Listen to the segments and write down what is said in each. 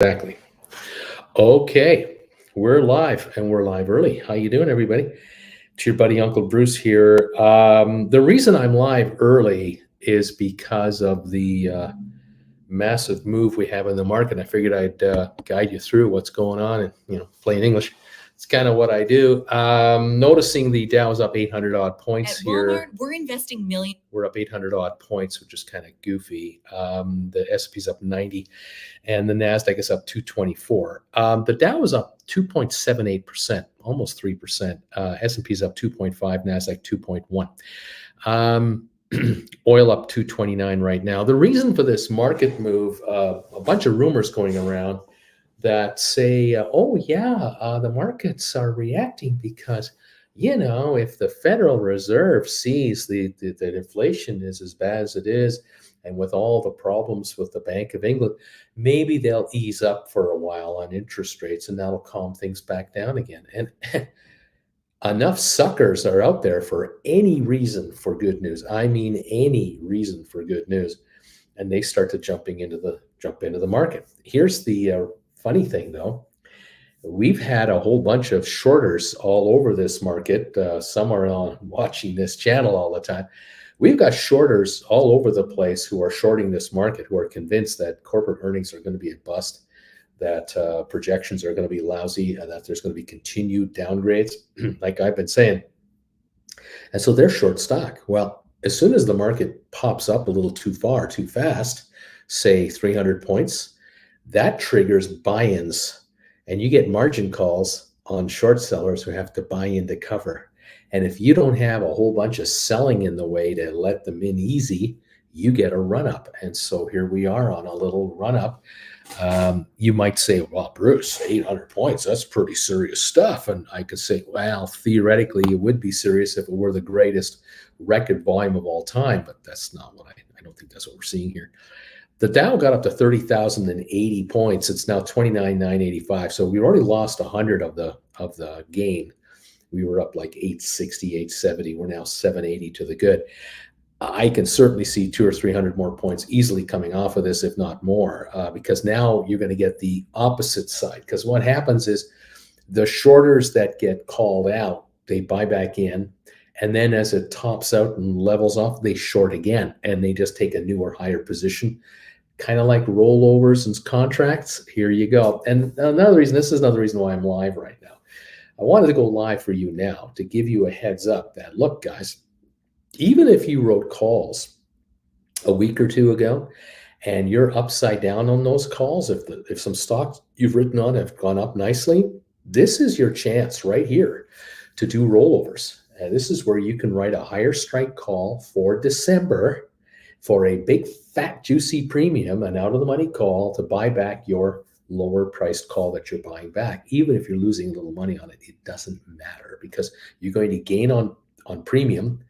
Exactly. Okay, we're live and we're live early. How you doing, everybody? It's your buddy Uncle Bruce here. The reason I'm live early is because of the massive move we have in the market. I figured I'd guide you through what's going on and plain English. It's kind of what I do. Noticing the Dow is up 800 odd points At here. Walmart, we're investing millions. We're up 800 odd points, which is kind of goofy. The S&P's up 90, and the Nasdaq is up 224. The Dow is up 2.78%, almost 3%. S&P's up 2.5, Nasdaq 2.1. Oil up 229 right now. The reason for this market move, a bunch of rumors going around that say, the markets are reacting because, if the Federal Reserve sees that inflation is as bad as it is, and with all the problems with the Bank of England, maybe they'll ease up for a while on interest rates, and that'll calm things back down again. And enough suckers are out there for any reason for good news. I mean, any reason for good news, and they start to jump into the market. Here's the funny thing, though. We've had a whole bunch of shorters all over this market. Some are on watching this channel all the time. We've got shorters all over the place who are shorting this market, who are convinced that corporate earnings are going to be a bust, that projections are going to be lousy, and that there's going to be continued downgrades, like I've been saying. And so they're short stock. Well, as soon as the market pops up a little too far, too fast, say 300 points, that triggers buy-ins, and you get margin calls on short sellers who have to buy in to cover. And if you don't have a whole bunch of selling in the way to let them in easy, you get a run up. And so here we are on a little run up. You might say, well, Bruce, 800 points, that's pretty serious stuff. And I could say, well, theoretically, it would be serious if it were the greatest record volume of all time. But that's not what I don't think that's what we're seeing here. The Dow got up to 30,080 points. It's now 29,985. So we already lost 100 of the gain. We were up like 860, 870. We're now 780 to the good. I can certainly see 200 or 300 more points easily coming off of this, if not more, because now you're going to get the opposite side. Because what happens is the shorters that get called out, they buy back in. And then as it tops out and levels off, they short again, and they just take a newer, higher position, kind of like rollovers and contracts. Here you go. And this is another reason why I'm live right now. I wanted to go live for you now to give you a heads up that, look, guys, even if you wrote calls a week or two ago and you're upside down on those calls, if some stocks you've written on have gone up nicely, this is your chance right here to do rollovers. And this is where you can write a higher strike call for December for a big, fat, juicy premium, an out-of-the-money call to buy back your lower-priced call that you're buying back. Even if you're losing a little money on it, it doesn't matter because you're going to gain on premium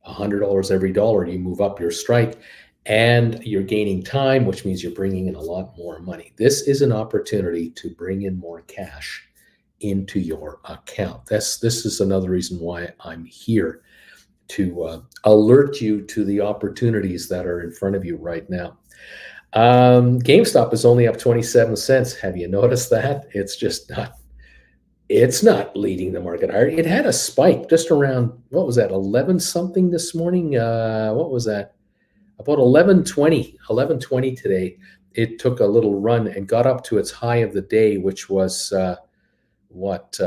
$100 every dollar you move up your strike, and you're gaining time, which means you're bringing in a lot more money. This is an opportunity to bring in more cash into your account. This is another reason why I'm here, to alert you to the opportunities that are in front of you right now. GameStop is only up 27 cents. Have you noticed that? It's not leading the market higher. It had a spike just around, what was that, 11 something this morning? What was that? About 11:20 today. It took a little run and got up to its high of the day, which was let's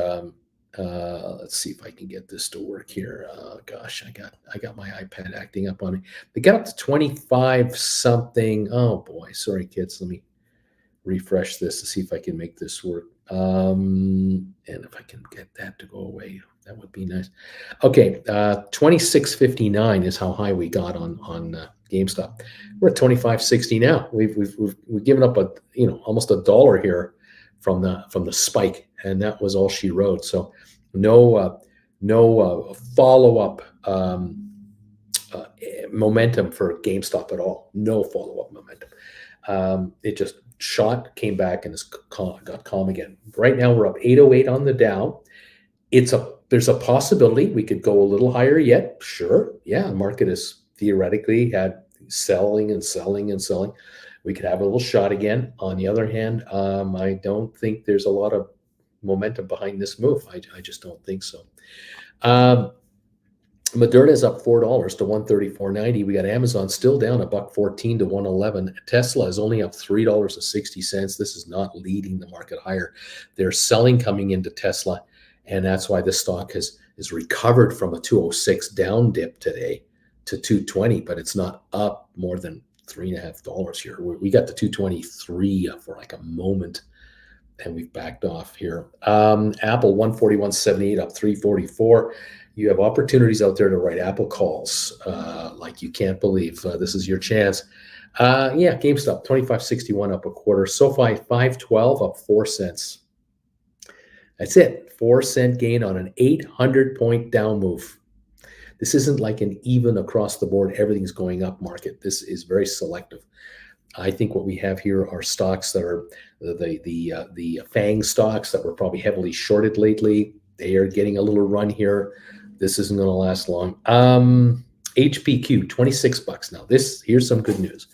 see if I can get this to work here. Gosh, I got my iPad acting up on me. They got up to 25 something. Oh boy, sorry kids. Let me refresh this to see if I can make this work. And if I can get that to go away, that would be nice. Okay, 26.59 is how high we got on GameStop. We're at 25.60 now. We've given up almost $1 here from the spike, and that was all she wrote. So no follow-up momentum for GameStop at all. No follow-up momentum. It just shot, came back, and got calm again. Right now we're up 808 on the Dow. There's a possibility we could go a little higher yet. Sure, yeah, the market is theoretically had selling and selling and selling. we could have a little shot again. On the other hand, I don't think there's a lot of momentum behind this move. I just don't think so. Um, Moderna is up $4 to 134.90. We got Amazon still down $1.14 to 111. Tesla is only up $3.60. This is not leading the market higher. There's selling coming into Tesla, and that's why the stock is recovered from a 206 down dip today to 220, but it's not up more than $3.50 here. We got to 223 for like a moment, and we've backed off here. Apple 141.78 up 344. You have opportunities out there to write Apple calls like you can't believe. This is your chance. Yeah, GameStop 25.61 up a quarter. SoFi 512 up 4 cents. That's it. 4-cent gain on an 800-point down move. This isn't like an even across the board, everything's going up market. This is very selective. I think what we have here are stocks that are the FANG stocks that were probably heavily shorted lately. They are getting a little run here. This isn't going to last long. HPQ, $26 now. Here's some good news.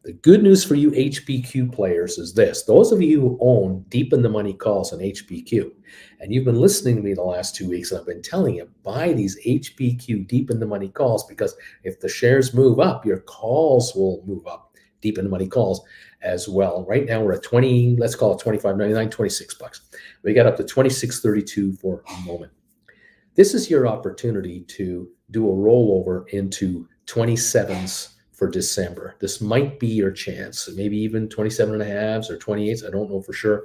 The good news for you HPQ players is this. Those of you who own deep in the money calls on HPQ, and you've been listening to me the last 2 weeks, and I've been telling you, buy these HPQ deep in the money calls, because if the shares move up, your calls will move up. Deep in the money calls as well. Right now we're at 20, let's call it $25.99, $26. We got up to $26.32 for a moment. This is your opportunity to do a rollover into 27s for December. This might be your chance. Maybe even 27 and a halves or 28s. I don't know for sure.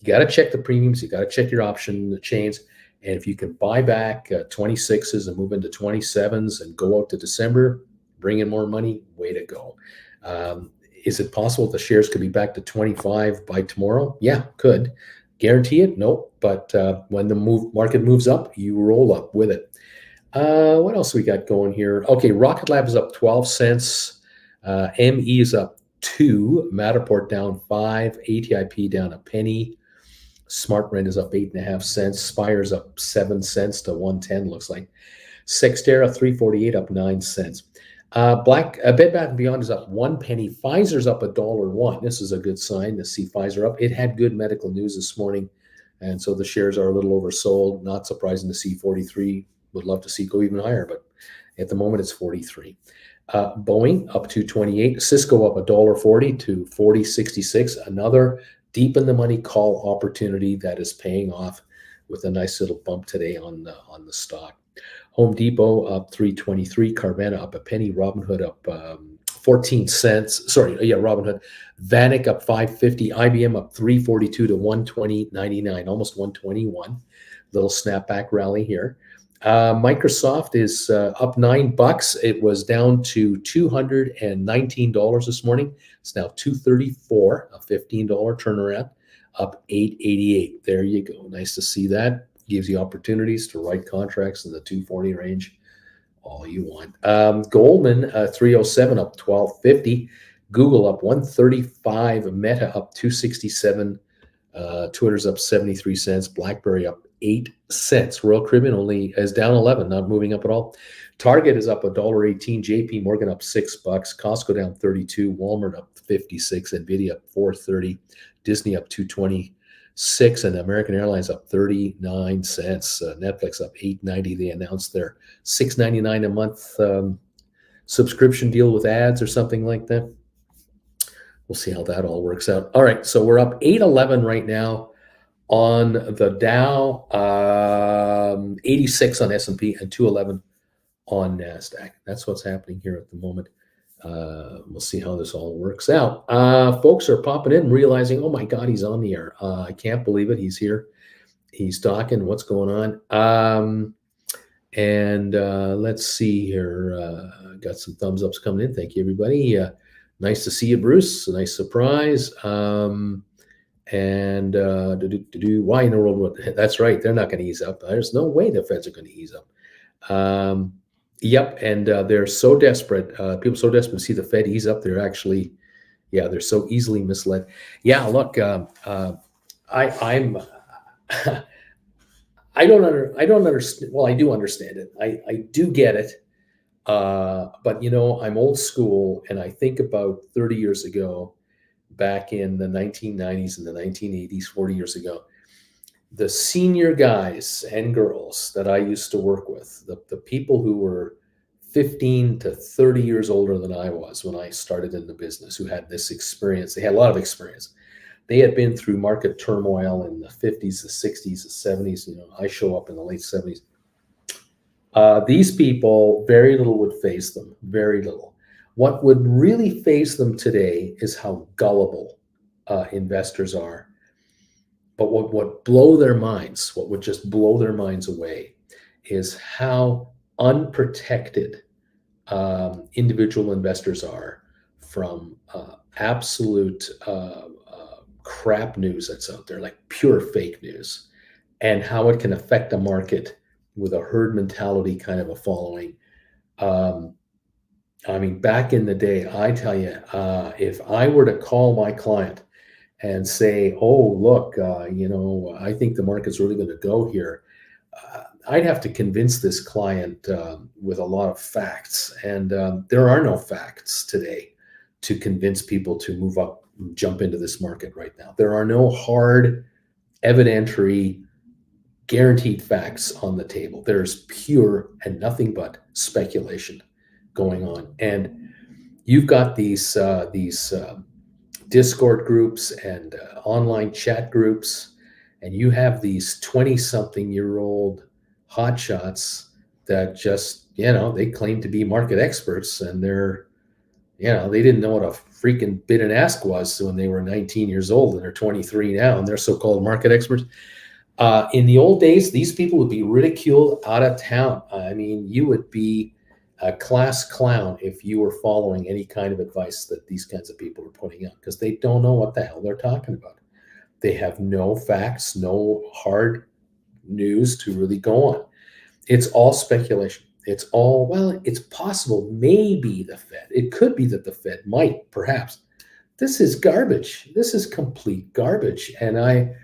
You got to check the premiums. You got to check your option chains. And if you can buy back 26s and move into 27s and go out to December, bring in more money, way to go. Is it possible the shares could be back to 25 by tomorrow? Yeah, could. Guarantee it? Nope. But when the market moves up, you roll up with it. What else we got going here? Okay, Rocket Lab is up 12 cents. ME is up 2. Matterport down 5. ATIP down a penny. SmartRent is up 8.5 cents. Spire's up 7 cents to 110, looks like. Sextera 348 up 9 cents. Bed Bath & Beyond is up 1 penny. Pfizer's up $1.01. This is a good sign to see Pfizer up. It had good medical news this morning, and so the shares are a little oversold. Not surprising to see 43. Would love to see it go even higher, but at the moment it's 43. Boeing up to 28. Cisco up $1.40 to 40.66. Another deep in the money call opportunity that is paying off with a nice little bump today on the stock. Home Depot up 3.23, Carvana up a penny, Robinhood up 14 cents. Sorry, yeah, Robinhood. Vanik up 5.50, IBM up 3.42 to 120.99, almost 121. Little snapback rally here. Microsoft is up $9. It was down to $219 this morning. It's now $234, a $15 turnaround, up 8.88. There you go. Nice to see that. Gives you opportunities to write contracts in the 240 range, all you want. Goldman 307 up 12.50. Google up 135. Meta up 267. Twitter's up 73 cents. BlackBerry up 8 cents. Royal Caribbean only is down 11, not moving up at all. Target is up $1.18. JP Morgan up $6. Costco down 32. Walmart up 56. Nvidia up 4.30. Disney up 2.26, and American Airlines up 39 cents. Netflix up 8.90. They announced their $6.99 a month subscription deal with ads or something like that. We'll see how that all works out. All right, so we're up 8.11 right now on the Dow, 86 on S&P, and 211 on NASDAQ. That's what's happening here at the moment. We'll see how this all works out. Folks are popping in, realizing, oh my God, he's on the air. I can't believe it. He's here. He's talking. What's going on? Let's see here. Got some thumbs ups coming in. Thank you, everybody. Nice to see you, Bruce. A nice surprise. Why in the world? That's right. They're not going to ease up. There's no way the Feds are going to ease up. Yep, and they're so desperate. People are so desperate to see the Fed ease up. They're actually, they're so easily misled. Yeah, look, I'm. I don't understand. Well, I do understand it. I do get it. But I'm old school, and I think about 30 years ago, back in the 1990s and the 1980s, 40 years ago, the senior guys and girls that I used to work with, the people who were 15 to 30 years older than I was when I started in the business, who had this experience, they had a lot of experience. They had been through market turmoil in the 50s, the 60s, the 70s. I show up in the late 70s. These people, very little would faze them, very little. What would really faze them today is how gullible investors are. But what would blow their minds, what would just blow their minds away, is how unprotected individual investors are from absolute crap news that's out there, like pure fake news, and how it can affect the market with a herd mentality kind of a following. I mean, back in the day, I tell you, if I were to call my client and say, "Oh, look, I think the market's really going to go here," I'd have to convince this client with a lot of facts, and there are no facts today to convince people to move up, jump into this market right now. There are no hard, evidentiary, guaranteed facts on the table. There's pure and nothing but speculation going on, and you've got these Discord groups and online chat groups, and you have these 20-something-year-old hotshots that just, they claim to be market experts, and they didn't know what a freaking bid and ask was when they were 19 years old, and they're 23 now, and they're so-called market experts. In the old days, these people would be ridiculed out of town. I mean, you would be a class clown if you were following any kind of advice that these kinds of people are putting out, because they don't know what the hell they're talking about. They have no facts, no hard news to really go on. It's all speculation. It's all, well, it's possible, maybe the Fed. It could be that the Fed might, perhaps. This is garbage. This is complete garbage. And I'm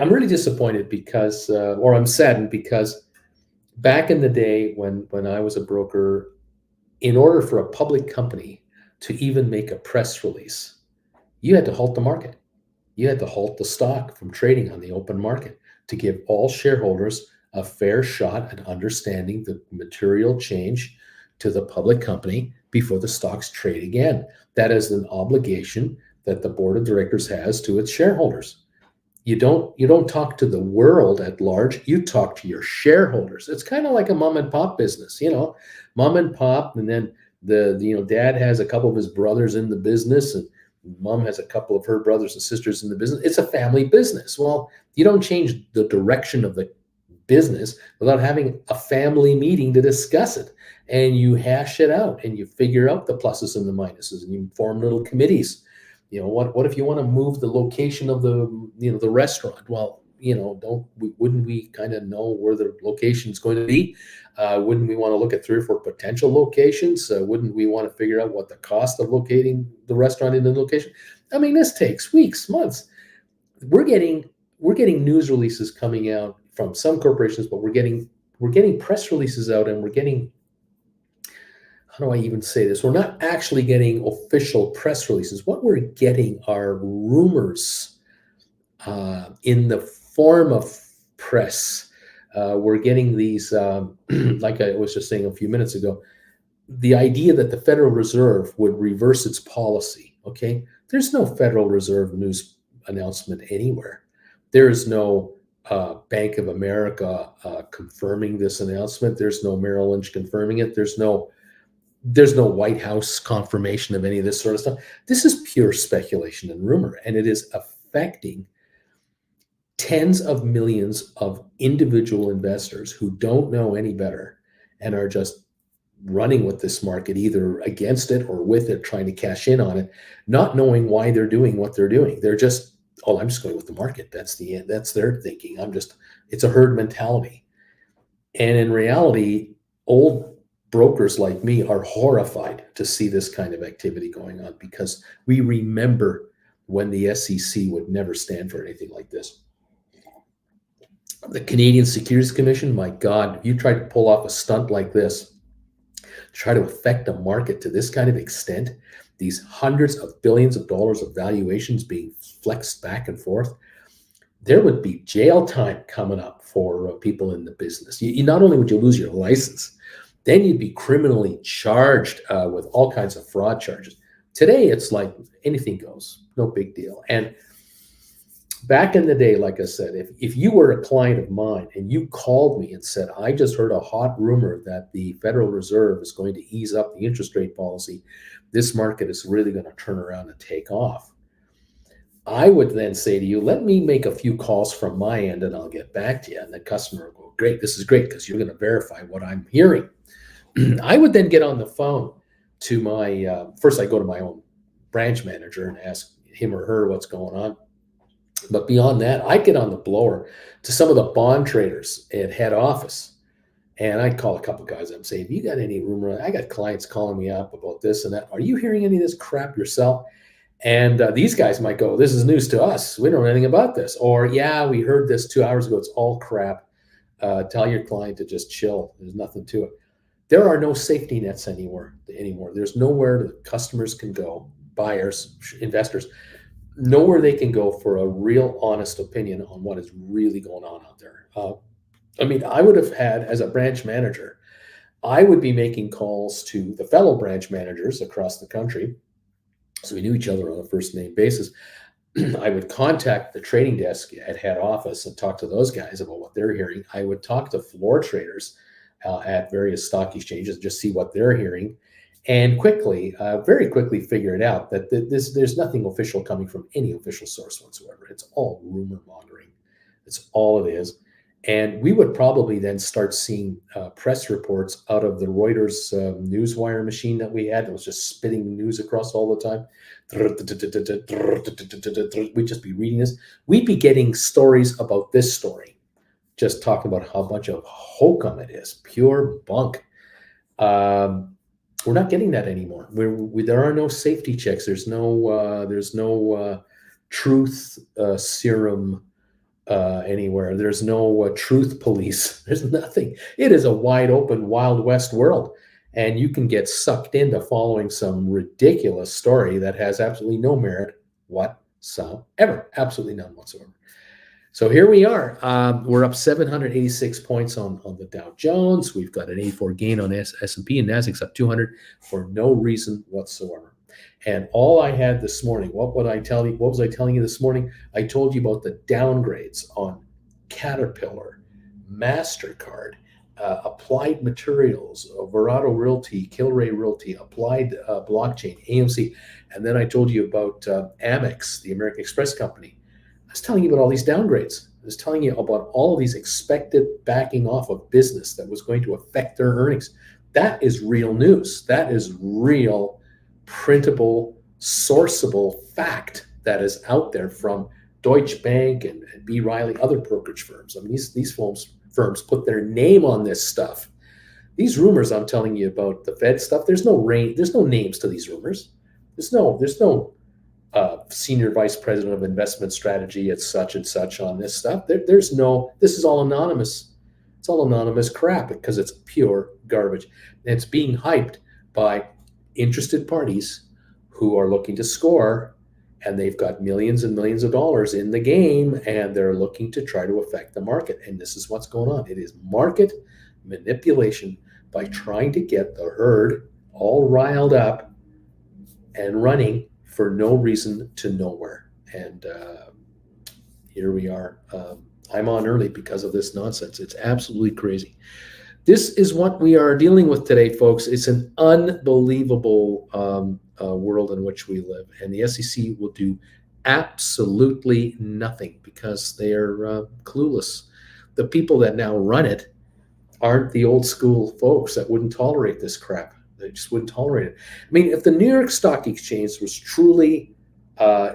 really disappointed because, or I'm saddened because back in the day when I was a broker, in order for a public company to even make a press release, you had to halt the market. You had to halt the stock from trading on the open market to give all shareholders a fair shot at understanding the material change to the public company before the stocks trade again. That is an obligation that the board of directors has to its shareholders. You don't talk to the world at large. You talk to your shareholders. It's kind of like a mom and pop business, mom and pop, and then the dad has a couple of his brothers in the business, and mom has a couple of her brothers and sisters in the business. It's a family business. Well, you don't change the direction of the business without having a family meeting to discuss it, and you hash it out, and you figure out the pluses and the minuses, and you form little committees. What if you want to move the location of the restaurant? Well, wouldn't we kind of know where the location is going to be? Wouldn't we want to look at 3 or 4 potential locations? Wouldn't we want to figure out what the cost of locating the restaurant in the location? I mean, this takes weeks, months. We're getting news releases coming out from some corporations, but we're getting press releases out, and we're getting, how do I even say this? We're not actually getting official press releases. What we're getting are rumors in the form of press. We're getting these, like I was just saying a few minutes ago, the idea that the Federal Reserve would reverse its policy, okay? There's no Federal Reserve news announcement anywhere. There is no Bank of America confirming this announcement. There's no Merrill Lynch confirming it. There's no White House confirmation of any of this sort of stuff. This is pure speculation and rumor, and it is affecting tens of millions of individual investors who don't know any better and are just running with this market, either against it or with it, trying to cash in on it, not knowing why they're doing what they're doing. They're just, oh, I'm just going with the market. That's their thinking. It's a herd mentality. And in reality, old brokers like me are horrified to see this kind of activity going on, because we remember when the SEC would never stand for anything like this. The Canadian Securities Commission, my God, if you tried to pull off a stunt like this, try to affect the market to this kind of extent, these hundreds of billions of dollars of valuations being flexed back and forth, there would be jail time coming up for people in the business. Not only would you lose your license, then you'd be criminally charged with all kinds of fraud charges. Today, it's like anything goes, no big deal. And back in the day, like I said, if you were a client of mine and you called me and said, I just heard a hot rumor that the Federal Reserve is going to ease up the interest rate policy, this market is really going to turn around and take off, I would then say to you, let me make a few calls from my end and I'll get back to you. And the customer will go, great, this is great because you're going to verify what I'm hearing. I would then get on the phone to my, first I go to my own branch manager and ask him or her what's going on. But beyond that, I get on the blower to some of the bond traders at head office. And I'd call a couple guys up and say, have you got any rumor? I got clients calling me up about this and that. Are you hearing any of this crap yourself? And these guys might go, this is news to us. We don't know anything about this. Or, yeah, we heard this 2 hours ago. It's all crap. Tell your client to just chill. There's nothing to it. There are no safety nets anymore. There's nowhere the customers can go, buyers, investors, nowhere they can go for a real honest opinion on what is really going on out there. I would have had, as a branch manager, I would be making calls to the fellow branch managers across the country. So we knew each other on a first name basis. I would contact the trading desk at head office and talk to those guys about what they're hearing. I would talk to floor traders at various stock exchanges, just see what they're hearing, and very quickly figure it out that there's nothing official coming from any official source whatsoever. It's all rumor mongering. It's all it is. And we would probably then start seeing press reports out of the Reuters newswire machine that we had that was just spitting news across all the time. We'd just be reading this. We'd be getting stories about this story, just talking about how much of hokum it is, pure bunk. We're not getting that anymore. There are no safety checks. There's no truth serum anywhere. There's no truth police. There's nothing. It is a wide open, Wild West world. And you can get sucked into following some ridiculous story that has absolutely no merit whatsoever. Absolutely none whatsoever. So here we are. We're up 786 points on the Dow Jones. We've got an 84 gain on S&P, and Nasdaq's up 200 for no reason whatsoever. And all I had this morning, what was I telling you this morning? I told you about the downgrades on Caterpillar, MasterCard, Applied Materials, Verado Realty, Kilray Realty, Applied Blockchain, AMC. And then I told you about Amex, the American Express company. I was telling you about all these downgrades. I was telling you about all of these expected backing off of business that was going to affect their earnings. That is real news. That is real, printable, sourceable fact that is out there from Deutsche Bank and B. Riley, other brokerage firms. I mean, these firms put their name on this stuff. These rumors I'm telling you about the Fed stuff, there's no names to these rumors. There's no senior vice president of investment strategy at such and such on this stuff. This is all anonymous. It's all anonymous crap because it's pure garbage. And it's being hyped by interested parties who are looking to score, and they've got millions and millions of dollars in the game, and they're looking to try to affect the market. And this is what's going on. It is market manipulation by trying to get the herd all riled up and running for no reason to nowhere. And here we are. I'm on early because of this nonsense. It's absolutely crazy. This is what we are dealing with today, folks. It's an unbelievable world in which we live. And the SEC will do absolutely nothing because they are clueless. The people that now run it aren't the old school folks that wouldn't tolerate this crap. They just wouldn't tolerate it. I mean, if the New York Stock Exchange was truly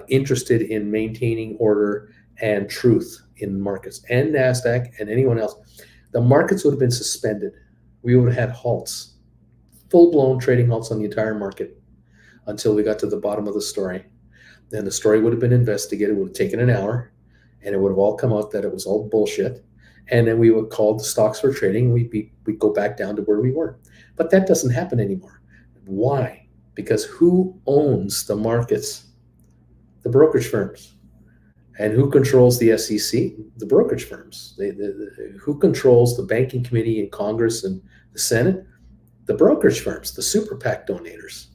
interested in maintaining order and truth in markets, and NASDAQ and anyone else, the markets would have been suspended. We would have had halts, full-blown trading halts on the entire market until we got to the bottom of the story. Then the story would have been investigated, would have taken an hour, and it would have all come out that it was all bullshit. And then we would call the stocks for trading. We'd go back down to where we were. But that doesn't happen anymore. Why? because who owns the markets? The brokerage firms. And who controls the SEC? The brokerage firms. Who controls the banking committee in Congress and the Senate? The brokerage firms, the super PAC donators.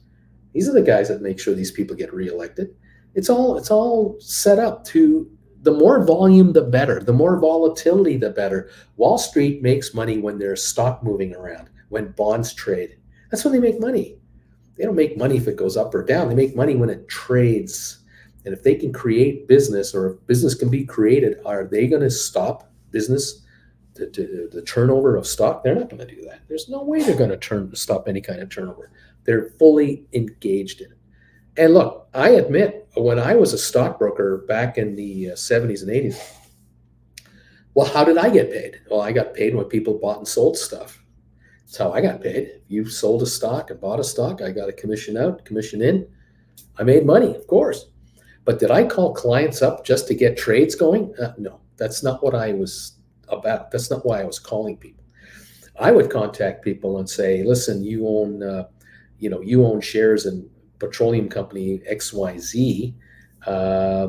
These are the guys that make sure these people get reelected. It's all set up to, the more volume, the better. The more volatility, the better. Wall Street makes money when there's stock moving around, when bonds trade. That's when they make money. They don't make money if it goes up or down. They make money when it trades. And if they can create business, or if business can be created, are they going to stop business, the turnover of stock? They're not going to do that. There's no way they're going to stop any kind of turnover. They're fully engaged in it. And look, I admit, when I was a stockbroker back in the 70s and 80s, well, how did I get paid? Well, I got paid when people bought and sold stuff. That's how I got paid. If you sold a stock and bought a stock, I got a commission out, commission in. I made money, of course. But did I call clients up just to get trades going? No, that's not what I was about. That's not why I was calling people. I would contact people and say, listen, you own shares in petroleum company XYZ.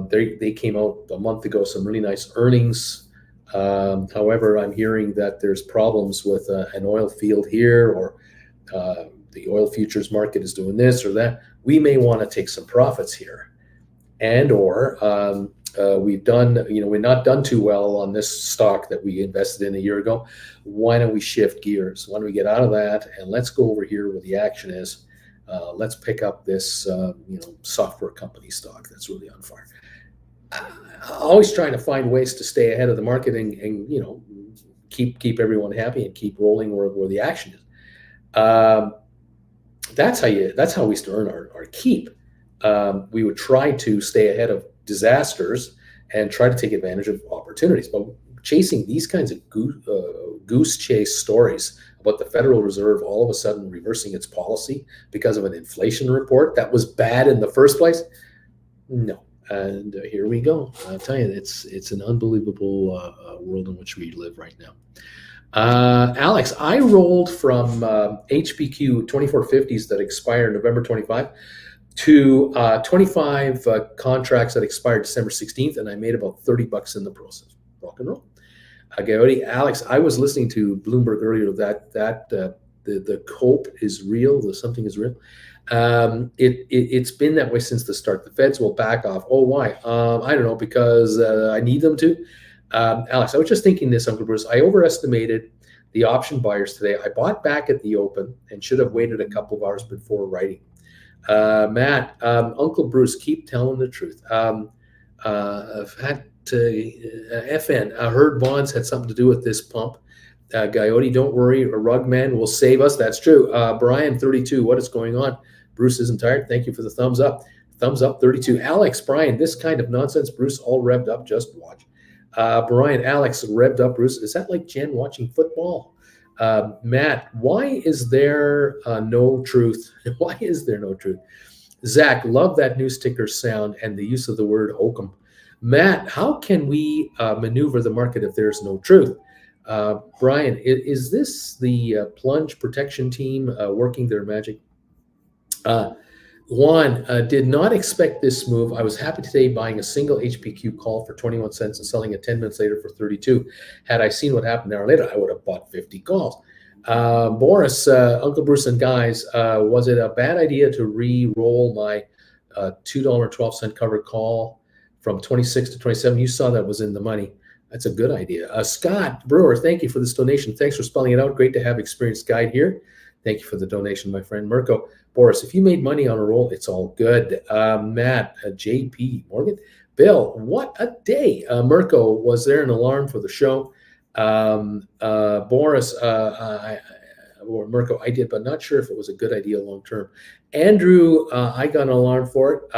They came out a month ago, some really nice earnings. However, I'm hearing that there's problems with an oil field here, or the oil futures market is doing this or that. We may want to take some profits here. And or we're not done too well on this stock that we invested in a year ago. Why don't we shift gears? Why don't we get out of that and let's go over here where the action is? Let's pick up this software company stock that's really on fire. Always trying to find ways to stay ahead of the market and keep everyone happy and keep rolling where the action is. That's how we used to earn our keep. We would try to stay ahead of disasters and try to take advantage of opportunities. But chasing these kinds of goose chase stories about the Federal Reserve all of a sudden reversing its policy because of an inflation report that was bad in the first place, no. And here we go. I'll tell you, it's an unbelievable world in which we live right now. Alex, I rolled from HPQ 2450s that expire November 25 to 25 contracts that expired December 16th, and I made about $30 in the process. Rock and roll. Alex, I was listening to Bloomberg earlier that the cope is real, the something is real. It's been that way since the start. The Feds will back off. Oh, why? I don't know, because I need them to. Alex, I was just thinking this, Uncle Bruce. I overestimated the option buyers today. I bought back at the open and should have waited a couple of hours before writing. Matt, Uncle Bruce, keep telling the truth. I've had to FN. I heard bonds had something to do with this pump. Coyote, don't worry. A rug man will save us. That's true. Brian, 32. What is going on? Bruce isn't tired. Thank you for the thumbs up. Thumbs up, 32. Alex, Brian, this kind of nonsense. Bruce, all revved up. Just watch. Brian, Alex, revved up. Bruce, is that like Jen watching football? Matt, why is there no truth? Why is there no truth? Zach, love that new sticker sound and the use of the word hokum. Matt, how can we maneuver the market if there's no truth? Brian, is this the plunge protection team working their magic? Juan, did not expect this move. I was happy today buying a single HPQ call for 21 cents and selling it 10 minutes later for 32. Had I seen what happened an hour later, I would have bought 50 calls. Boris, Uncle Bruce and guys, was it a bad idea to re-roll my $2.12 covered call from 26 to 27? You saw that was in the money. That's a good idea. Scott Brewer, thank you for this donation. Thanks for spelling it out. Great to have experienced guide here. Thank you for the donation, my friend. Mirko, Boris, if you made money on a roll, it's all good. Matt, JP, Morgan, Bill, what a day. Mirko, was there an alarm for the show? Boris, or Mirko, I did, but not sure if it was a good idea long term. Andrew, I got an alarm for it.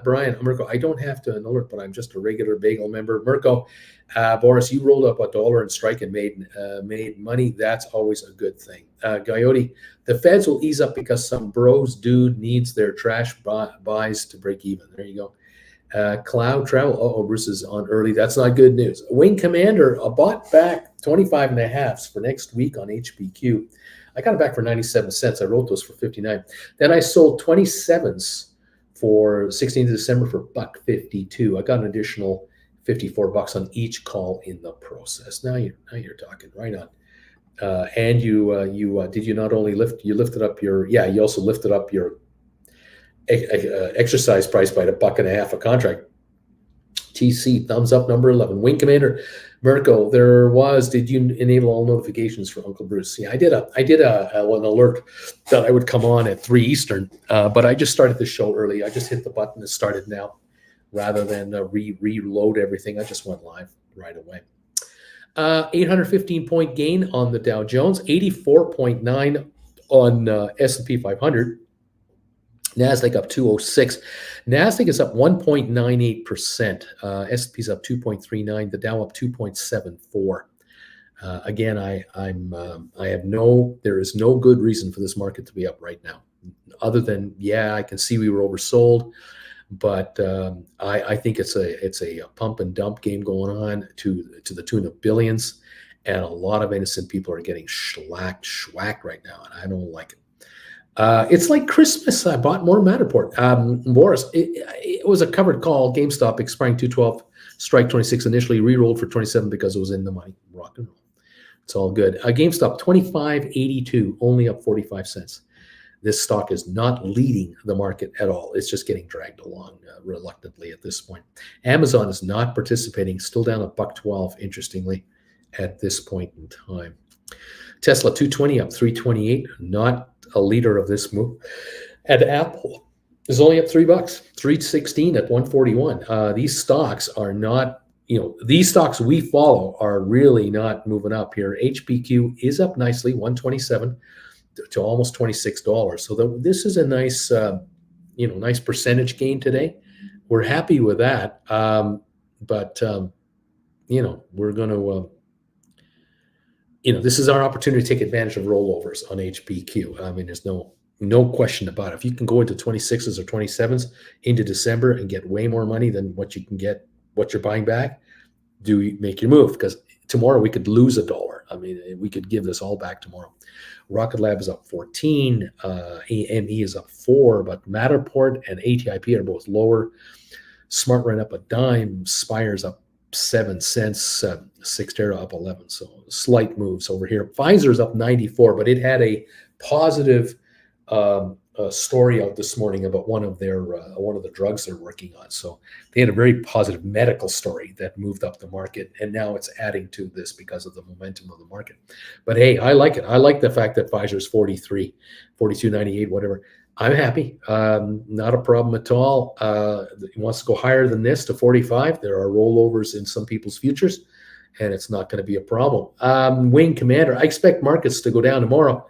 Brian, Mirko, I don't have to alert, but I'm just a regular bagel member. Mirko, Boris, you rolled up $1 in strike and made money. That's always a good thing. Coyote, the Feds will ease up because some bros dude needs their trash buys to break even. There you go. Cloud Travel, Bruce is on early. That's not good news. Wing Commander, bought back 25 and a half for next week on HPQ. I got it back for 97 cents. I wrote those for 59. Then I sold 27s for 16th of December for $1.52. I got an additional $54 on each call in the process. Now you're talking right on. And you did you not only lifted up your you also lifted up your exercise price by $1.50 a contract. TC, thumbs up, number 11. Wing Commander Mirko, did you enable all notifications for Uncle Bruce? Yeah, I did an alert that I would come on at 3 Eastern, but I just started the show early. I just hit the button and started now rather than reload everything. I just went live right away. 815-point gain on the Dow Jones, 84.9 on S&P 500. NASDAQ up 206. NASDAQ is up 1.98%. S&P is up 2.39. The Dow up 2.74. Again, there is no good reason for this market to be up right now, other than I can see we were oversold, but I think it's a pump and dump game going on to the tune of billions, and a lot of innocent people are getting schwacked right now, and I don't like it. It's like Christmas. I bought more Matterport. Boris, it was a covered call. GameStop expiring 212, strike 26 initially, re-rolled for 27 because it was in the money. Rock and roll. It's all good. GameStop 25.82, only up 45 cents. This stock is not leading the market at all. It's just getting dragged along reluctantly at this point. Amazon is not participating, still down $1.12, interestingly, at this point in time. Tesla 220 up 328, not a leader of this move. And Apple is only up $3, 316 at 141. These stocks are not, these stocks we follow are really not moving up here. HPQ is up nicely, 127 to almost $26. So this is a nice, nice percentage gain today. We're happy with that. But we're going to, this is our opportunity to take advantage of rollovers on HPQ. I mean, there's no question about it. If you can go into 26s or 27s into December and get way more money than what you can get, what you're buying back, make your move, because tomorrow we could lose $1. I mean, we could give this all back tomorrow. Rocket Lab is up 14, AME is up 4, but Matterport and ATIP are both lower. Smart ran up a dime, Spire's up 7 cents, Cyxtera up 11. So slight moves over here. Pfizer's up 94, but it had a positive story out this morning about one of the drugs they're working on. So they had a very positive medical story that moved up the market, and now it's adding to this because of the momentum of the market. But hey, I like it. I like the fact that Pfizer's 43, 42.98, whatever. I'm happy. Not a problem at all. He wants to go higher than this to 45. There are rollovers in some people's futures, and it's not going to be a problem. Wing Commander, I expect markets to go down tomorrow.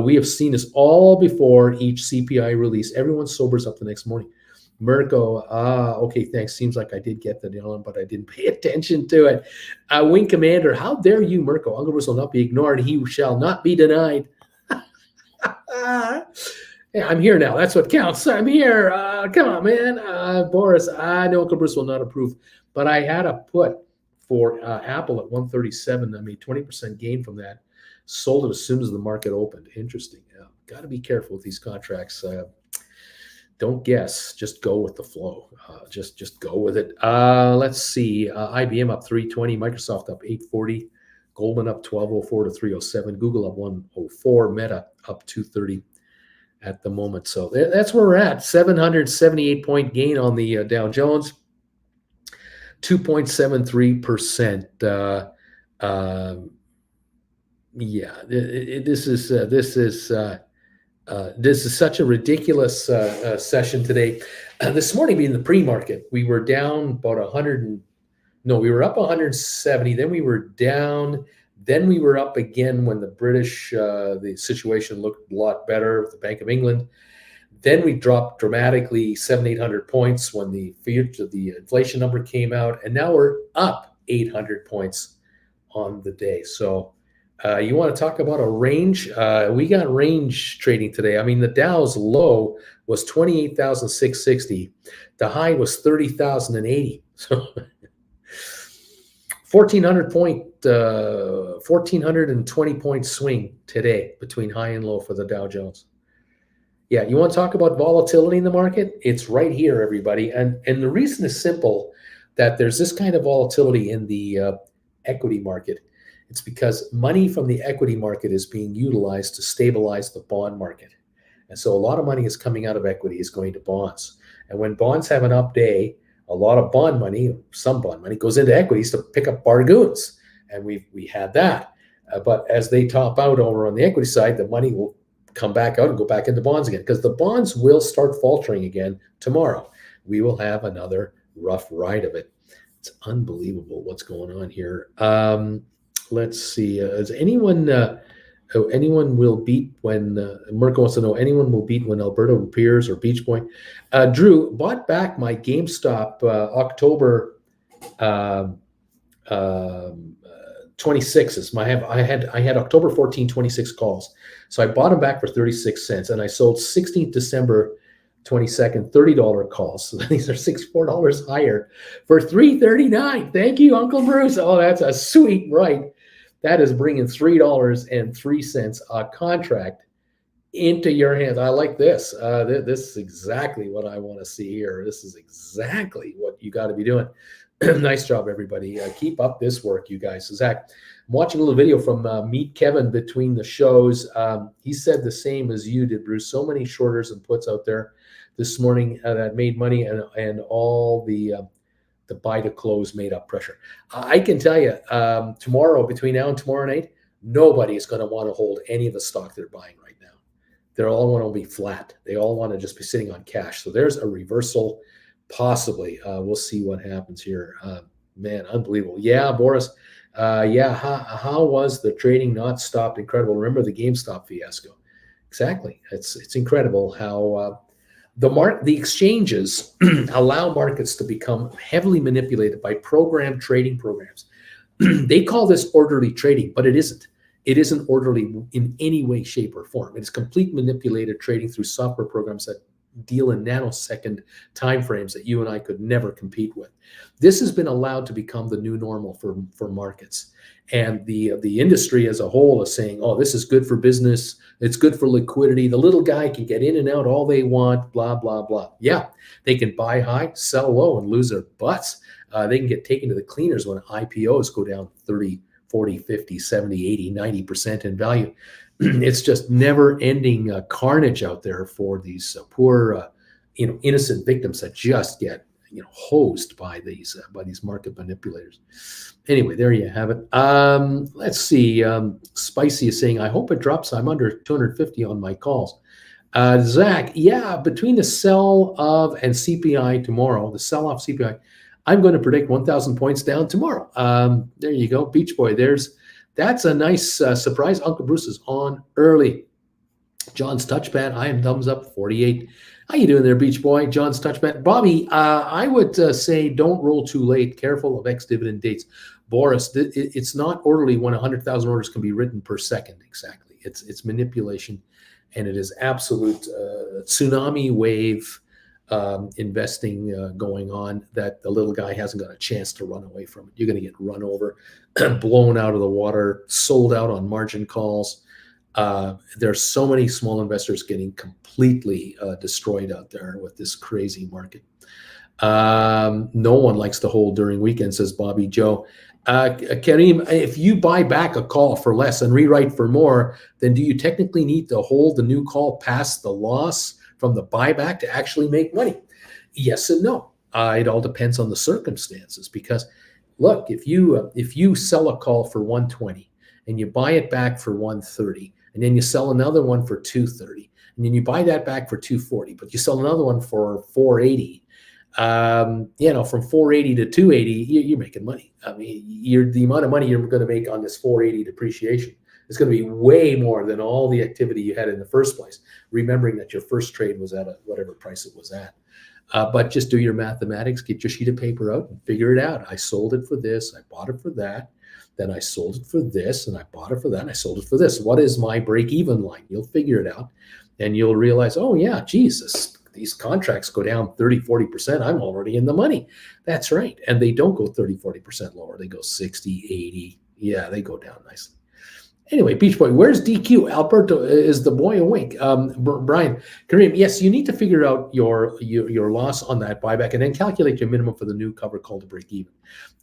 We have seen this all before each CPI release. Everyone sobers up the next morning. Mirko, okay, thanks. Seems like I did get the deal on, but I didn't pay attention to it. Wing Commander, how dare you, Mirko? Uncle Bruce will not be ignored. He shall not be denied. Yeah, I'm here now. That's what counts. I'm here. Come on, man. Boris, I know Uncle Bruce will not approve, but I had a put for Apple at 137. I made 20% gain from that. Sold it as soon as the market opened. Interesting. Yeah, got to be careful with these contracts. Don't guess. Just go with the flow. Just go with it. Let's see. IBM up 320. Microsoft up 840. Goldman up 1204 to 307. Google up 104. Meta up 230 at the moment. So that's where we're at. 778-point gain on the Dow Jones. 2.73%. This is such a ridiculous session today. This morning, being the pre-market, we were down about 100. We were up 170. Then we were down. Then we were up again when the British, the situation looked a lot better with the Bank of England. Then we dropped dramatically 700-800 points when the inflation number came out, and now we're up 800 points on the day. So you want to talk about a range? We got range trading today. I mean, the Dow's low was 28,660. The high was 30,080. So 1,420 point swing today between high and low for the Dow Jones. Yeah, you want to talk about volatility in the market? It's right here, everybody. And the reason is simple, that there's this kind of volatility in the equity market. It's because money from the equity market is being utilized to stabilize the bond market. And so a lot of money is coming out of equity, is going to bonds. And when bonds have an up day, a lot of bond money, some bond money, goes into equities to pick up bargains. And we had that. But as they top out over on the equity side, the money will come back out and go back into bonds again, because the bonds will start faltering again tomorrow. We will have another rough ride of it. It's unbelievable what's going on here. Let's see. Is anyone will beat when Mirko wants to know, anyone will beat when Alberta appears or Beach Point? Drew, bought back my GameStop October 26s. I had October 14, 26 calls. So I bought them back for 36 cents, and I sold 16th December 22nd, $30 calls. So these are $4 higher for $3.39. Thank you, Uncle Bruce. Oh, that's a sweet right. That is bringing $3.03 a contract into your hands. I like this. This is exactly what I want to see here. This is exactly what you got to be doing. Nice job, everybody. Keep up this work, you guys. Zach, I'm watching a little video from Meet Kevin between the shows. He said the same as you did, Bruce. So many shorters and puts out there this morning that made money, and all the buy to close made up pressure. I can tell you, tomorrow, between now and tomorrow night, nobody is going to want to hold any of the stock they're buying right now. They all want to be flat. They all want to just be sitting on cash. So there's a reversal. Possibly. We'll see what happens here. Man, unbelievable. Yeah, Boris. How was the trading not stopped? Incredible. Remember the GameStop fiasco. Exactly. It's incredible how the exchanges allow markets to become heavily manipulated by programmed trading programs. They call this orderly trading, but it isn't. It isn't orderly in any way, shape, or form. It is complete manipulated trading through software programs that deal in nanosecond timeframes that you and I could never compete with. This has been allowed to become the new normal for markets. And the industry as a whole is saying, oh, this is good for business. It's good for liquidity. The little guy can get in and out all they want, blah, blah, blah. Yeah, they can buy high, sell low, and lose their butts. They can get taken to the cleaners when IPOs go down 30, 40, 50, 70, 80, 90% in value. It's just never-ending carnage out there for these poor, innocent victims that just get, hosed by these market manipulators. Anyway, there you have it. Let's see. Spicy is saying, I hope it drops. I'm under 250 on my calls. Zach, yeah, between the sell-of and CPI tomorrow, the sell-off CPI, I'm going to predict 1,000 points down tomorrow. There you go, Beach Boy. That's a nice surprise. Uncle Bruce is on early. John's touchpad. I am thumbs up 48. How you doing there, Beach Boy? John's touchpad. Bobby, I would say don't roll too late. Careful of ex-dividend dates. Boris, it's not orderly when 100,000 orders can be written per second. Exactly. It's manipulation, and it is absolute tsunami wave investing going on that the little guy hasn't got a chance to run away from it. You're going to get run over, blown out of the water, sold out on margin calls. There's so many small investors getting completely destroyed out there with this crazy market. No one likes to hold during weekends, says Bobby Joe. Kareem, if you buy back a call for less and rewrite for more, then do you technically need to hold the new call past the loss from the buyback to actually make money? Yes and no. It all depends on the circumstances, because look, if you sell a call for 120 and you buy it back for 130, and then you sell another one for 230, and then you buy that back for 240, but you sell another one for 480, from 480 to 280, you're making money. I mean, the amount of money you're going to make on this 480 depreciation is going to be way more than all the activity you had in the first place, remembering that your first trade was at whatever price it was at. But just do your mathematics, get your sheet of paper out and figure it out. I sold it for this, I bought it for that, then I sold it for this, and I bought it for that, and I sold it for this. What is my break-even line? You'll figure it out, and you'll realize, oh yeah, geez, these contracts go down 30-40%, I'm already in the money. That's right. And they don't go 30-40% lower. They go 60-80. Yeah, they go down nicely. Anyway, Beach Boy, where's DQ? Alberto, is the boy awake? Brian, Kareem, yes, you need to figure out your loss on that buyback and then calculate your minimum for the new cover call to break even.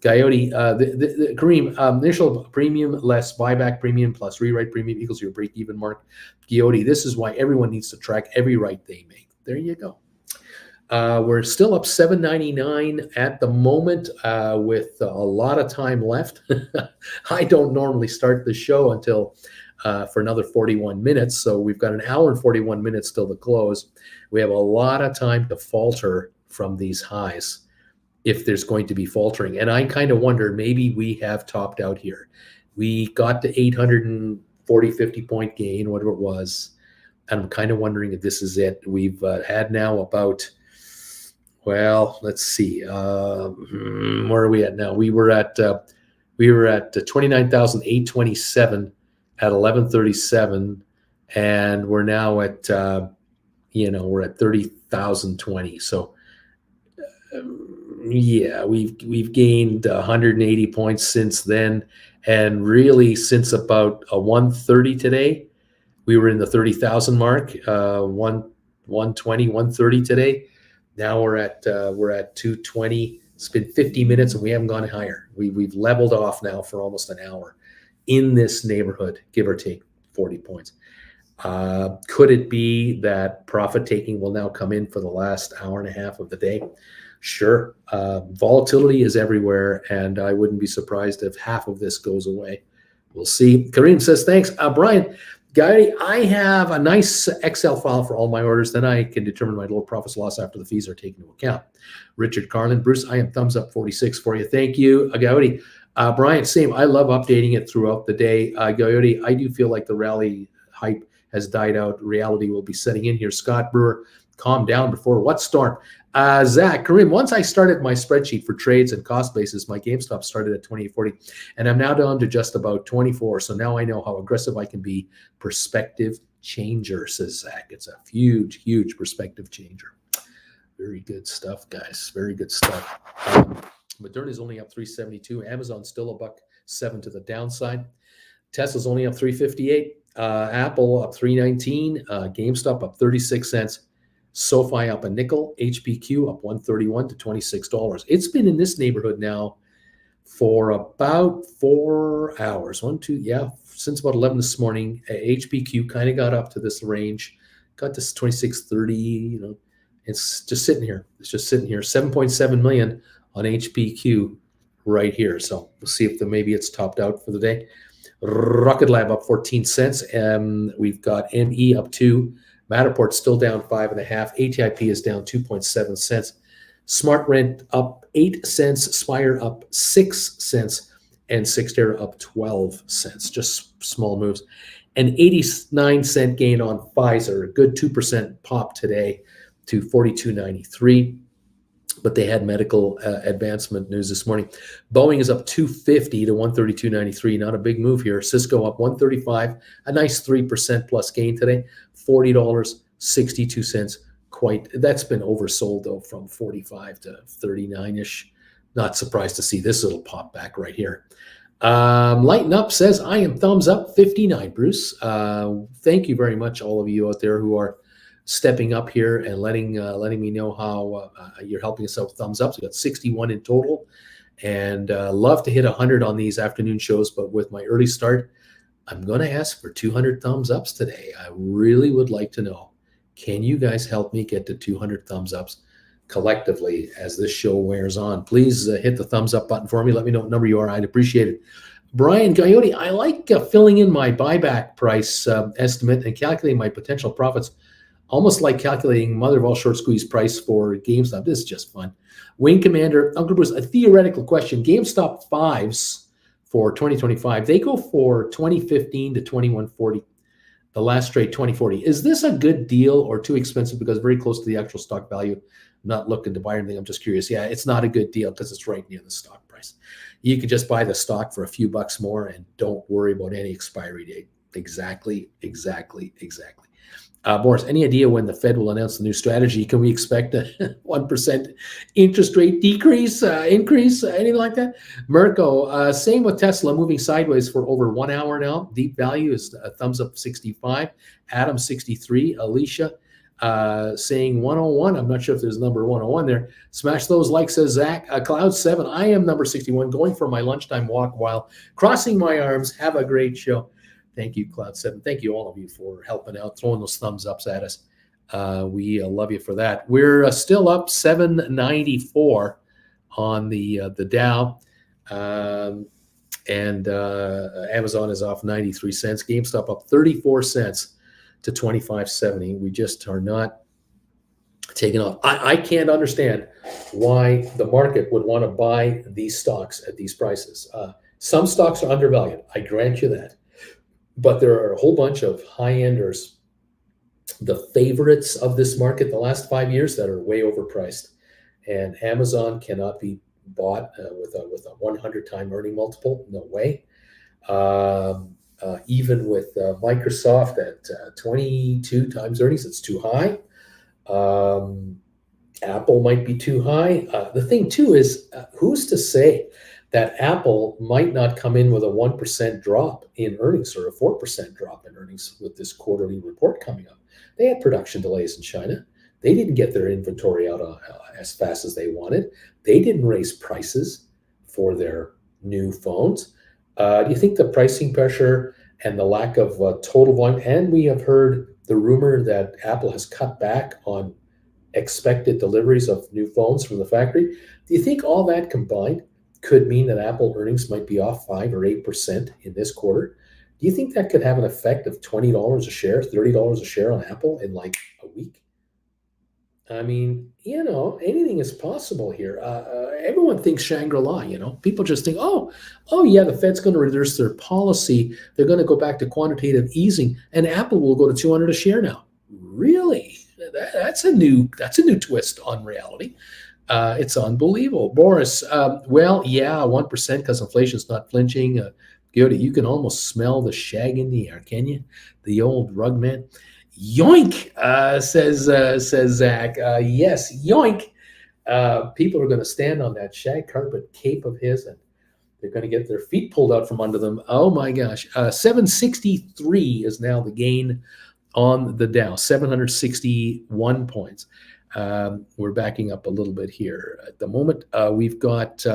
Coyote, Kareem, initial premium less buyback premium plus rewrite premium equals your break even mark. Coyote, this is why everyone needs to track every write they make. There you go. We're still up $7.99 at the moment with a lot of time left. I don't normally start the show until for another 41 minutes. So we've got an hour and 41 minutes till the close. We have a lot of time to falter from these highs if there's going to be faltering. And I kind of wonder, maybe we have topped out here. We got to 840, 50 point gain, whatever it was. And I'm kind of wondering if this is it. We've had now about... Well, let's see. Where are we at now? We were at 29,827 at 11:37, and we're now at we're at 30,020. So yeah, we've gained 180 points since then, and really since about 1:30 today, we were in the 30,000 mark. 120, 130 today. Now we're at 220. It's been 50 minutes and we haven't gone higher. We've leveled off now for almost an hour in this neighborhood, give or take 40 points. Could it be that profit taking will now come in for the last hour and a half of the day? Sure. Volatility is everywhere, and I wouldn't be surprised if half of this goes away. We'll see. Kareem says, thanks. Brian, Guy, I have a nice Excel file for all my orders. Then I can determine my lower profits loss after the fees are taken into account. Richard Carlin, Bruce, I am thumbs up 46 for you. Thank you, Gowdy. Brian, same. I love updating it throughout the day. Gowdy, I do feel like the rally hype has died out. Reality will be setting in here. Scott Brewer, calm down before what storm? Zach, Kareem, once I started my spreadsheet for trades and cost basis, my GameStop started at 28.40, and I'm now down to just about 24. So now I know how aggressive I can be. Perspective changer, says Zach. It's a huge, huge perspective changer. Very good stuff, guys. Very good stuff. Moderna is only up 372. Amazon's still $1.07 to the downside. Tesla's only up 358. Apple up 319. GameStop up 36 cents. SoFi up a nickel, HPQ up 131 to $26. It's been in this neighborhood now for about 4 hours. Since about 11 this morning. HPQ kind of got up to this range, got to 26.30. It's just sitting here. 7.7 million on HPQ right here. So we'll see if maybe it's topped out for the day. Rocket Lab up 14 cents. We've got ME up 2. Matterport still down 5.5. ATIP is down 2.7 cents. SmartRent up 8 cents. Spire up 6 cents. And Cyxtera up 12 cents. Just small moves. An 89-cent gain on Pfizer. A good 2% pop today to 42.93. But they had medical advancement news this morning. Boeing is up 250 to 132.93. Not a big move here. Cisco up 135. A nice 3% plus gain today. $40.62. That's been oversold though, from 45 to 39-ish. Not surprised to see this little pop back right here. Lighten Up says, I am thumbs up 59, Bruce. Thank you very much, all of you out there who are stepping up here and letting me know how you're helping us out. Thumbs up. So we got 61 in total, and love to hit 100 on these afternoon shows. But with my early start, I'm going to ask for 200 thumbs ups today. I really would like to know, can you guys help me get to 200 thumbs ups collectively as this show wears on? Please hit the thumbs up button for me. Let me know what number you are. I'd appreciate it. Brian Coyote, I like filling in my buyback price estimate and calculating my potential profits, almost like calculating mother of all short squeeze price for GameStop. This is just fun. Wing Commander, Uncle Bruce, a theoretical question. GameStop 5s for 2025, they go for 2015 to 2140. The last trade, 2040. Is this a good deal or too expensive because very close to the actual stock value? I'm not looking to buy anything. I'm just curious. Yeah, it's not a good deal because it's right near the stock price. You could just buy the stock for a few bucks more and don't worry about any expiry date. Exactly. Boris, any idea when the Fed will announce the new strategy? Can we expect a 1% interest rate decrease, increase, anything like that? Mirko, same with Tesla, moving sideways for over 1 hour now. Deep value is a thumbs up 65. Adam 63. Alicia saying 101. I'm not sure if there's number 101 there. Smash those likes, says Zach. Cloud 7. I am number 61, going for my lunchtime walk while crossing my arms. Have a great show. Thank you, Cloud7. Thank you, all of you, for helping out, throwing those thumbs ups at us. We love you for that. We're still up 794 on the Dow. And Amazon is off 93 cents. GameStop up 34 cents to 25.70. We just are not taking off. I can't understand why the market would want to buy these stocks at these prices. Some stocks are undervalued. I grant you that. But there are a whole bunch of high-enders, the favorites of this market the last 5 years, that are way overpriced. And Amazon cannot be bought with a 100-time earning multiple. No way. Even with Microsoft at 22 times earnings, it's too high. Apple might be too high. The thing, too, is who's to say that Apple might not come in with a 1% drop in earnings or a 4% drop in earnings with this quarterly report coming up. They had production delays in China. They didn't get their inventory out as fast as they wanted. They didn't raise prices for their new phones. Do you think the pricing pressure and the lack of total volume, and we have heard the rumor that Apple has cut back on expected deliveries of new phones from the factory, do you think all that combined could mean that Apple earnings might be off 5 or 8% in this quarter? Do you think that could have an effect of $20 a share, $30 a share on Apple in like a week? I mean, anything is possible here. Everyone thinks Shangri-La, people just think, oh yeah, the Fed's going to reverse their policy. They're going to go back to quantitative easing, and Apple will go to 200 a share now. Really? That's a new twist on reality. It's unbelievable. Boris, well, yeah, 1% because inflation's not flinching. You can almost smell the shag in the air, can you? The old rug man. Yoink, says Zach. Yes, yoink. People are going to stand on that shag carpet cape of his, and they're going to get their feet pulled out from under them. Oh my gosh. 763 is now the gain on the Dow, 761 points. We're backing up a little bit here. At the moment, we've got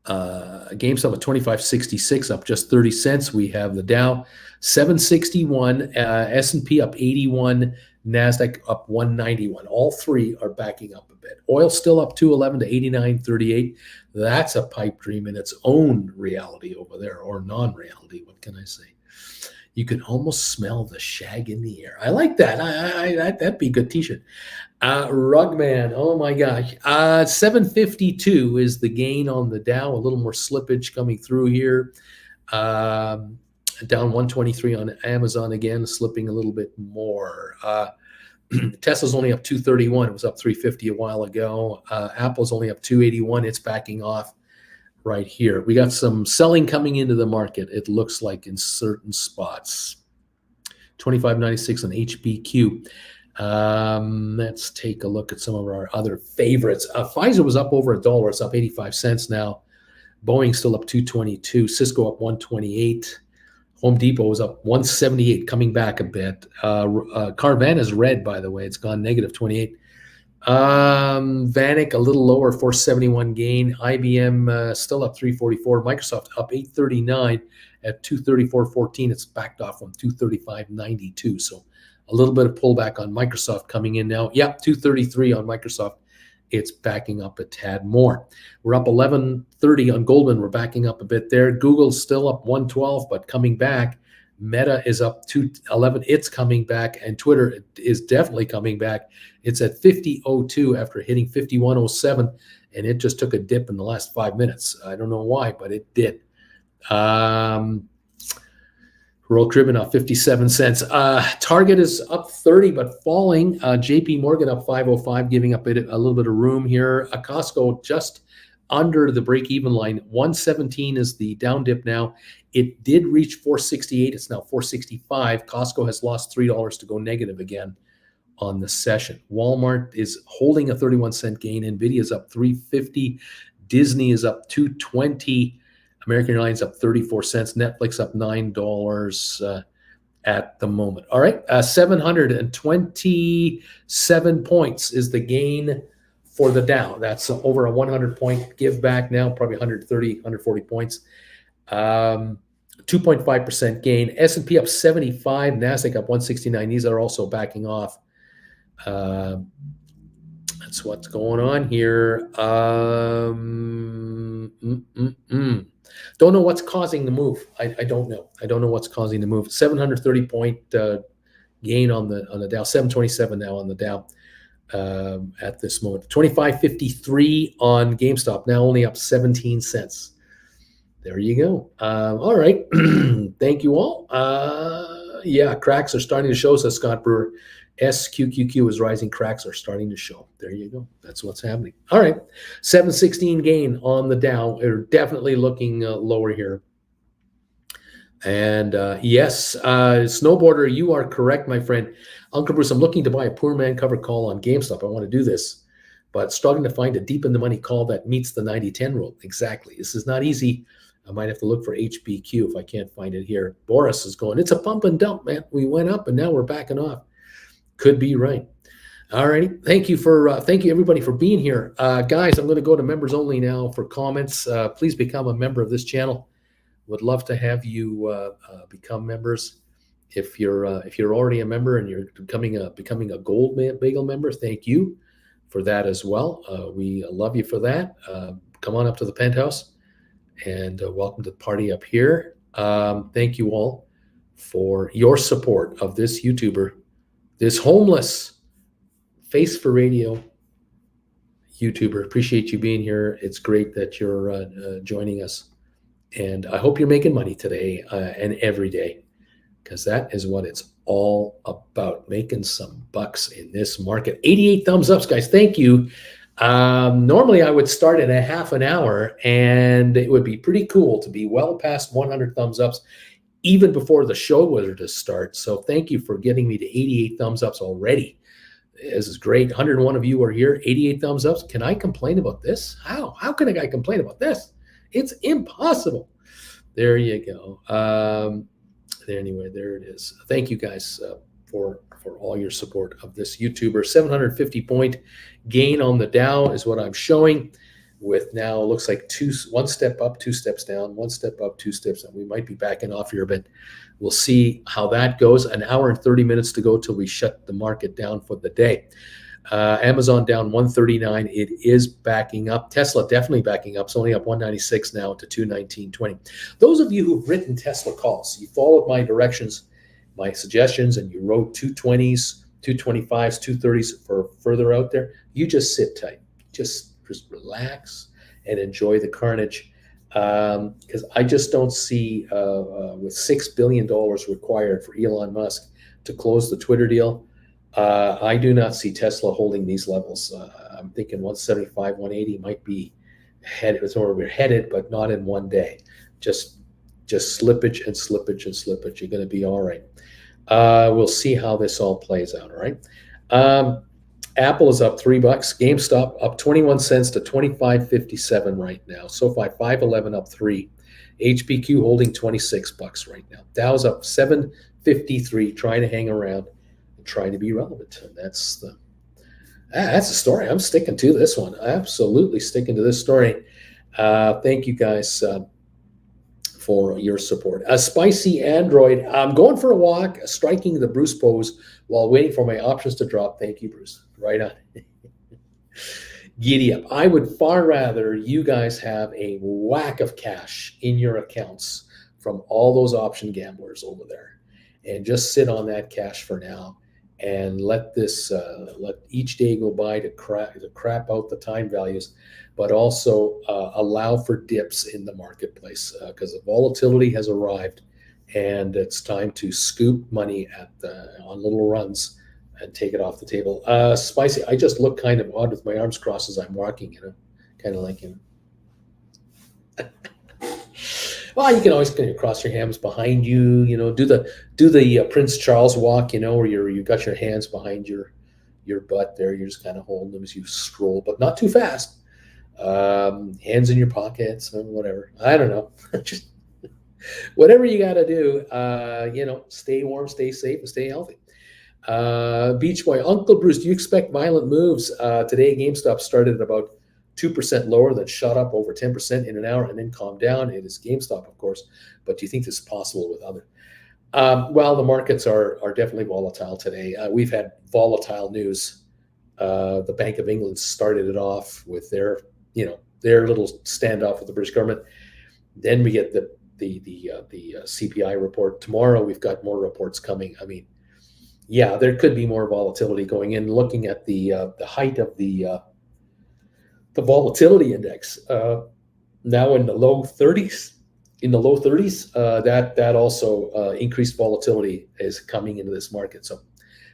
GameStop at 25.66, up just 30 cents. We have the Dow 761, S&P up 81, NASDAQ up 191. All three are backing up a bit. Oil still up 211 to 89.38. That's a pipe dream in its own reality over there, or non-reality. What can I say? You can almost smell the shag in the air. I like that. That'd be a good t-shirt. Rugman, oh my gosh. 752 is the gain on the Dow. A little more slippage coming through here. Down 123 on Amazon again, slipping a little bit more. Tesla's only up 231. It was up 350 a while ago. Apple's only up 281. It's backing off right here. We got some selling coming into the market, it looks like, in certain spots. 25.96 on HBQ. Let's take a look at some of our other favorites. Pfizer was up over $1. It's up 85 cents now. Boeing still up 222. Cisco up 128. Home Depot was up 178, coming back a bit. Carvana is red, by the way. It's gone negative 28. Vanik a little lower, 471 gain. IBM still up 344. Microsoft up 839 at 234.14. It's backed off from 235.92. So a little bit of pullback on Microsoft coming in now. Yep, 233 on Microsoft. It's backing up a tad more. We're up 11.30 on Goldman. We're backing up a bit there. Google's still up 112, but coming back. Meta is up 211. It's coming back, and Twitter is definitely coming back. It's at 50.02 after hitting 51.07, and it just took a dip in the last 5 minutes. I don't know why, but it did. Royal Caribbean up 57 cents. Target is up 30 but falling. JP Morgan up 505, giving up a little bit of room here. Costco just under the break-even line. 117 is the down dip now. It did reach 468. It's now 465. Costco has lost $3 to go negative again on the session. Walmart is holding a 31-cent gain. Nvidia is up 350. Disney is up 220. American Airlines up 34 cents. Netflix up $9 at the moment. All right, 727 points is the gain for the Dow. That's over a 100-point give back now, probably 130, 140 points. 2.5% gain. S&P up 75. NASDAQ up 169. These are also backing off. That's what's going on here. Don't know what's causing the move. I don't know. I don't know what's causing the move. 730-point gain on the Dow. 727 now on the Dow at this moment. 25.53 on GameStop. Now only up 17 cents. There you go. All right. Thank you all. Yeah, cracks are starting to show, says Scott Brewer. SQQQ is rising. Cracks are starting to show. There you go. That's what's happening. All right. 716 gain on the Dow. They're definitely looking lower here. And yes, Snowboarder, you are correct, my friend. Uncle Bruce, I'm looking to buy a poor man cover call on GameStop. I want to do this, but struggling to find a deep in the money call that meets the 90-10 rule. Exactly. This is not easy. I might have to look for HBQ if I can't find it here. Boris is going, it's a pump and dump, man. We went up and now we're backing off. Could be right. All righty. Thank you everybody for being here. Guys, I'm going to go to members only now for comments. Please become a member of this channel. Would love to have you become members. If you're already a member and you're becoming a gold bagel member, thank you for that as well. We love you for that. Come on up to the penthouse and welcome to the party up here. Thank you all for your support of this YouTuber, this homeless face for radio YouTuber. Appreciate you being here. It's great that you're joining us. And I hope you're making money today and every day, because that is what it's all about, making some bucks in this market. 88 thumbs ups, guys. Thank you. Normally, I would start in a half an hour, and it would be pretty cool to be well past 100 thumbs ups even before the show was to start. So thank you for getting me to 88 thumbs ups already. This is great. 101 of you are here. 88 thumbs ups. Can I complain about this? How can a guy complain about this? It's impossible. There you go. Anyway, there it is. Thank you guys for all your support of this YouTuber. 750-point gain on the Dow is what I'm showing, with now looks like one step up, 2 steps down, 1 step up, 2 steps down. We might be backing off here, but we'll see how that goes. An hour and 30 minutes to go till we shut the market down for the day. Amazon down 139. It is backing up. Tesla definitely backing up. It's only up 196 now to 219.20. Those of you who've written Tesla calls, you followed my directions, my suggestions, and you wrote 220s, 225s, 230s for further out there. You just sit tight. Just relax and enjoy the carnage. Because I just don't see, with $6 billion required for Elon Musk to close the Twitter deal, I do not see Tesla holding these levels. I'm thinking 175, 180 might be headed. It's where we're headed, but not in one day. Just slippage and slippage and slippage. You're going to be all right. We'll see how this all plays out. All right. Apple is up $3. GameStop up 21 cents to 25.57 right now. SoFi 511 up 3. HBQ holding $26 right now. Dow's up 753, trying to hang around. Trying to be relevant. And that's the story. I'm sticking to this one. Absolutely sticking to this story. Thank you guys for your support. A spicy Android. I'm going for a walk, striking the Bruce pose while waiting for my options to drop. Thank you, Bruce. Right on. Giddy up. I would far rather you guys have a whack of cash in your accounts from all those option gamblers over there, and just sit on that cash for now. And let each day go by to crap out the time values, but also allow for dips in the marketplace, because the volatility has arrived, and it's time to scoop money on little runs and take it off the table. Spicy. I just look kind of odd with my arms crossed as I'm walking, kind of like, Well, you can always kind of cross your hands behind you. Do the Prince Charles walk. Where you got your hands behind your butt there. You're just kind of holding them as you scroll, but not too fast. Hands in your pockets, or whatever. I don't know. Just whatever you got to do. Stay warm, stay safe, and stay healthy. Beach Boy, Uncle Bruce, do you expect violent moves? Today, GameStop started at about 2% lower, then shot up over 10% in an hour and then calmed down. It is GameStop, of course, but do you think this is possible with other? Well, the markets are definitely volatile today. We've had volatile news. The Bank of England started it off with their little standoff with the British government. Then we get the CPI report tomorrow. We've got more reports coming. I mean, yeah, there could be more volatility going in. Looking at the height of the volatility index, now in the low 30s. That also increased volatility is coming into this market. So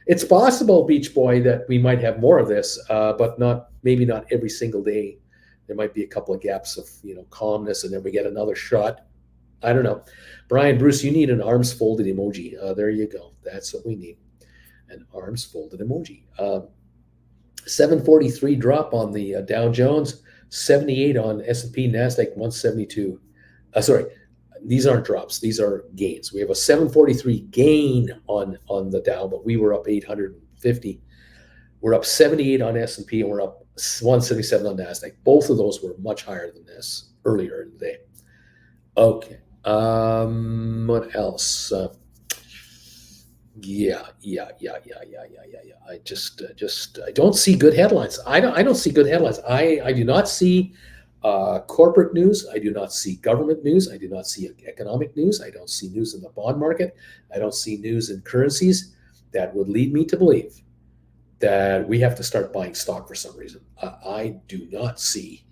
it's possible, Beach Boy, that we might have more of this, but maybe not every single day. There might be a couple of gaps of calmness, and then we get another shot. I don't know. Brian, Bruce, you need an arms folded emoji. There you go. That's what we need. An arms folded emoji. 743 drop on the Dow Jones, 78 on S&P, NASDAQ 172. Sorry, these aren't drops. These are gains. We have a 743 gain on the Dow, but we were up 850. We're up 78 on S&P, and we're up 177 on NASDAQ. Both of those were much higher than this earlier in the day. Okay. What else? Yeah. I don't see good headlines. I don't see good headlines. I do not see corporate news. I do not see government news. I do not see economic news. I don't see news in the bond market. I don't see news in currencies that would lead me to believe that we have to start buying stock for some reason. I do not see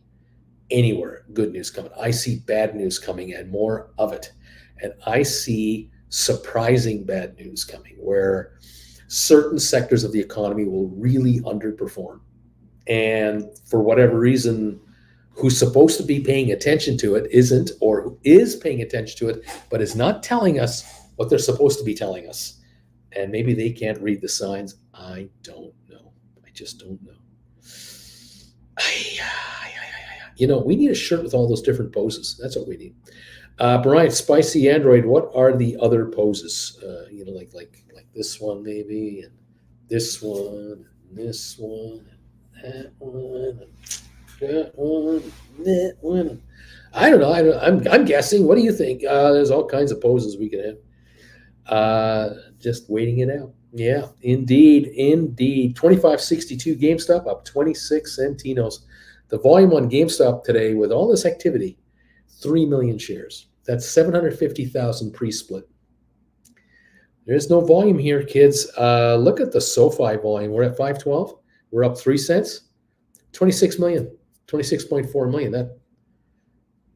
anywhere good news coming. I see bad news coming and more of it. And I see surprising bad news coming where certain sectors of the economy will really underperform. And for whatever reason, who's supposed to be paying attention to it isn't, or who is paying attention to it, but is not telling us what they're supposed to be telling us. And maybe they can't read the signs. I don't know. I just don't know. We need a shirt with all those different poses. That's what we need. Brian, Spicy Android, what are the other poses? Like this one maybe, and this one, and this one, and that one, and that one, and that one. I don't know. I'm guessing. What do you think? There's all kinds of poses we can have. Just waiting it out. Yeah, indeed. 2562 GameStop up 26 centinos. The volume on GameStop today, with all this activity, 3 million shares. That's 750,000 pre-split. There's no volume here, kids. Look at the SoFi volume. We're at 512. We're up 3 cents. 26 million, 26.4 million.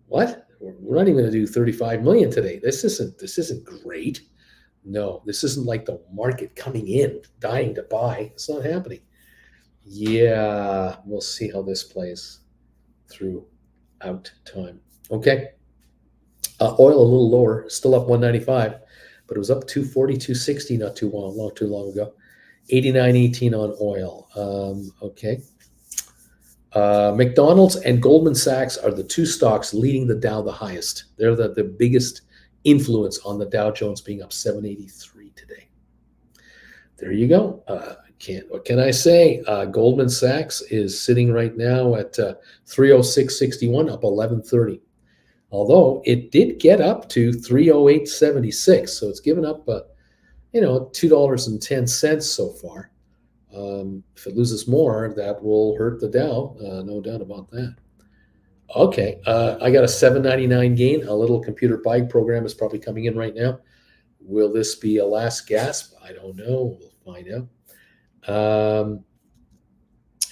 What? We're not even going to do 35 million today. This isn't great. No, this isn't like the market coming in, dying to buy. It's not happening. Yeah, we'll see how this plays throughout time. Okay. Oil a little lower, still up 195, but it was up 240, 260 not too long ago. 89.18 on oil. Okay. McDonald's and Goldman Sachs are the two stocks leading the Dow the highest. They're the biggest influence on the Dow Jones being up 783 today. There you go. What can I say? Goldman Sachs is sitting right now at 306.61, up 11.30. Although it did get up to 308.76, so it's given up, $2.10 so far. If it loses more, that will hurt the Dow, no doubt about that. Okay, I got a $7.99 gain. A little computer buying program is probably coming in right now. Will this be a last gasp? I don't know. We'll find out.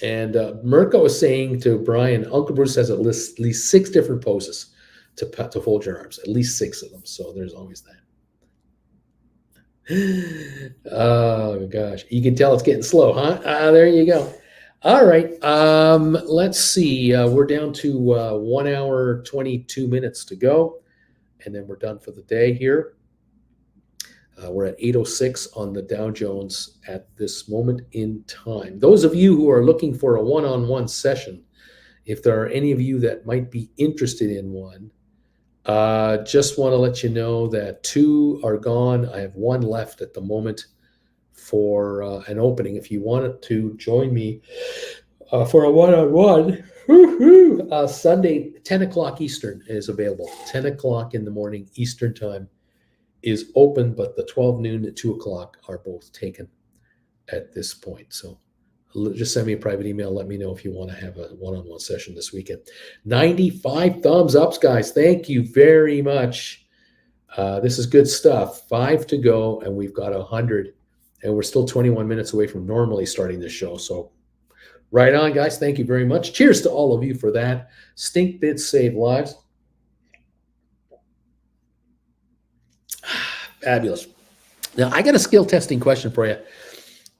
And Mirko was saying to Brian, Uncle Bruce has at least 6 different poses to fold your arms, at least 6 of them. So there's always that. Oh gosh, you can tell it's getting slow, huh? There you go. All right. Let's see. We're down to 1 hour, 22 minutes to go, and then we're done for the day here. We're at 8:06 on the Dow Jones at this moment in time. Those of you who are looking for a one-on-one session, if there are any of you that might be interested in one, just want to let you know that two are gone. I have one left at the moment for an opening. If you wanted to join me for a one-on-one, Sunday, 10 o'clock Eastern is available. 10 o'clock in the morning Eastern time is open, but the 12 noon and 2 o'clock are both taken at this point. So just send me a private email. Let me know if you want to have a one-on-one session this weekend. 95 thumbs ups, guys. Thank you very much. This is good stuff. 5 to go, and we've got 100, and we're still 21 minutes away from normally starting the show. So right on, guys. Thank you very much. Cheers to all of you for that. Stink Bits Save Lives. Fabulous. Now, I got a skill testing question for you.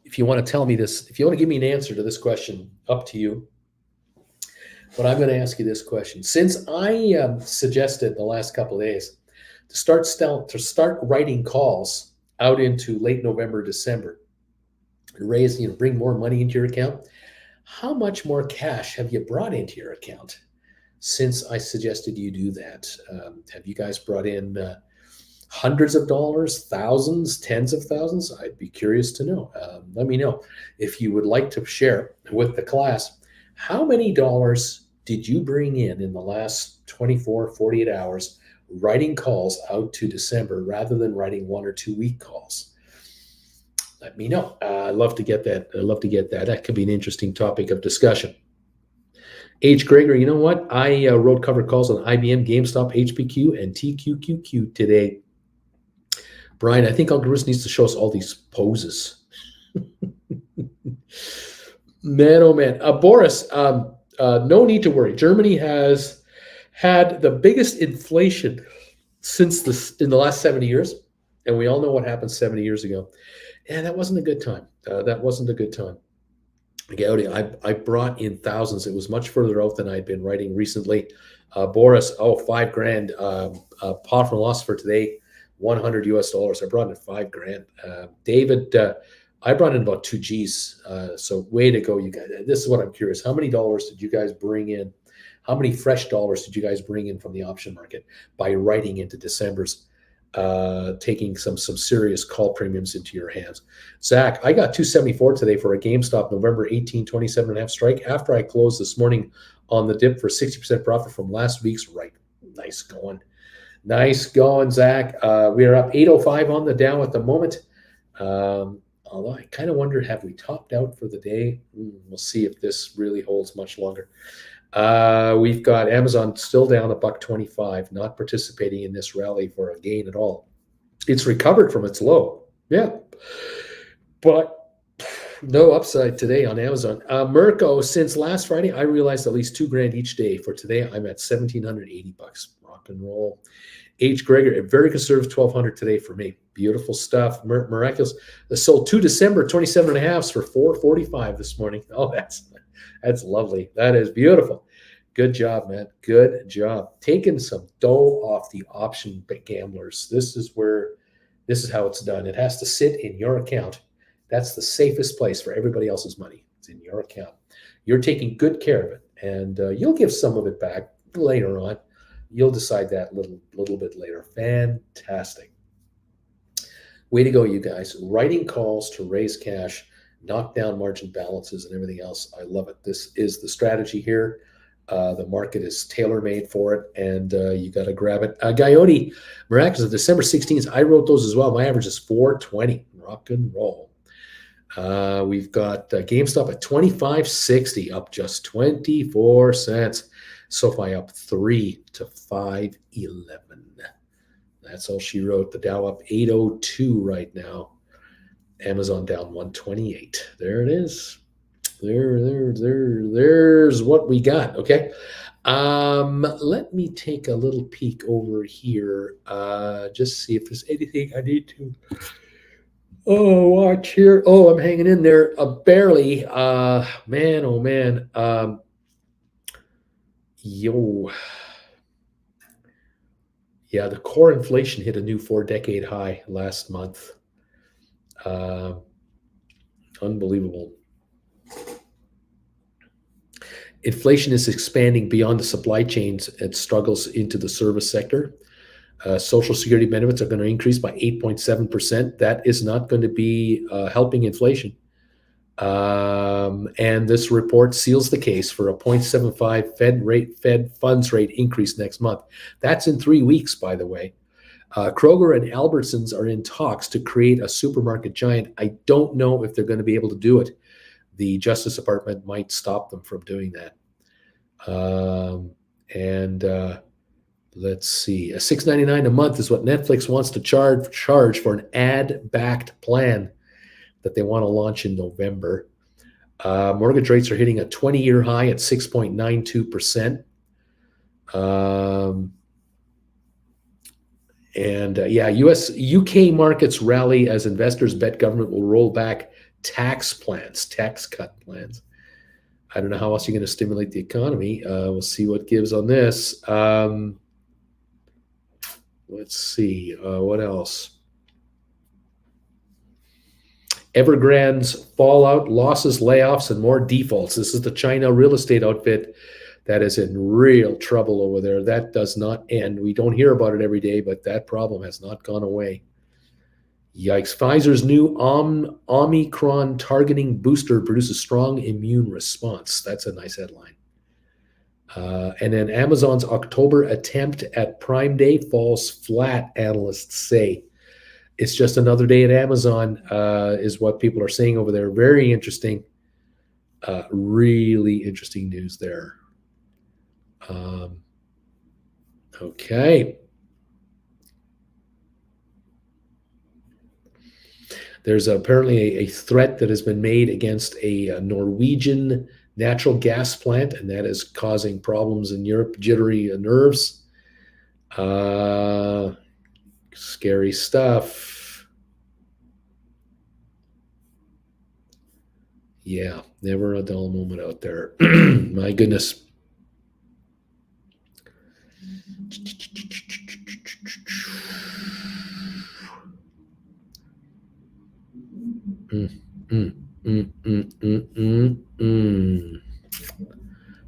If you want to tell me this, if you want to give me an answer to this question, up to you. But I'm going to ask you this question. Since I suggested the last couple of days to start writing calls out into late November, December, bring more money into your account, how much more cash have you brought into your account since I suggested you do that? Have you guys brought in hundreds of dollars, thousands, tens of thousands? I'd be curious to know. Let me know if you would like to share with the class. How many dollars did you bring in the last 24, 48 hours writing calls out to December rather than writing 1 or 2 week calls? Let me know. I'd love to get that. That could be an interesting topic of discussion. H. Gregory, you know what? I wrote cover calls on IBM, GameStop, HPQ, and TQQQ today. Brian, I think Uncle Bruce needs to show us all these poses. Man, oh man. Boris, no need to worry. Germany has had the biggest inflation in the last 70 years. And we all know what happened 70 years ago. And that wasn't a good time. Gowdy, I brought in thousands. It was much further out than I'd been writing recently. Boris, $5,000. Pot from loss for today, $100 US. I brought in $5,000. David, I brought in about 2 G's. So way to go, you guys. This is what I'm curious. How many dollars did you guys bring in? How many fresh dollars did you guys bring in from the option market by writing into December's, taking some serious call premiums into your hands? Zach, I got 274 today for a GameStop November 18, 27.5 strike after I closed this morning on the dip for 60% profit from last week's right. Nice going, Zach. We are up 805 on the Dow at the moment. Although I kind of wonder, have we topped out for the day? We'll see if this really holds much longer. We've got Amazon still down $1.25, not participating in this rally for a gain at all. It's recovered from its low, yeah, but no upside today on Amazon. Mirko, since last Friday, I realized at least $2,000 each day. For today, I'm at $1,780. Rock and roll. H. Gregory, a very conservative 1,200 today for me. Beautiful stuff. Miraculous. I sold 2 December 27.5s for $445 this morning. Oh, that's lovely. That is beautiful. Good job, man. Good job. Taking some dough off the option gamblers. This is how it's done. It has to sit in your account. That's the safest place for everybody else's money. It's in your account. You're taking good care of it, and you'll give some of it back later on. You'll decide that a little bit later. Fantastic. Way to go, you guys. Writing calls to raise cash, knock down margin balances and everything else. I love it. This is the strategy here. The market is tailor-made for it, and you got to grab it. Coyote, Miraculous, December 16th. I wrote those as well. My average is 420. Rock and roll. We've got GameStop at 25.60, up just 24 cents. SoFi up 3 to 5.11. That's all she wrote. The Dow up 802 right now. Amazon down 128. There it is. There's what we got. Okay. Let me take a little peek over here. Just see if there's anything I need to Oh, watch here. Oh, I'm hanging in there barely. Man, oh man. Yo, yeah, the core inflation hit a new four-decade high last month. Uh, Unbelievable. Inflation is expanding beyond the supply chains and struggles into the service sector. Social security benefits are going to increase by 8.7%. That is not going to be helping inflation. And this report seals the case for a 0.75 Fed funds rate increase next month. That's in 3 weeks, by the way. Kroger and Albertsons are in talks to create a supermarket giant. I don't know if they're going to be able to do it. The Justice Department might stop them from doing that. And let's see, a $6.99 a month is what Netflix wants to charge for an ad-backed plan that they want to launch in November. Mortgage rates are hitting a 20-year high at 6.92%. Yeah, UK markets rally as investors bet government will roll back tax cut plans. I don't know how else you're going to stimulate the economy. We'll see what gives on this. Let's see, what else? Evergrande's fallout, losses, layoffs, and more defaults. This is the China real estate outfit that is in real trouble over there. That does not end. We don't hear about it every day, but that problem has not gone away. Yikes. Pfizer's new Omicron targeting booster produces strong immune response. That's a nice headline. And then Amazon's October attempt at Prime Day falls flat, analysts say. It's just another day at Amazon, is what people are saying over there. Very interesting. Really interesting news there. Okay. There's apparently a threat that has been made against a Norwegian natural gas plant, and that is causing problems in Europe, jittery nerves. Scary stuff. Yeah, never a dull moment out there. My goodness.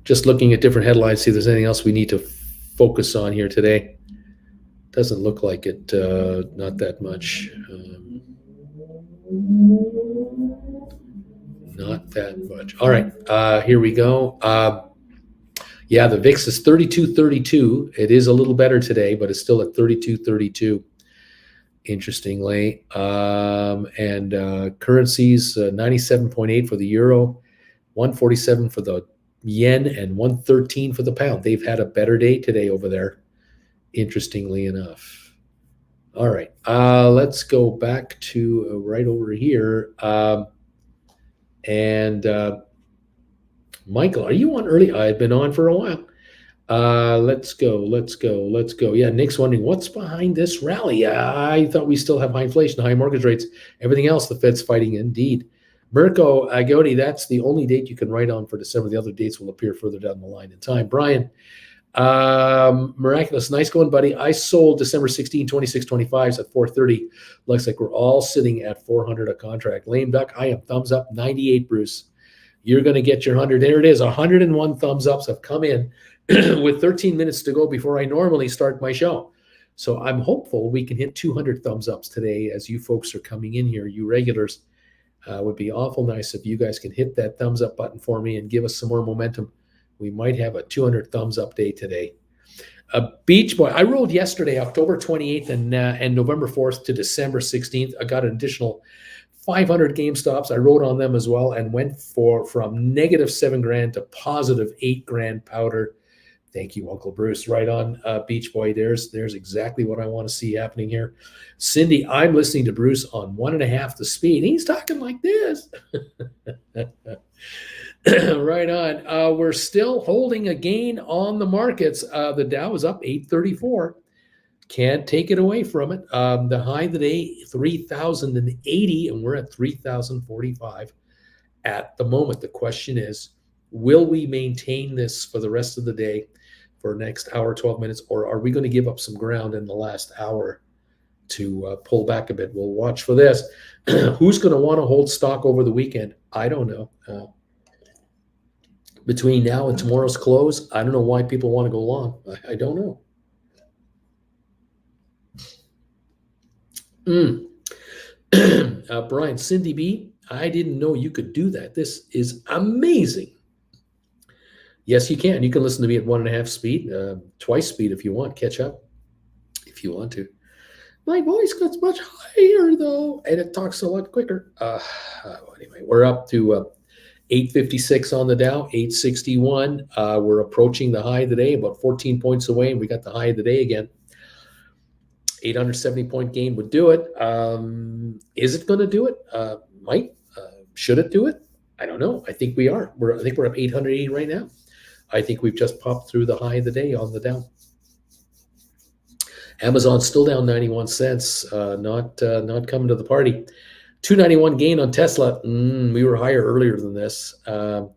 Just looking at different headlines, see if there's anything else we need to focus on here today. Doesn't look like it, not that much. Not that much. All right, here we go. Yeah, the VIX is 32.32. It is a little better today, but it's still at 32.32. Interestingly, and currencies 97.8 for the euro, 147 for the yen, and 113 for the pound. They've had a better day today over there, interestingly enough. All right, let's go back to right over here. Michael, are you on early? I've been on for a while. Let's go. Yeah, Nick's wondering what's behind this rally. I thought we still have high inflation, high mortgage rates, everything else the Fed's fighting. Indeed. Mirko Agodi, that's the only date you can write on for December. The other dates will appear further down the line in time. Brian, miraculous. Nice going, buddy. I sold December 16, 26, 25s at 430. Looks like we're all sitting at 400 a contract. Lame duck, I am thumbs up 98, Bruce. You're going to get your 100. There it is. 101 thumbs ups have come in with 13 minutes to go before I normally start my show. So I'm hopeful we can hit 200 thumbs ups today as you folks are coming in here. You regulars, would be awful nice if you guys can hit that thumbs up button for me and give us some more momentum. We might have a 200 thumbs up day today. Beach Boy, I rolled yesterday, October 28th and November 4th to December 16th. I got an additional 500 GameStops. I wrote on them as well and went from negative $7,000 to positive $8,000 powder. Thank you, Uncle Bruce. Right on, Beach Boy. There's exactly what I want to see happening here. Cindy, I'm listening to Bruce on 1.5 the speed. He's talking like this. Right on. We're still holding a gain on the markets. The Dow is up 834. Can't take it away from it. The high of the day, 3,080, and we're at 3,045 at the moment. The question is, will we maintain this for the rest of the day, for next hour, 12 minutes, or are we going to give up some ground in the last hour to pull back a bit? We'll watch for this. Who's going to want to hold stock over the weekend? I don't know. Between now and tomorrow's close, I don't know why people want to go long. I don't know. Brian, Cindy B, I didn't know you could do that. This is amazing. Yes, you can. You can listen to me at 1.5 speed, twice speed if you want. Catch up if you want to. My voice gets much higher though, and it talks a lot quicker. Anyway, we're up to 856 on the Dow, 861. We're approaching the high of the day, about 14 points away, and we got the high of the day again. 870-point gain would do it. Is it going to do it? Might. Should it do it? I don't know. I think we are. I think we're up 880 right now. I think we've just popped through the high of the day on the Dow. Amazon still down 91 cents. Not coming to the party. 291 gain on Tesla. We were higher earlier than this. And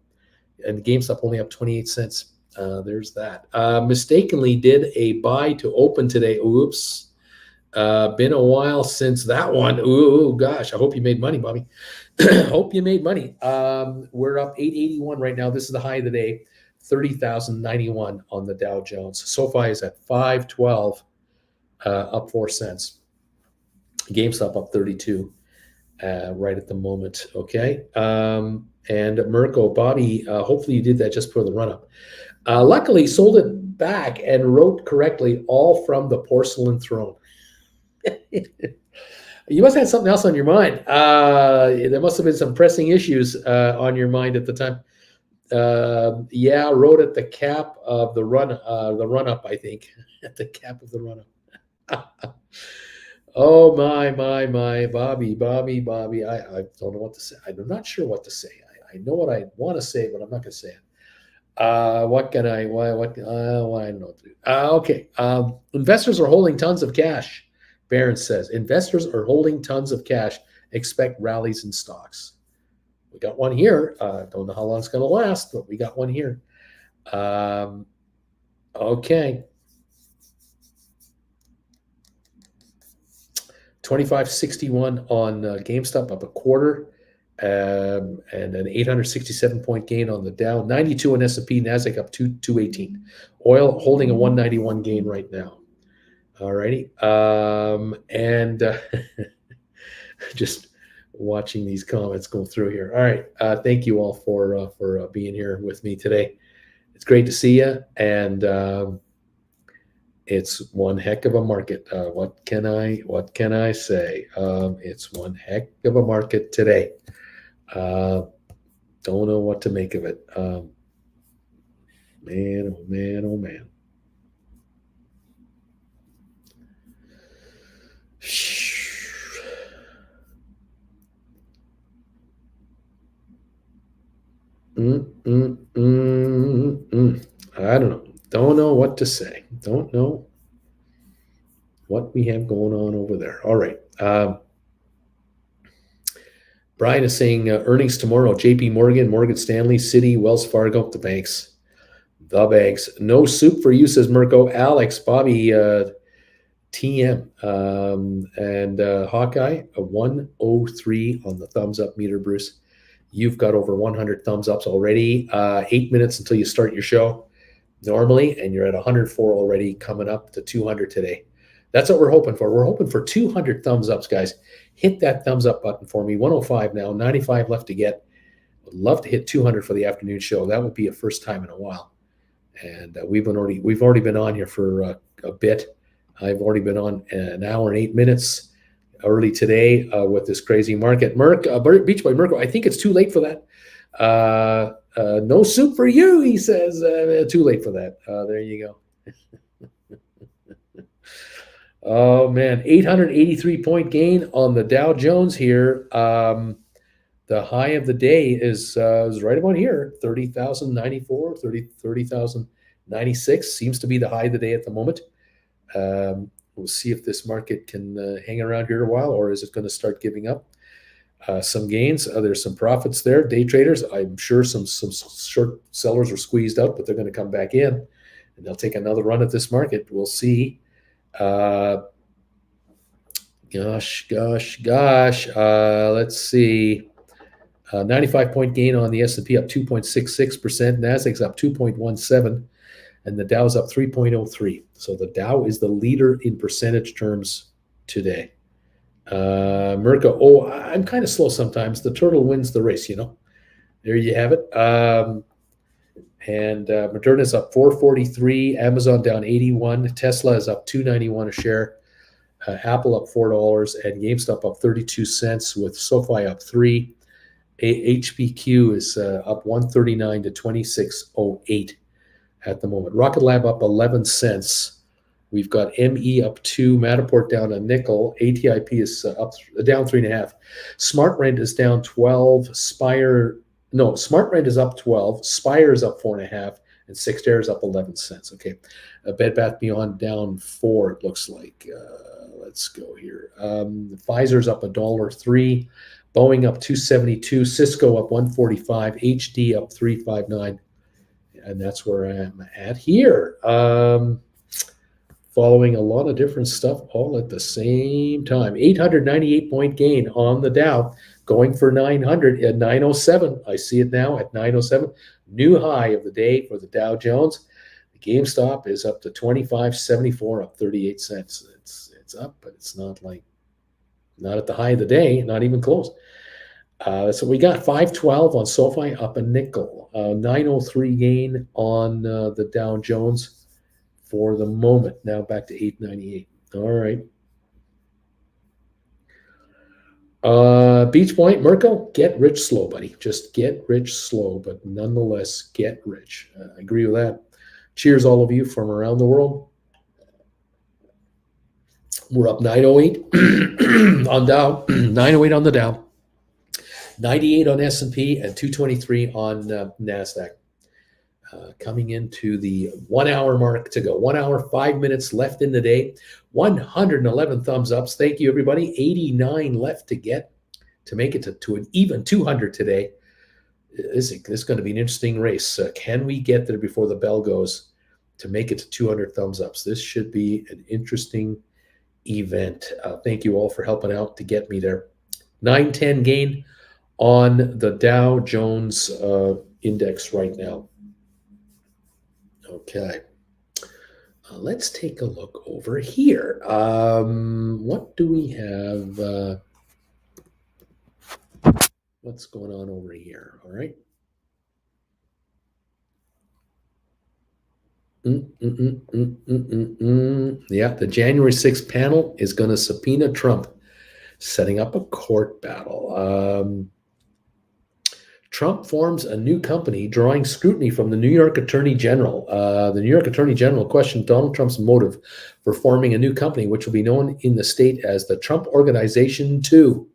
GameStop only up 28 cents. There's that. Mistakenly did a buy to open today. Oops. Been a while since that one. Ooh, gosh. I hope you made money, Bobby. Hope you made money. We're up 881 right now. This is the high of the day. 30,091 on the Dow Jones. SoFi is at 512, up 4 cents. GameStop up 32 right at the moment. Okay. And Mirko, Bobby, hopefully you did that just for the run-up. Luckily, sold it back and wrote correctly, all from the porcelain throne. You must have had something else on your mind. There must have been some pressing issues on your mind at the time. Yeah, wrote at the cap of the run-up, I think. At the cap of the run-up. Oh, my, Bobby. I don't know what to say. I'm not sure what to say. I know what I want to say, but I'm not going to say it. What can I, why, what, I don't know what to do. Okay. Investors are holding tons of cash. Barron says, investors are holding tons of cash. Expect rallies in stocks. We got one here. Don't know how long it's going to last, but we got one here. Okay. 25.61 on GameStop, up a quarter, and an 867-point gain on the Dow. 92 on S&P, Nasdaq up 218. Oil holding a 191 gain right now. All righty. And just watching these comments go through here. All right. Thank you all for being here with me today. It's great to see you. And it's one heck of a market. What can I say? It's one heck of a market today. Don't know what to make of it. Man, oh man, oh man. I don't know. Don't know what to say. Don't know what we have going on over there. All right. Brian is saying earnings tomorrow. JP Morgan, Morgan Stanley, Citi, Wells Fargo, the banks. The banks. No soup for you, says Mirko. Alex, Bobby, TM, and Hawkeye, a 103 on the thumbs up meter, Bruce. You've got over 100 thumbs ups already. 8 minutes until you start your show normally, and you're at 104 already, coming up to 200 today. That's what we're hoping for. We're hoping for 200 thumbs ups, guys. Hit that thumbs up button for me. 105 now, 95 left to get. Would love to hit 200 for the afternoon show. That would be a first time in a while. And we've already been on here for a bit. I've already been on an hour and 8 minutes early today with this crazy market. Beach Boy Mirko, I think it's too late for that. No soup for you, he says. Too late for that. There you go. Oh, man. 883-point gain on the Dow Jones here. The high of the day is right about here, 30,094, 30,096 seems to be the high of the day at the moment. We'll see if this market can hang around here a while, or is it going to start giving up some gains? There's some profits there. Day traders, I'm sure some short sellers are squeezed out, but they're going to come back in, and they'll take another run at this market. We'll see. Gosh. Let's see. 95-point gain on the S&P, up 2.66%. Nasdaq's up 2.17%. And the Dow's up 3.03. So the Dow is the leader in percentage terms today. Merco, I'm kind of slow sometimes. The turtle wins the race, There you have it. And Moderna's up 443. Amazon down 81. Tesla is up 291 a share. Apple up $4. And GameStop up 32 cents, with SoFi up 3. HPQ is up 139 to 26.08. at the moment. Rocket Lab up 11 cents. We've got ME up 2, Matterport down a nickel, ATIP is down 3.5. SmartRent is down 12. SmartRent is up 12. Spire is up 4.5, and Sixtair is up 11 cents. Okay, Bed Bath Beyond down 4. It looks like. Let's go here. Pfizer's up $1.03. Boeing up 272. Cisco up 145. HD up 359. And that's where I'm at here. Following a lot of different stuff all at the same time. 898-point gain on the Dow, going for 900 at 907. I see it now at 907. New high of the day for the Dow Jones. The GameStop is up to 25.74, up 38 cents. It's up, but it's not at the high of the day, not even close. So we got 512 on SoFi, up a nickel. 903 gain on the Dow Jones for the moment. Now back to 898. All right. Beach Point, Mirko, get rich slow, buddy. Just get rich slow, but nonetheless, get rich. I agree with that. Cheers, all of you from around the world. We're up 908 on Dow, 908 on the Dow. 98 on S&P and 223 on NASDAQ. Coming into the 1 hour mark to go. 1 hour, 5 minutes left in the day. 111 thumbs ups. Thank you, everybody. 89 left to get to make it to an even 200 today. This is going to be an interesting race. Can we get there before the bell goes to make it to 200 thumbs ups? This should be an interesting event. Thank you all for helping out to get me there. 910 gain on the Dow Jones index right now. Okay. Let's take a look over here. What do we have? What's going on over here? All right. Yeah, the January 6th panel is going to subpoena Trump, setting up a court battle. Trump forms a new company, drawing scrutiny from the New York Attorney General. The New York Attorney General questioned Donald Trump's motive for forming a new company, which will be known in the state as the Trump Organization 2.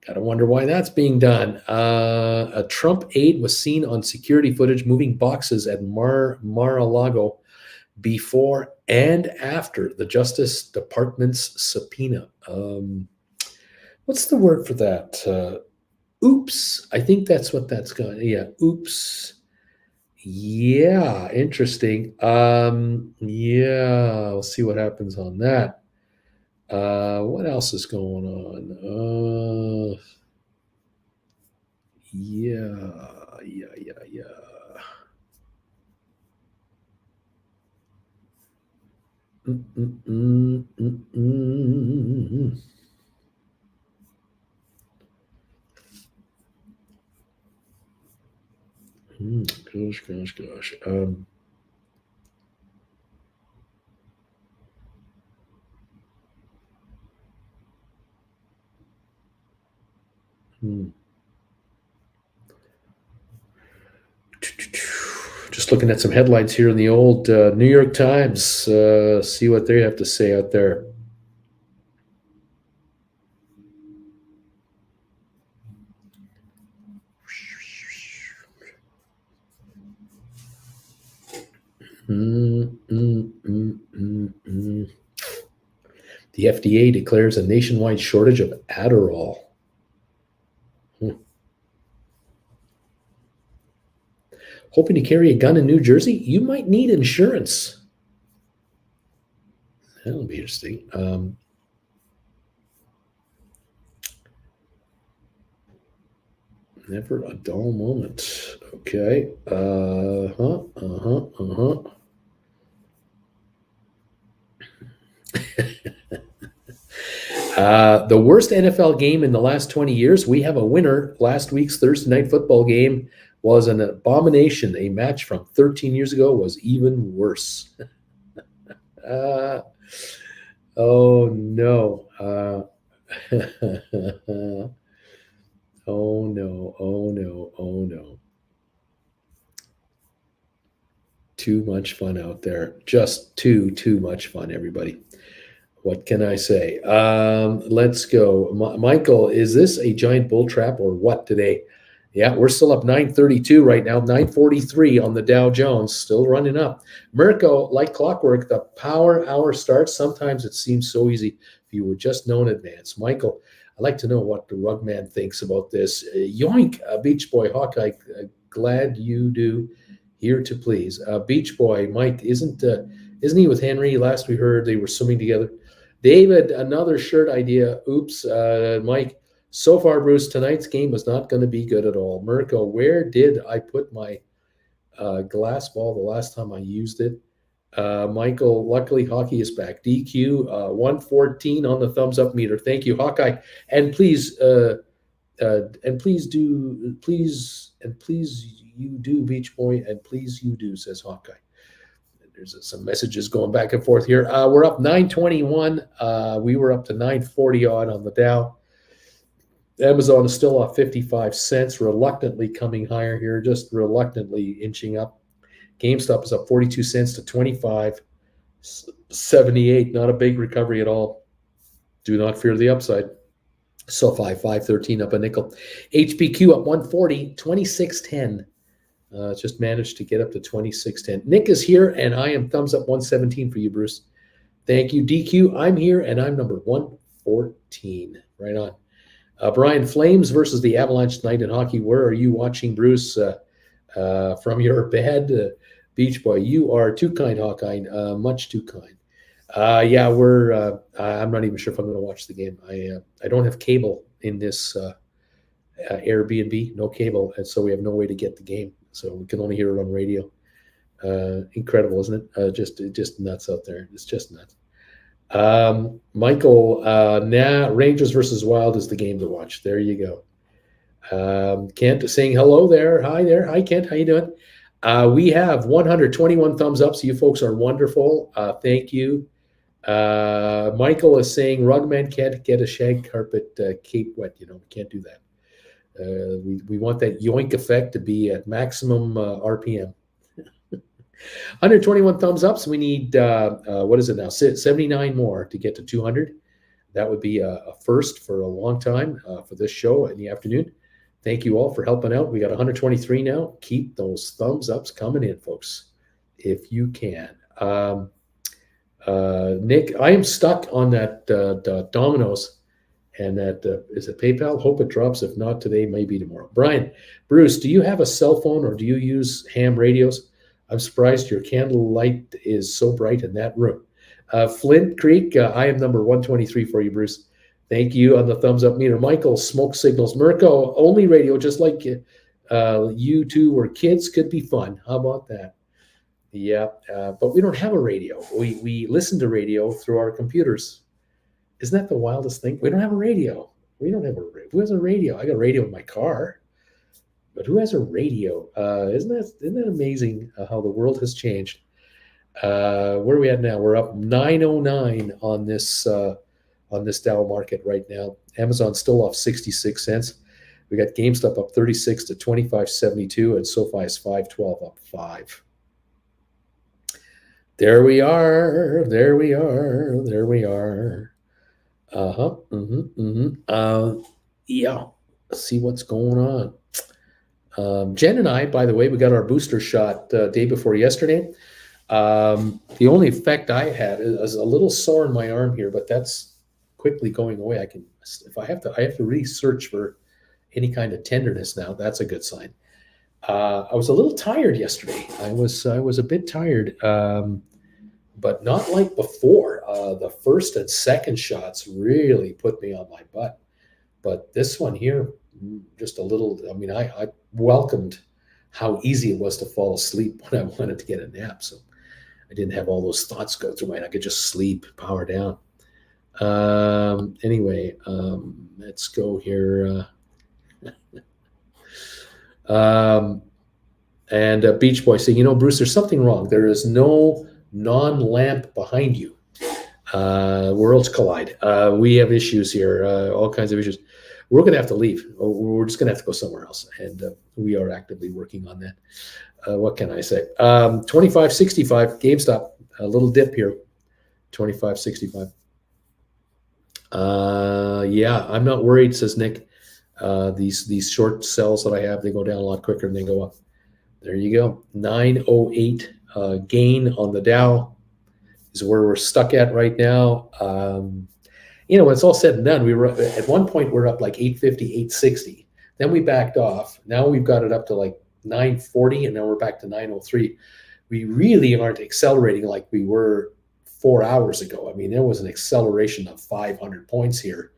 Gotta wonder why that's being done. A Trump aide was seen on security footage moving boxes at Mar-a-Lago before and after the Justice Department's subpoena. What's the word for that? Oops. I think that's what that's going. Yeah. Oops. Yeah. Interesting. Yeah. We'll see what happens on that. What else is going on? Yeah. Gosh. Just looking at some headlines here in the old New York Times. See what they have to say out there. The FDA declares a nationwide shortage of Adderall. Hoping to carry a gun in New Jersey? You might need insurance. That'll be interesting. Never a dull moment. Okay. The worst NFL game in the last 20 years. We have a winner. Last week's Thursday night football game was an abomination. A match from 13 years ago was even worse. Oh, no. Oh, no. Oh, no. Oh, no. Too much fun out there. Just too much fun, everybody. What can I say? Let's go. Michael, is this a giant bull trap or what today? Yeah, we're still up 932 right now, 943 on the Dow Jones, still running up. Mirko, like clockwork, the power hour starts. Sometimes it seems so easy if you would just know in advance. Michael, I'd like to know what the Rugman thinks about this. Yoink, Beach Boy, Hawkeye, glad you do. Here to please. Beach Boy, Mike, isn't he with Henry? Last we heard they were swimming together. David, another shirt idea. Oops, Mike. So far, Bruce, tonight's game was not going to be good at all. Mirko, where did I put my glass ball the last time I used it? Michael, luckily hockey is back. DQ 114 on the thumbs up meter. Thank you, Hawkeye. And please you do, Beach Boy, and please you do, says Hawkeye. There's some messages going back and forth here. We're up 921. We were up to 940 odd on the Dow. Amazon is still off 55 cents, reluctantly coming higher here, just reluctantly inching up. GameStop is up 42 cents to 25.78. Not a big recovery at all. Do not fear the upside. SoFi 513 up a nickel. HPQ up 140, 2610. Just managed to get up to 2610. Nick is here, and I am thumbs up 117 for you, Bruce. Thank you, DQ. I'm here, and I'm number 114. Right on. Brian, Flames versus the Avalanche tonight in hockey. Where are you watching, Bruce? From your bed, Beach Boy. You are too kind, Hawkeye. Much too kind. Yeah, we're. I'm not even sure if I'm going to watch the game. I don't have cable in this Airbnb. No cable, and so we have no way to get the game. So we can only hear it on radio. Incredible, isn't it? Just nuts out there. It's just nuts. Michael, Rangers versus Wild is the game to watch. There you go. Kent saying hello there. Hi there. Hi, Kent. How you doing? We have 121 thumbs up, so you folks are wonderful. Thank you. Michael is saying Rugman can't get a shag carpet cape wet. We can't do that. We want that yoink effect to be at maximum RPM. 121 thumbs up, so we need, what is it now, 79 more to get to 200. That would be a first for a long time for this show in the afternoon. Thank you all for helping out. We got 123 now. Keep those thumbs ups coming in, folks, if you can. Nick, I am stuck on that Domino's. And that is it PayPal? Hope it drops. If not today, maybe tomorrow. Brian, Bruce, do you have a cell phone or do you use ham radios? I'm surprised your candle light is so bright in that room. Flint Creek, I am number 123 for you, Bruce. Thank you on the thumbs up meter. Michael, smoke signals. Mirko, only radio, just like you two were kids, could be fun. How about that? Yeah, but we don't have a radio. We listen to radio through our computers. Isn't that the wildest thing? We don't have a radio. We don't have a radio. Who has a radio? I got a radio in my car. But who has a radio? Isn't that amazing how the world has changed? Where are we at now? We're up 909 on this Dow market right now. Amazon's still off 66 cents. We got GameStop up 36 to 25.72, and SoFi is 512 up 5. There we are. Yeah. See what's going on. Jen and I, by the way, we got our booster shot day before yesterday. The only effect I had is a little sore in my arm here, but that's quickly going away. If I have to research for any kind of tenderness now. That's a good sign. I was a little tired yesterday. I was a bit tired, but not like before. The first and second shots really put me on my butt, but this one here, just a little. I mean, I welcomed how easy it was to fall asleep when I wanted to get a nap. So I didn't have all those thoughts go through my mind. I could just sleep, power down. Anyway, let's go here. And Beach Boy saying, Bruce, there's something wrong. There is no non-lamp behind you. Worlds collide. We have issues here, all kinds of issues. We're going to have to leave. We're just going to have to go somewhere else. And we are actively working on that. What can I say? 25.65, GameStop, a little dip here. 25.65. Yeah, I'm not worried, says Nick. These short sells that I have, they go down a lot quicker than they go up. There you go. 908 gain on the Dow is where we're stuck at right now. When it's all said and done, we were at one point we're up like 850, 860. Then we backed off. Now we've got it up to like 940, and now we're back to 903. We really aren't accelerating like we were 4 hours ago. I mean, there was an acceleration of 500 points here.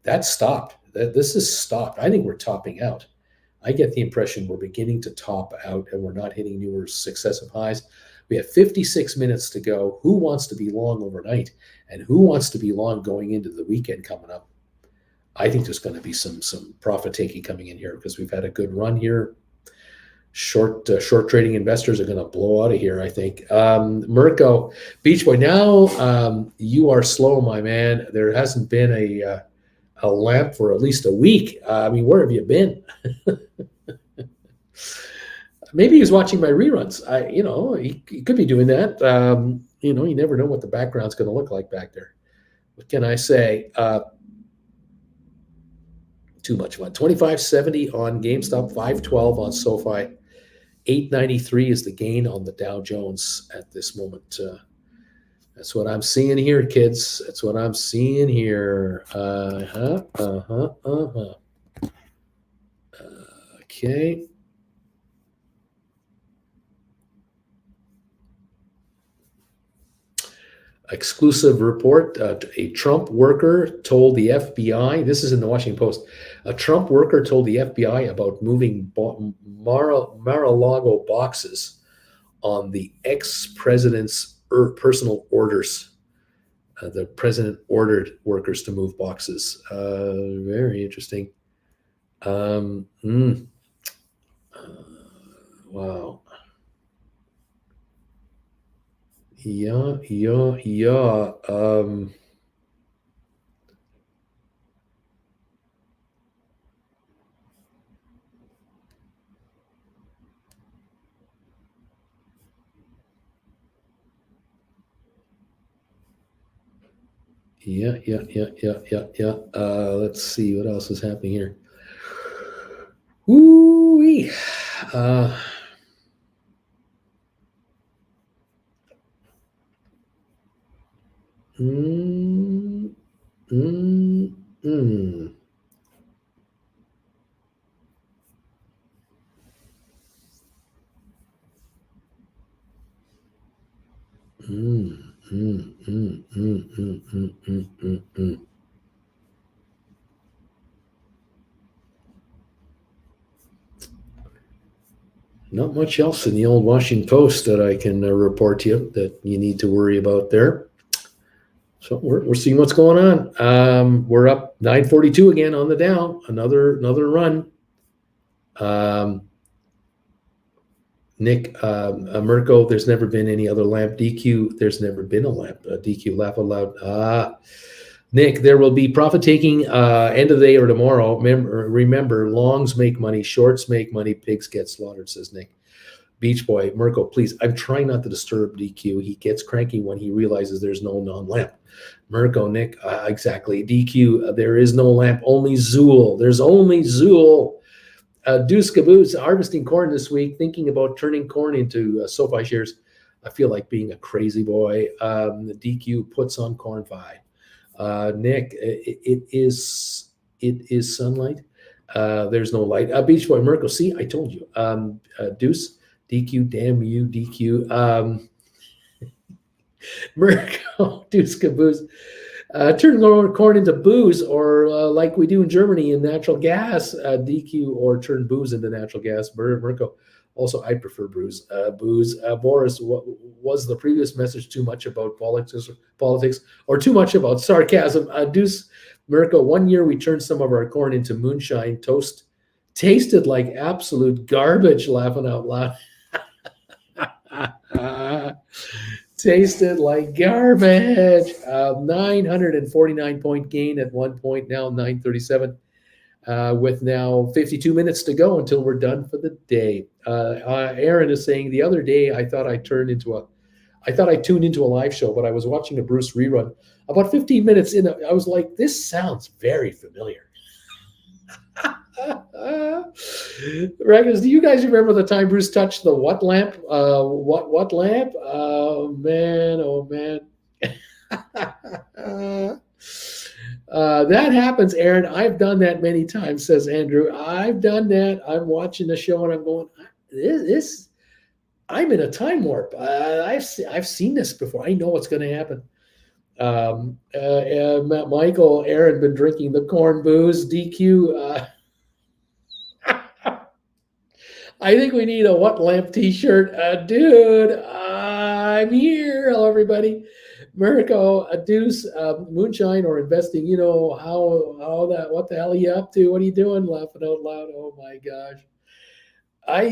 That stopped. This is stopped. I think we're topping out. I get the impression we're beginning to top out and we're not hitting newer successive highs. We have 56 minutes to go. Who wants to be long overnight? And who wants to be long going into the weekend coming up? I think there's going to be some profit taking coming in here because we've had a good run here. Short trading investors are going to blow out of here, I think. Mirko, Beach Boy, now you are slow, my man. There hasn't been a lamp for at least a week. I mean, where have you been? Maybe he was watching my reruns. He could be doing that. You never know what the background's going to look like back there. What can I say? Too much fun. 25.70 on GameStop, 512 on SoFi, 893 is the gain on the Dow Jones at this moment. That's what I'm seeing here, kids. That's what I'm seeing here. Okay. Exclusive report. A Trump worker told the FBI, this is in the Washington Post, a Trump worker told the FBI about moving Mar-a-Lago boxes on the ex-president's personal orders. The president ordered workers to move boxes. Very interesting. Wow. Yeah. Yeah. Let's see what else is happening here. Woo-wee. Not much else in the old Washington Post that I can report to you that you need to worry about there. So we're seeing what's going on. We're up 942 again on the Dow. Another run. Nick, Mirko, there's never been any other lamp. DQ, there's never been a lamp. DQ, laugh out loud. Nick, there will be profit taking end of the day or tomorrow. Remember, longs make money, shorts make money, pigs get slaughtered, says Nick. Beach Boy, Mirko, please, I'm trying not to disturb DQ. He gets cranky when he realizes there's no non-lamp. Mirko, Nick, exactly. DQ, there is no lamp, only Zool. There's only Zool. Deuce Caboose, harvesting corn this week, thinking about turning corn into SoFi shares. I feel like being a crazy boy. The DQ puts on corn pie. Nick, it is sunlight. There's no light. Beach Boy Mirko, see, I told you. Deuce, DQ, damn you, DQ. Mirko, Deuce Caboose. Turn corn into booze, or like we do in Germany in natural gas, DQ, or turn booze into natural gas. Mirko. Also, I prefer booze. Boris, was the previous message too much about politics, or too much about sarcasm? Deuce, Mirko, 1 year we turned some of our corn into moonshine. Toast tasted like absolute garbage. Laughing out loud. Tasted like garbage. 949-point gain at one point, now 937. With now 52 minutes to go until we're done for the day. Aaron is saying, the other day I thought I tuned into a live show, but I was watching a Bruce rerun. About 15 minutes in, I was like, this sounds very familiar. Regulars, do you guys remember the time Bruce touched the what lamp? What lamp? Oh man, oh man. That happens, Aaron. I've done that many times, says Andrew. I've done that. I'm watching the show and I'm going, this I'm in a time warp. I've seen this before. I know what's going to happen. Michael, Aaron been drinking the corn booze. DQ. I think we need a what lamp t-shirt. Dude, I'm here. Hello, everybody. Mirko, a Deuce, moonshine or investing, you know, how that, what the hell are you up to? What are you doing? Laughing out loud. Oh my gosh. A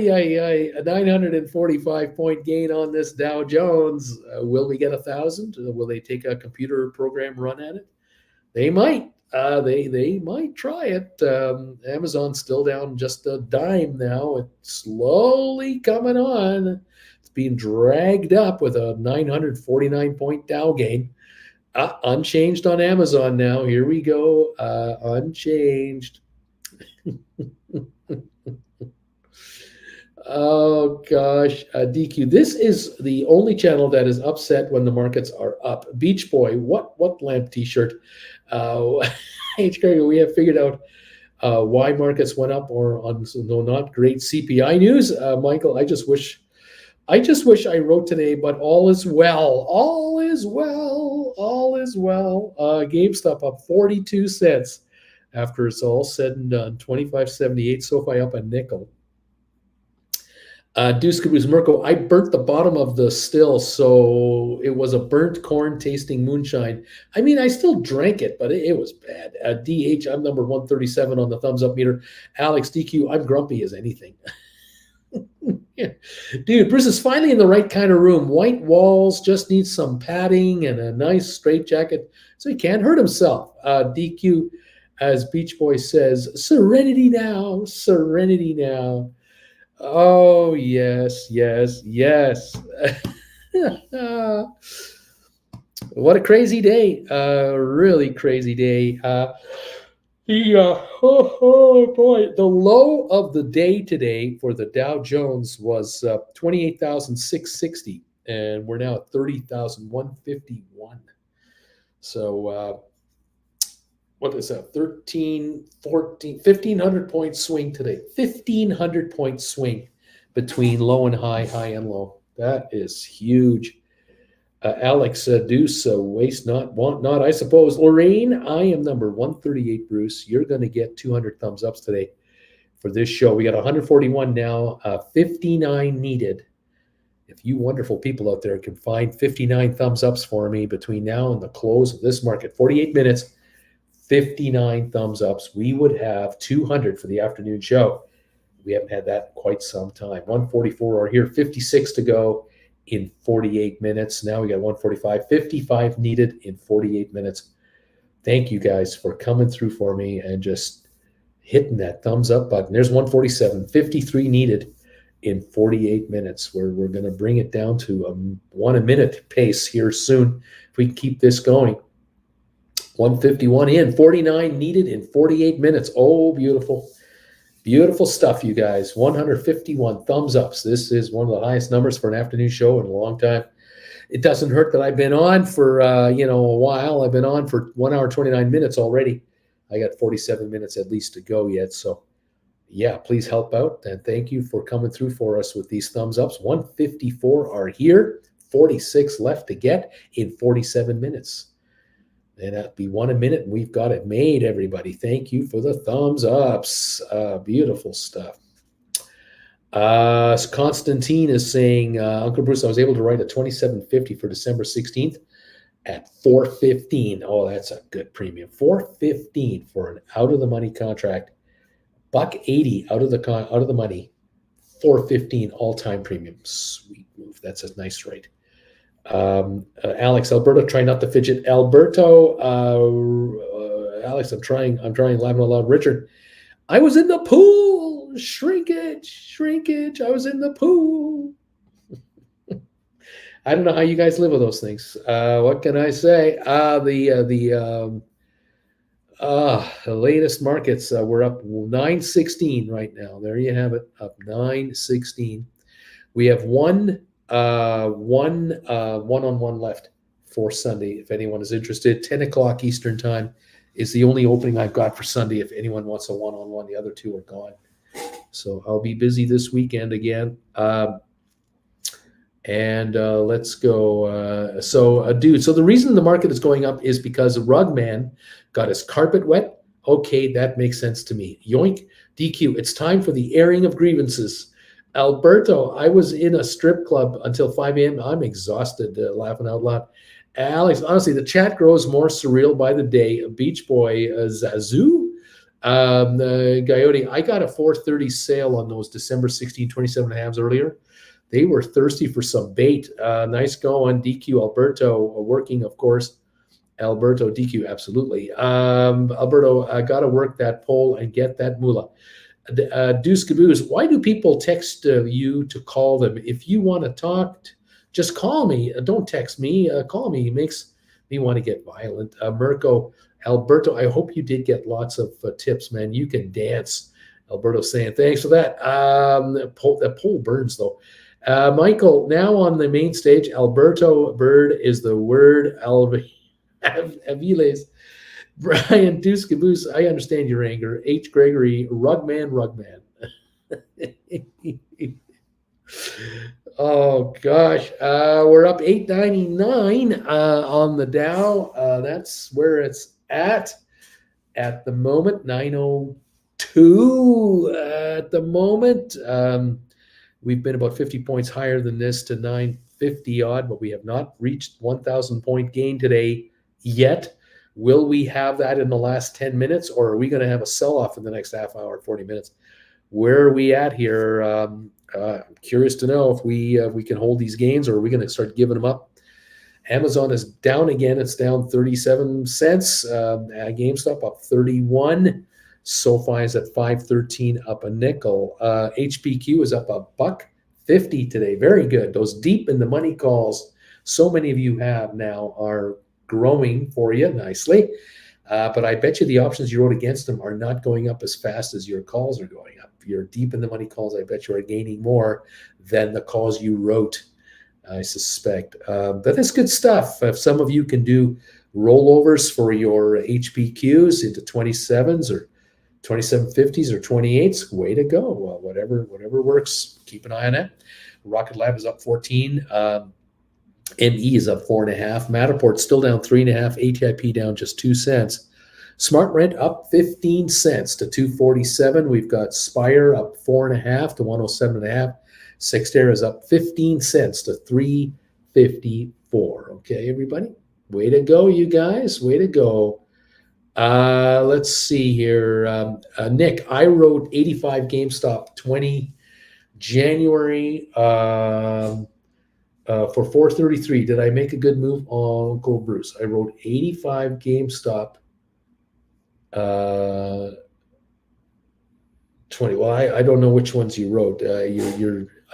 945-point gain on this Dow Jones. Will we get 1,000? Will they take a computer program run at it? They might. They might try it. Amazon's still down just a dime now. It's slowly coming on. It's being dragged up with a 949-point Dow gain. Unchanged on Amazon now. Here we go. Unchanged. Oh gosh, DQ. This is the only channel that is upset when the markets are up. Beach Boy, what lamp T-shirt? H. Gregor, we have figured out why markets went up, or on no, not great CPI news. Michael, I just wish I wrote today, but all is well. All is well. All is well. GameStop up 42 cents after it's all said and done. 25.78. SoFi up a nickel. Deuce Caboose Mirko, I burnt the bottom of the still, so it was a burnt corn tasting moonshine. I mean, I still drank it, but it was bad. DH, I'm number 137 on the thumbs up meter. Alex, DQ, I'm grumpy as anything. Yeah. Dude, Bruce is finally in the right kind of room. White walls, just needs some padding and a nice straight jacket so he can't hurt himself. DQ, as Beach Boy says, serenity now, serenity now. Oh, yes, yes, yes. What a crazy day. Really crazy day. Oh boy. The low of the day today for the Dow Jones was 28,660, and we're now at 30,151. So what is that? 13, 14, 1,500 point swing today. 1,500 point swing between low and high, high and low. That is huge. Alex, Deuce, waste not, want not, I suppose. Lorraine, I am number 138, Bruce. You're going to get 200 thumbs ups today for this show. We got 141 now, 59 needed. If you wonderful people out there can find 59 thumbs ups for me between now and the close of this market, 48 minutes, 59 thumbs ups, we would have 200 for the afternoon show. We haven't had that in quite some time. 144 are here, 56 to go in 48 minutes. Now we got 145, 55 needed in 48 minutes. Thank you guys for coming through for me and just hitting that thumbs up button. There's 147, 53 needed in 48 minutes. We're going to bring it down to a 1 a minute pace here soon if we can keep this going. 151 in, 49 needed in 48 minutes. Oh, beautiful. Beautiful stuff, you guys. 151 thumbs ups. This is one of the highest numbers for an afternoon show in a long time. It doesn't hurt that I've been on for a while. I've been on for 1 hour 29 minutes already. I got 47 minutes at least to go yet. So yeah, please help out, and thank you for coming through for us with these thumbs ups. 154 are here, 46 left to get in 47 minutes. And that'd be one a minute, and we've got it made, everybody. Thank you for the thumbs ups. Beautiful stuff. Constantine is saying, Uncle Bruce, I was able to write a 2750 for December 16th at 415. Oh, that's a good premium. 415 for an out of the money contract. $1.80 out of the money. 415 all-time premium. Sweet move. That's a nice rate. Alex, Alberto, try not to fidget. Alberto, Alex, I'm trying laughing out loud. Richard, I was in the pool. Shrinkage. I was in the pool. I don't know how you guys live with those things. What can I say? The latest markets, we're up 916 right now. There you have it, up 916. We have one one-on-one left for Sunday. If anyone is interested, 10 o'clock Eastern time is the only opening I've got for Sunday. If anyone wants a one-on-one, the other two are gone. So I'll be busy this weekend again. Let's go. So the reason the market is going up is because Rugman got his carpet wet. Okay, that makes sense to me. Yoink, DQ. It's time for the airing of grievances. Alberto, I was in a strip club until 5 a.m. I'm exhausted, laughing out loud. Alex, honestly, the chat grows more surreal by the day. Beach Boy, Zazu, Coyote, I got a 4:30 sale on those December 16, 27 halves earlier. They were thirsty for some bait. Nice going, DQ. Alberto, working, of course. Alberto, DQ, absolutely. Alberto, I got to work that poll and get that moolah. Deuce Caboose, why do people text you to call them? If you want to talk, just call me. Don't text me. Call me. It makes me want to get violent. Mirko, Alberto, I hope you did get lots of tips, man. You can dance. Alberto saying, thanks for that. That poll burns, though. Michael, now on the main stage, Alberto Bird is the word. Aviles. Brian Deuce Caboose, I understand your anger. H. Gregory, Rugman. Oh, gosh. We're up 899 on the Dow. That's where it's at the moment. 902 at the moment. We've been about 50 points higher than this to 950 odd, but we have not reached 1,000 point gain today yet. Will we have that in the last 10 minutes, or are we going to have a sell-off in the next half hour, 40 minutes? Where are we at here? I'm curious to know if we can hold these gains, or are we going to start giving them up? Amazon is down again. It's down 37 cents. GameStop up 31. SoFi is at 513, up a nickel. HPQ is up $1.50 today. Very good. Those deep in the money calls, so many of you have now, are growing for you nicely. But I bet you the options you wrote against them are not going up as fast as your calls are going up. Your deep in the money calls, I bet you are gaining more than the calls you wrote, I suspect. But that's good stuff. If some of you can do rollovers for your HPQs into 27s or 2750s or 28s, way to go. Well, whatever works, keep an eye on it. Rocket Lab is up 14. ME is up 4.5. Matterport still down 3.5. ATIP down just 2 cents. Smart Rent up 15 cents to 247. We've got Spire up 4.5 to 107.5. Sextera is up 15 cents to 354. Okay, everybody, way to go, you guys. Way to go. Let's see here. Nick, I wrote 85 GameStop 20 January. For 433, did I make a good move on Uncle Bruce? I wrote 85 GameStop 20. Well, I don't know which ones you wrote. I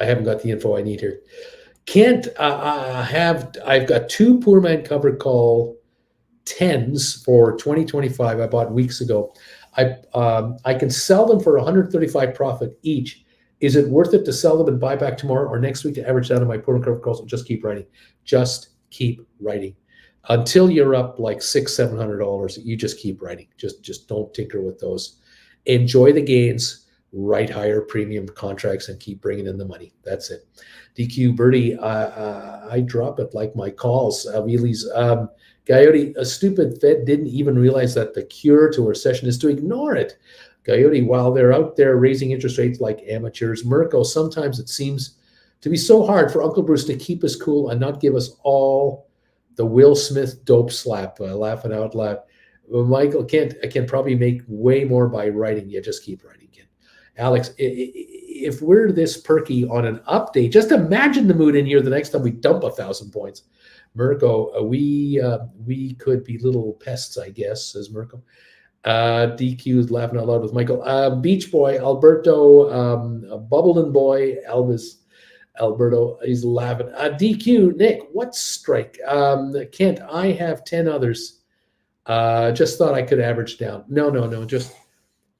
haven't got the info I need here. I've got 2 poor man covered call 10s for 2025 I bought weeks ago. I can sell them for 135 profit each. Is it worth it to sell them and buy back tomorrow or next week to average down on my put and curve calls and just keep writing? Just keep writing until you're up like $600-700. You just keep writing. Just don't tinker with those. Enjoy the gains. Write higher premium contracts and keep bringing in the money. That's it. DQ Birdie, I drop it like my calls. Wheelies. Coyote, a stupid Fed didn't even realize that the cure to a recession is to ignore it. Coyote, while they're out there raising interest rates like amateurs, Mirko, sometimes it seems to be so hard for Uncle Bruce to keep us cool and not give us all the Will Smith dope slap, laughing out loud. Well, Michael, I can probably make way more by writing. Yeah, just keep writing. Alex, if we're this perky on an update, just imagine the mood in here the next time we dump 1,000 points. Mirko, we could be little pests, I guess, says Mirko. DQ is laughing out loud with Michael. Beach Boy, Alberto, Bubbling Boy, Elvis, Alberto, he's laughing. DQ, Nick, what strike? Kent, I have 10 others. Just thought I could average down. No.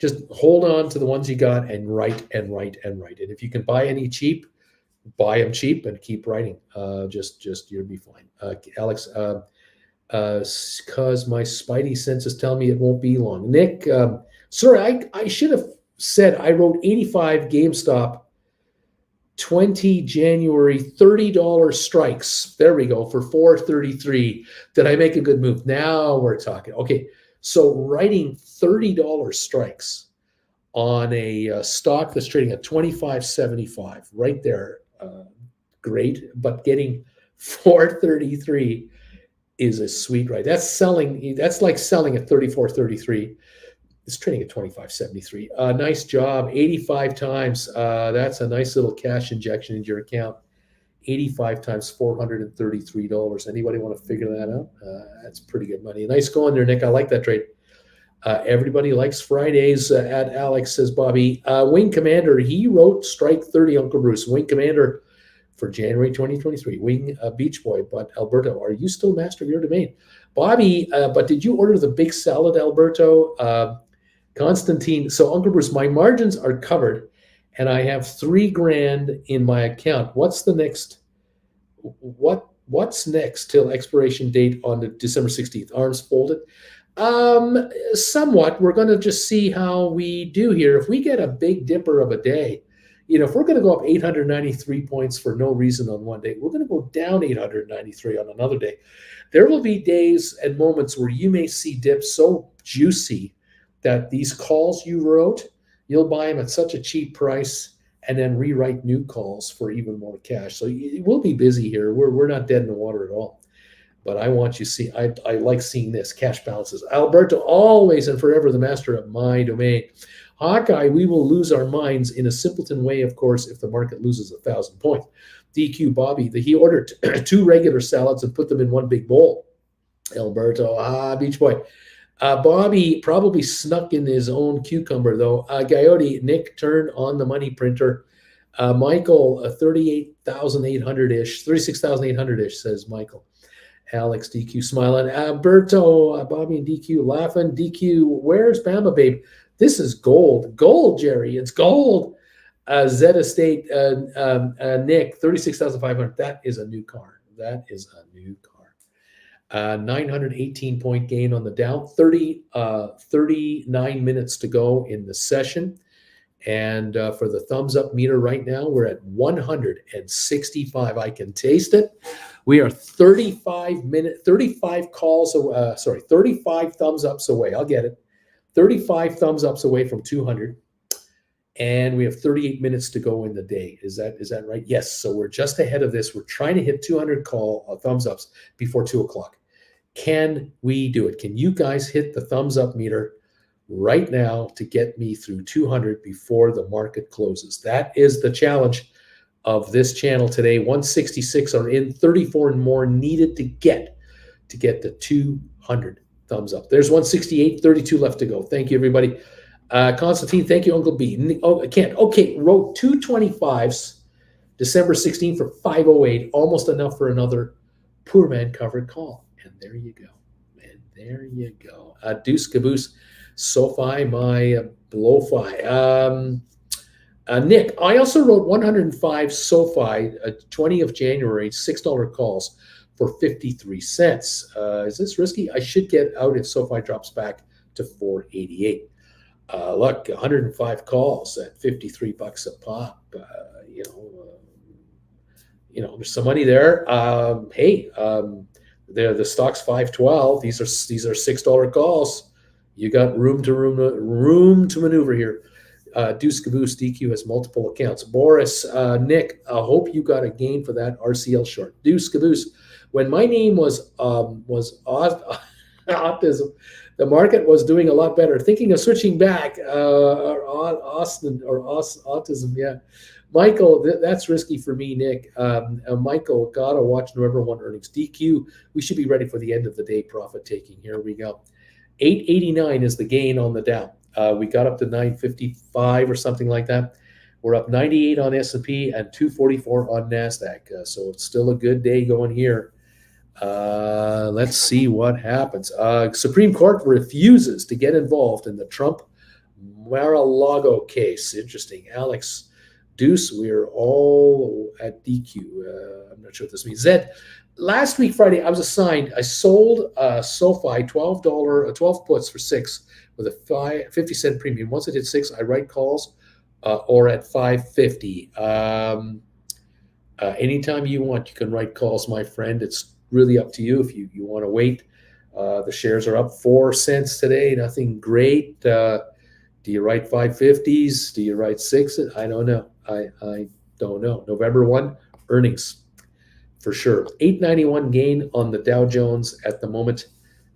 Just hold on to the ones you got and write and write and write. And if you can buy any cheap, buy them cheap and keep writing. Just you'll be fine. Alex, because my spidey senses tell me it won't be long. Nick, sorry, I should have said I wrote 85 GameStop 20 January $30 strikes. There we go for 433. Did I make a good move? Now we're talking. Okay, so writing $30 strikes on a stock that's trading at 25.75 right there, great. But getting 433 is a sweet ride. That's selling. That's like selling at 34.33. It's trading at 25.73. Nice job. 85 times. That's a nice little cash injection into your account. 85 times $433. Anybody want to figure that out? That's pretty good money. Nice going there, Nick. I like that trade. Everybody likes Fridays at Alex, says Bobby. Wing Commander, he wrote strike 30, Uncle Bruce. Wing Commander for January 2023. Wing Beach Boy. But Alberto, are you still master of your domain? Bobby, but did you order the big salad, Alberto? Constantine, so Uncle Bruce, my margins are covered and I have $3,000 in my account. What's next till expiration date on the December 16th? Arms folded? Somewhat. We're going to just see how we do here. If we get a big dipper of a day, if we're going to go up 893 points for no reason on one day, we're going to go down 893 on another day. There will be days and moments where you may see dips so juicy that these calls you wrote, you'll buy them at such a cheap price and then rewrite new calls for even more cash. So we'll be busy here. We're not dead in the water at all. But I want you to see, I like seeing this, cash balances. Alberto, always and forever the master of my domain. Hawkeye, we will lose our minds in a simpleton way, of course, if the market loses 1,000 points. DQ Bobby, he ordered 2 regular salads and put them in one big bowl. Alberto, Beach Boy. Bobby probably snuck in his own cucumber, though. Coyote, Nick turned on the money printer. Michael, 38,800-ish, 36,800-ish, says Michael. Alex, DQ smiling. Alberto, Bobby and DQ laughing. DQ, where's Bama Babe? This is gold. Gold, Jerry. It's gold. Zed Estate, Nick, 36,500. That is a new car. 918-point gain on the Dow, 39 minutes to go in the session. And for the thumbs up meter right now, we're at 165. I can taste it. We are 35 thumbs ups away. I'll get it. 35 thumbs ups away from 200. And we have 38 minutes to go in the day. Is that right? Yes. So we're just ahead of this. We're trying to hit 200 thumbs ups before 2 o'clock. Can we do it? Can you guys hit the thumbs up meter right now to get me through 200 before the market closes? That is the challenge of this channel today. 166 are in, 34 and more needed to get the 200 thumbs up. There's 168, 32 left to go. Thank you, everybody. Constantine, thank you, Uncle B. Oh, I can't. Okay, wrote 225s December 16th for 508, almost enough for another poor man covered call. And there you go. Deuce Caboose. SoFi, my blow-fi. Nick, I also wrote 105 SoFi, 20 of January, $6 calls for 53 cents. Is this risky? I should get out if SoFi drops back to 488. Look, 105 calls at 53 bucks a pop. There's some money there. Hey, the stock's 512. These are $6 calls. You got room to maneuver here. Deuce Caboose DQ has multiple accounts. Boris, Nick, I hope you got a gain for that RCL short. Deuce Caboose, when my name was autism, the market was doing a lot better. Thinking of switching back, autism, yeah. Michael, that's risky for me, Nick. Michael, gotta watch November 1 earnings. DQ, we should be ready for the end of the day profit taking. Here we go. 889 is the gain on the Dow. We got up to 955 or something like that. We're up 98 on S&P and 244 on NASDAQ. So it's still a good day going here. Let's see what happens. Supreme Court refuses to get involved in the Trump Mar-a-Lago case. Interesting. Alex Deuce, we're all at DQ. I'm not sure what this means. Zed, last week, Friday, I was assigned, I sold SoFi $12 puts for 6 with a 50-cent premium. Once it hit 6, I write calls or at 550. Anytime you want, you can write calls, my friend. It's really up to you if you want to wait. The shares are up 4 cents today. Nothing great. Do you write 550s? Do you write 6? I don't know. I don't know. November 1, earnings for sure. 891 gain on the Dow Jones at the moment.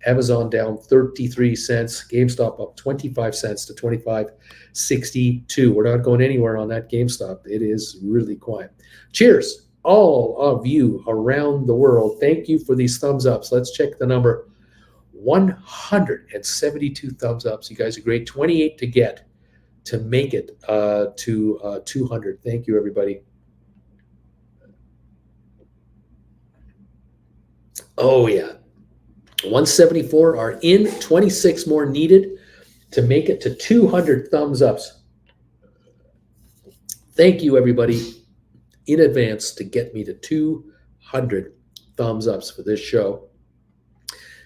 Amazon down 33 cents. GameStop up 25 cents to 25.62. We're not going anywhere on that GameStop. It is really quiet. Cheers, all of you around the world. Thank you for these thumbs ups. Let's check the number. 172 thumbs ups. You guys are great. 28 to get to make it to 200. Thank you, everybody. Oh, yeah. 174 are in, 26 more needed to make it to 200 thumbs ups. Thank you, everybody, in advance to get me to 200 thumbs ups for this show.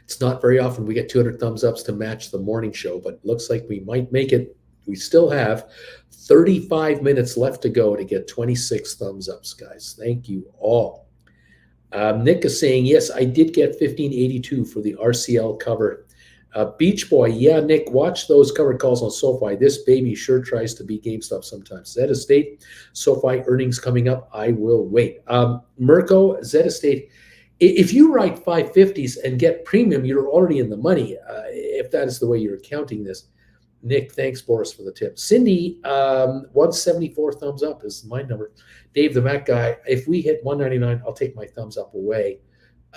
It's not very often we get 200 thumbs ups to match the morning show, but looks like we might make it. We still have 35 minutes left to go to get 26 thumbs ups, guys. Thank you all. Nick is saying, yes, I did get 1582 for the RCL cover. Beach Boy, yeah, Nick, watch those covered calls on SoFi. This baby sure tries to beat GameStop sometimes. Zed Estate, SoFi earnings coming up. I will wait. Mirko, Zed Estate, if you write 550s and get premium, you're already in the money, if that is the way you're counting this. Nick, thanks, Boris, for the tip. Cindy, 174 thumbs up is my number. Dave, the Mac guy, if we hit 199, I'll take my thumbs up away.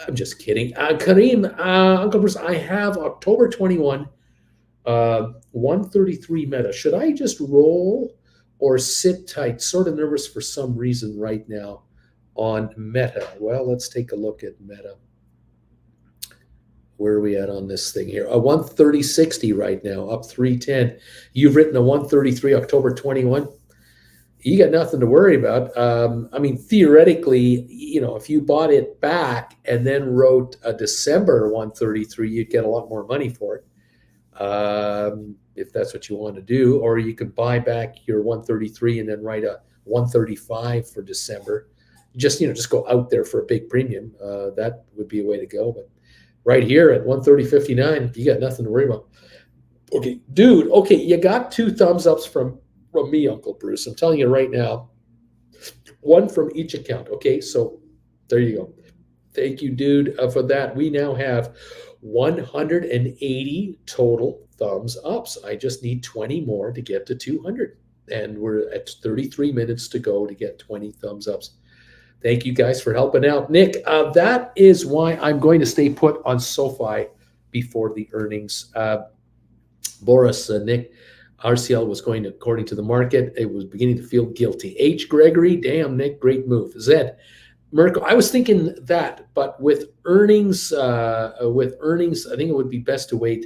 I'm just kidding. Kareem, Uncle Bruce, I have October 21, 133 meta. Should I just roll or sit tight? Sort of nervous for some reason right now on meta. Well, let's take a look at meta. Where are we at on this thing here? A 130.60 right now, up 310. You've written a 133 October 21. You got nothing to worry about. I mean, theoretically, if you bought it back and then wrote a December 133, you'd get a lot more money for it. If that's what you want to do, or you could buy back your 133 and then write a 135 for December. Just go out there for a big premium. That would be a way to go. But right here at 130.59, you got nothing to worry about. Okay, dude. Okay, you got 2 thumbs ups from me, Uncle Bruce. I'm telling you right now, 1 from each account. Okay, so there you go. Thank you, dude, for that. We now have 180 total thumbs ups. I just need 20 more to get to 200. And we're at 33 minutes to go to get 20 thumbs ups. Thank you guys for helping out. Nick, that is why I'm going to stay put on SoFi before the earnings. Boris, Nick, RCL was going according to the market. It was beginning to feel guilty. H. Gregory, damn, Nick, great move. Zed, Mirko, I was thinking that, but with earnings, I think it would be best to wait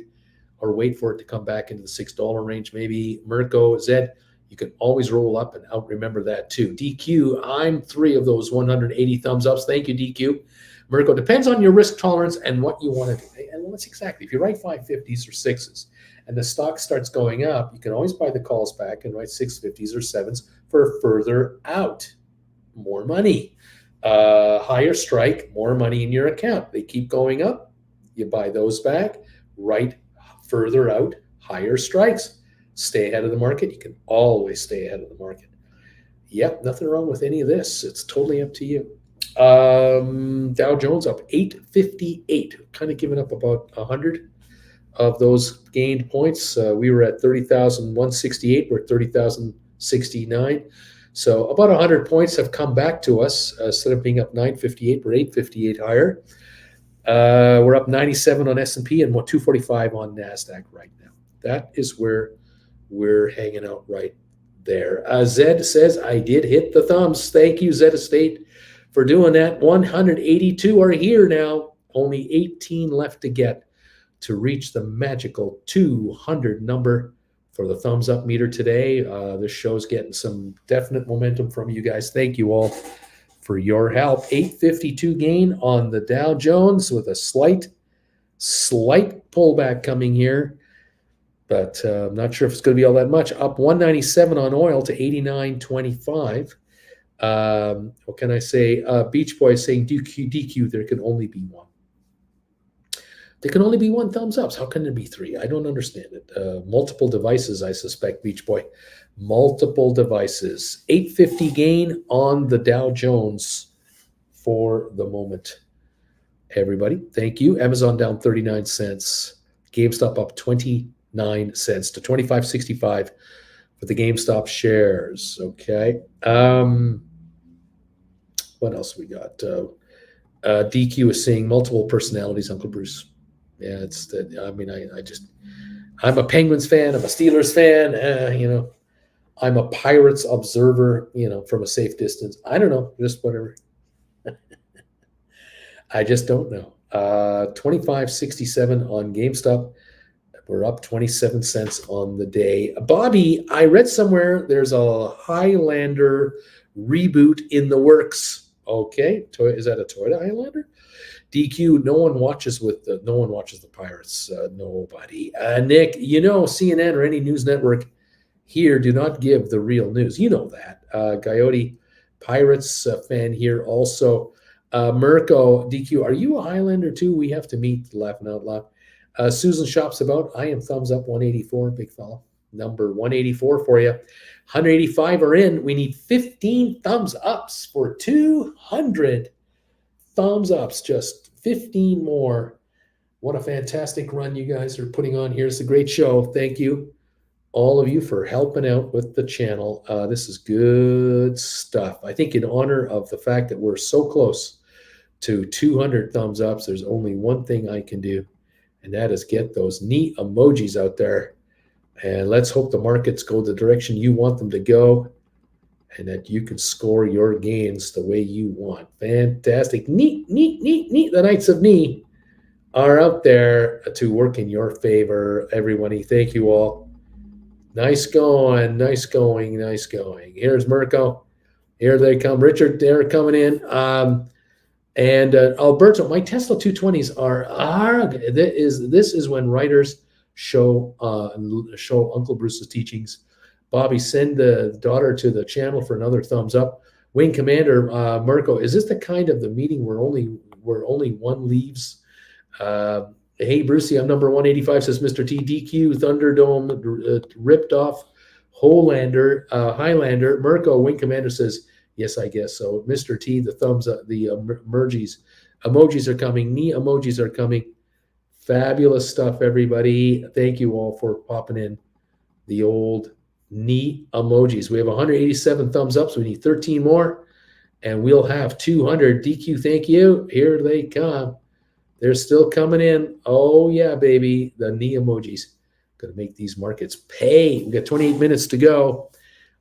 or wait for it to come back into the $6 range. Maybe Mirko, Zed, you can always roll up and out. Remember that too. DQ, I'm 3 of those 180 thumbs ups. Thank you, DQ. Mirko, depends on your risk tolerance and what you want to do. And that's exactly, if you write 550s or 6s and the stock starts going up, you can always buy the calls back and write 650s or 7s for further out. More money. Higher strike, more money in your account. They keep going up. You buy those back, right further out, higher strikes. Stay ahead of the market. You can always stay ahead of the market. Yep, nothing wrong with any of this. It's totally up to you. Dow Jones up 858, kind of giving up about 100 of those gained points. We were at 30,168. We're at 30,069. So about 100 points have come back to us. Instead of being up 958, we're 858 higher. We're up 97 on S&P and 245 on NASDAQ right now. That is where we're hanging out right there. Zed says, I did hit the thumbs. Thank you, Zed Estate, for doing that. 182 are here now. Only 18 left to get to reach the magical 200 number for the thumbs up meter today. This show's getting some definite momentum from you guys. Thank you all for your help. 852 gain on the Dow Jones with a slight pullback coming here, but I'm not sure if it's going to be all that much. Up 197 on oil to 89.25. What can I say? Beach Boy saying DQ, there can only be one. There can only be one thumbs ups. How can there be 3? I don't understand it. Multiple devices, I suspect, Beach Boy. Multiple devices. 850 gain on the Dow Jones for the moment. Everybody, thank you. Amazon down 39 cents. GameStop up 29 cents to 25.65 for the GameStop shares. Okay. What else we got? DQ is saying multiple personalities, Uncle Bruce. Yeah, it's that. I mean, I'm a Penguins fan. I'm a Steelers fan. I'm a Pirates observer. From a safe distance. I don't know, just whatever. I just don't know. 25.67 on GameStop. We're up 27 cents on the day. Bobby, I read somewhere there's a Highlander reboot in the works. Okay, is that a Toyota Highlander? DQ, no one watches the Pirates. Nobody. Nick, CNN or any news network here do not give the real news. You know that. Coyote, Pirates fan here also. Mirko, DQ, are you a Highlander too? We have to meet, laughing out loud. Susan Shops About, I am thumbs up 184, big fella. Number 184 for you. 185 are in. We need 15 thumbs ups for 200 thumbs ups, just 15 more. What a fantastic run you guys are putting on here. It's a great show. Thank you, all of you, for helping out with the channel. This is good stuff. I think in honor of the fact that we're so close to 200 thumbs ups, there's only one thing I can do, and that is get those neat emojis out there. And let's hope the markets go the direction you want them to go, and that you can score your gains the way you want. Fantastic. Neat. The Knights of Knee are out there to work in your favor, everybody. Thank you all. Nice going. Here's Mirko. Here they come. Richard, they're coming in. And Alberto, my Tesla 220s are this is when writers show Uncle Bruce's teachings. Bobby, send the daughter to the channel for another thumbs up. Wing Commander Mirko, is this the kind of the meeting where only one leaves? Hey Brucey, I'm number 185, says Mr. T. DQ, Thunderdome, ripped off Highlander. Mirko, Wing Commander says, yes, I guess so. Mr. T, the thumbs up, the emojis are coming. Knee emojis are coming. Fabulous stuff, everybody. Thank you all for popping in the old knee emojis. We have 187 thumbs up, so we need 13 more, and we'll have 200. DQ, thank you. Here they come. They're still coming in. Oh, yeah, baby. The knee emojis. Going to make these markets pay. We got 28 minutes to go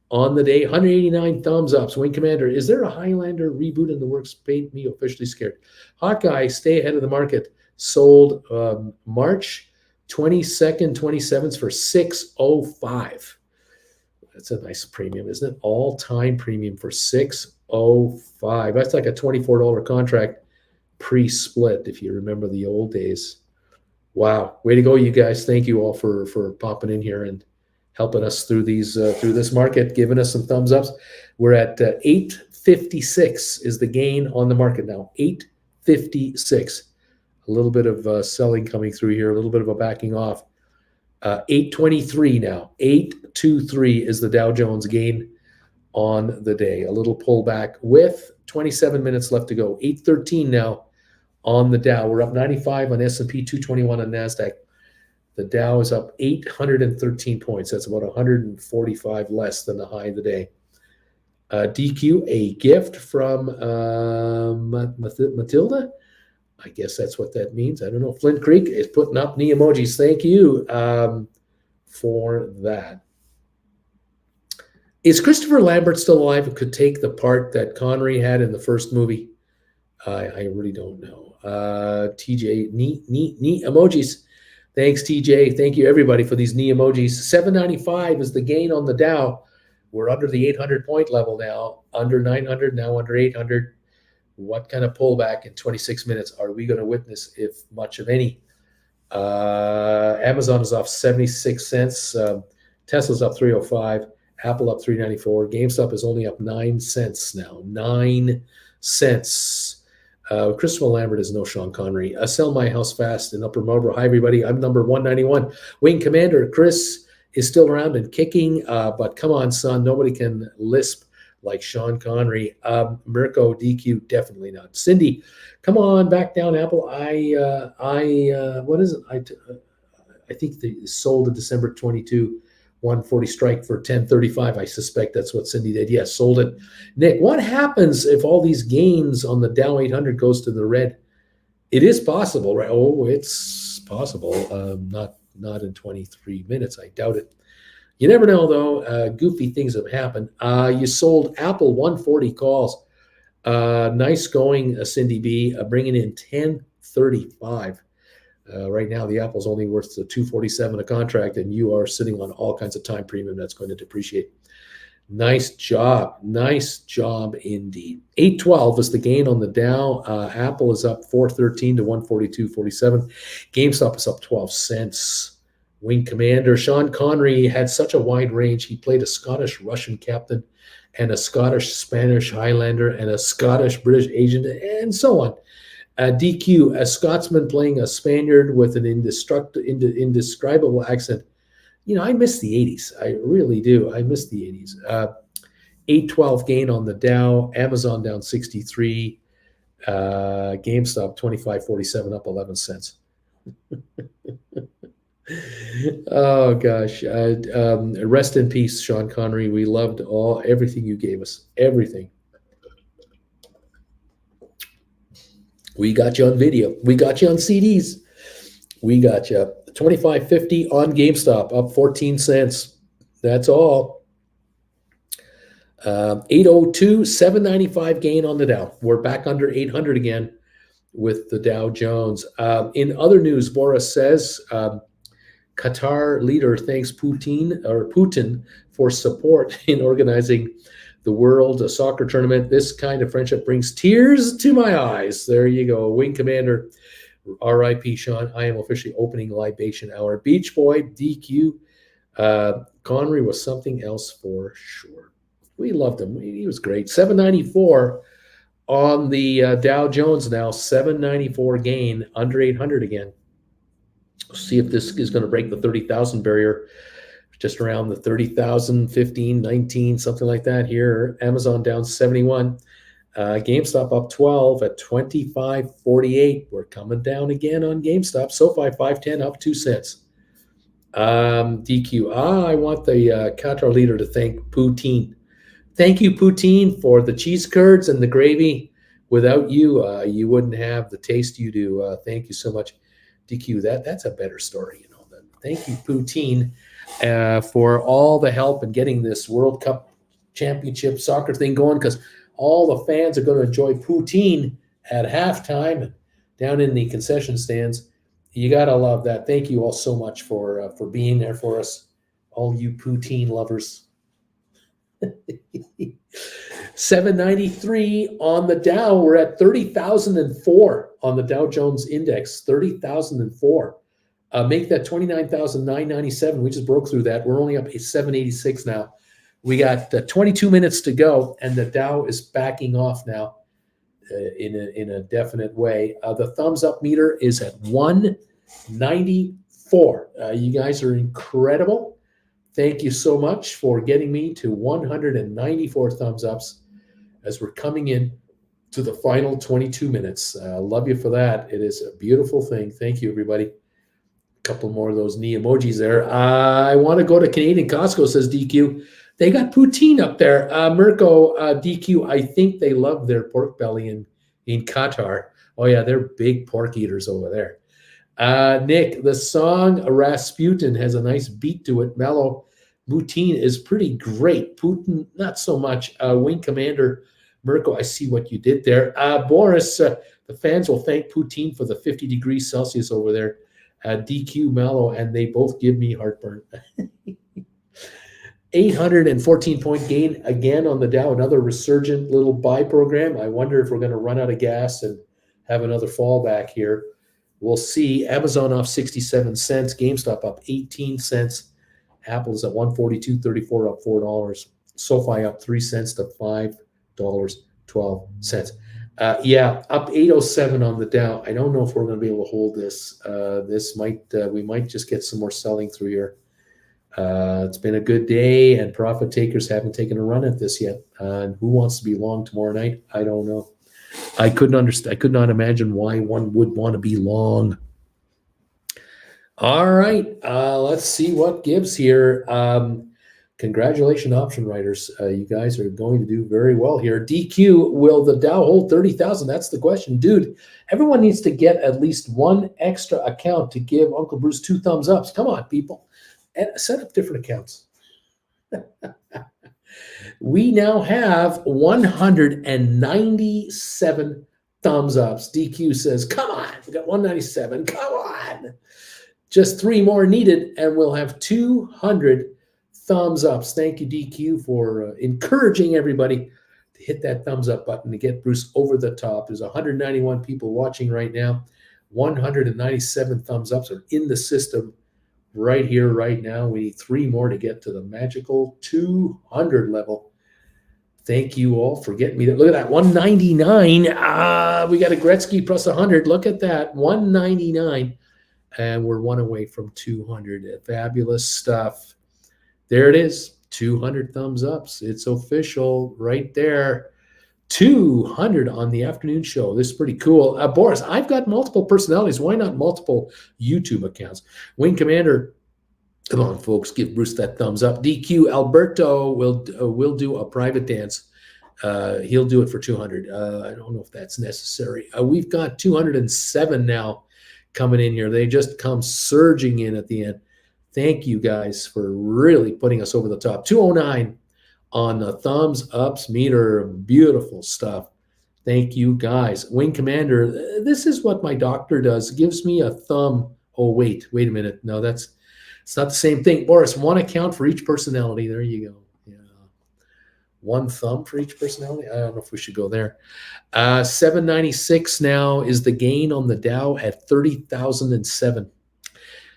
on the day. 189 thumbs ups. Wing Commander, is there a Highlander reboot in the works? Paint me officially scared. Hawkeye, stay ahead of the market. Sold March 22nd, 27s for 605. That's a nice premium, isn't it? All-time premium for 605. That's like a $24 contract pre-split, if you remember the old days. Wow, way to go, you guys! Thank you all for popping in here and helping us through these through this market, giving us some thumbs ups. We're at 856 is the gain on the market now. 856. A little bit of selling coming through here, a little bit of a backing off. 823 now. 823 is the Dow Jones gain on the day. A little pullback with 27 minutes left to go. 813 now on the Dow. We're up 95 on S&P, 221 on NASDAQ. The Dow is up 813 points. That's about 145 less than the high of the day. DQ, a gift from Matilda. I guess that's what that means. I don't know. Flint Creek is putting up knee emojis. Thank you for that. Is Christopher Lambert still alive and could take the part that Connery had in the first movie? I really don't know. TJ, knee emojis. Thanks, TJ. Thank you, everybody, for these knee emojis. 795 is the gain on the Dow. We're under the 800-point level now, under 900, now under 800. What kind of pullback in 26 minutes are we going to witness, if much of any? Amazon is off 76 cents. Tesla's up 305. Apple up 394. GameStop is only up 9 cents now. 9 cents. Christopher Lambert is no Sean Connery. Sell my house fast in Upper Marlboro. Hi, everybody. I'm number 191. Wing Commander Chris is still around and kicking, but come on, son. Nobody can lisp like Sean Connery. Mirko, DQ, definitely not. Cindy, come on back down, Apple. What is it? I think they sold in December 22, 140 strike for 1035. I suspect that's what Cindy did. Yes, sold it. Nick, what happens if all these gains on the Dow 800 goes to the red? It is possible, right? Oh, it's possible. Not in 23 minutes. I doubt it. You never know, though. Goofy things have happened. You sold Apple 140 calls. Nice going, Cindy B. Bringing in 1035. Right now, the Apple's only worth $247 a contract, and you are sitting on all kinds of time premium that's going to depreciate. Nice job. Nice job indeed. 812 is the gain on the Dow. Apple is up 413 to 142.47. GameStop is up 12 cents. Wing Commander Sean Connery had such a wide range. He played a Scottish Russian captain and a Scottish Spanish Highlander and a Scottish British agent and so on. DQ, a Scotsman playing a Spaniard with an indescribable accent. You know, I miss the 80s. I really do. I miss the 80s. 812 gain on the Dow. Amazon down 63. GameStop 25.47 up 11 cents. Oh gosh. Rest in peace, Sean Connery. We loved everything you gave us. Everything. We got you on video. We got you on CDs. We got you. 25.50 on GameStop, up 14 cents. That's all. 802, 795 gain on the Dow. We're back under 800 again with the Dow Jones. In other news, Boris says Qatar leader thanks Putin for support in organizing the World Soccer Tournament. This kind of friendship brings tears to my eyes. There you go. Wing Commander, R.I.P. Sean. I am officially opening libation hour. Beach Boy, DQ. Connery was something else for sure. We loved him. He was great. 794 on the Dow Jones now. 794 gain, under 800 again. See if this is going to break the 30,000 barrier. Just around the 30,000, 15, 19, something like that here. Amazon down 71. GameStop up 12 at 25.48. We're coming down again on GameStop. SoFi 510 up 2 cents. DQ. I want the Qatar leader to thank Poutine. Thank you, Poutine, for the cheese curds and the gravy. Without you, you wouldn't have the taste you do. Thank you so much, DQ. That's a better story, you know. Thank you, Poutine, for all the help in getting this World Cup championship soccer thing going, because all the fans are going to enjoy Poutine at halftime and down in the concession stands. You gotta love that. Thank you all so much for being there for us, all you poutine lovers. 793 on the Dow. We're at 30,004 on the Dow Jones Index. 30,004. Make that 29,997. We just broke through that. We're only up 786 now. We got 22 minutes to go, and the Dow is backing off now in a definite way. The thumbs up meter is at 194. You guys are incredible. Thank you so much for getting me to 194 thumbs ups as we're coming in to the final 22 minutes. Love you for that. It is a beautiful thing. Thank you, everybody. A couple more of those knee emojis there. I want to go to Canadian Costco, says DQ. They got poutine up there. Mirko, DQ, I think they love their pork belly in Qatar. Oh, yeah, they're big pork eaters over there. Nick, the song Rasputin has a nice beat to it. Mellow. Poutine is pretty great. Putin, not so much. Wing Commander Mirko, I see what you did there. Boris, the fans will thank Poutine for the 50 degrees Celsius over there. DQ, Mellow, and they both give me heartburn. 814-point gain again on the Dow, another resurgent little buy program. I wonder if we're going to run out of gas and have another fallback here. We'll see. Amazon off 67 cents, GameStop up 18 cents, Apple's at 142.34, up $4. SoFi up 3 cents to $5.12. Yeah, up 807 on the Dow. I don't know if we're going to be able to hold this. We might just get some more selling through here. It's been a good day, and profit takers haven't taken a run at this yet. And who wants to be long tomorrow night? I don't know. I could not imagine why one would want to be long. All right, let's see what gives here. Congratulations, option writers. You guys are going to do very well here. DQ, will the Dow hold 30,000? That's the question. Dude, everyone needs to get at least one extra account to give Uncle Bruce 2 thumbs ups. Come on, people. And set up different accounts. We now have 197 thumbs ups. DQ says, come on, we got 197. Come on. Just 3 more needed, and we'll have 200 thumbs ups. Thank you, DQ, for encouraging everybody to hit that thumbs up button to get Bruce over the top. There's 191 people watching right now. 197 thumbs ups are in the system right here, right now. We need 3 more to get to the magical 200 level. Thank you all for getting me there. Look at that, 199. We got a Gretzky plus 100. Look at that, 199. And we're 1 away from 200. Fabulous stuff. There it is, 200 thumbs ups. It's official right there. 200 on the afternoon show. This is pretty cool. Boris, I've got multiple personalities. Why not multiple YouTube accounts? Wing Commander, come on, folks, give Bruce that thumbs up. DQ, Alberto will do a private dance. He'll do it for 200. I don't know if that's necessary. We've got 207 now coming in here. They just come surging in at the end. Thank you guys for really putting us over the top. 209 on the thumbs ups meter. Beautiful stuff. Thank you guys. Wing Commander, this is what my doctor does. Gives me a thumb. Oh, wait a minute. No, it's not the same thing. Boris, 1 account for each personality. There you go. Yeah. 1 thumb for each personality. I don't know if we should go there. 796 now is the gain on the Dow at 30,007.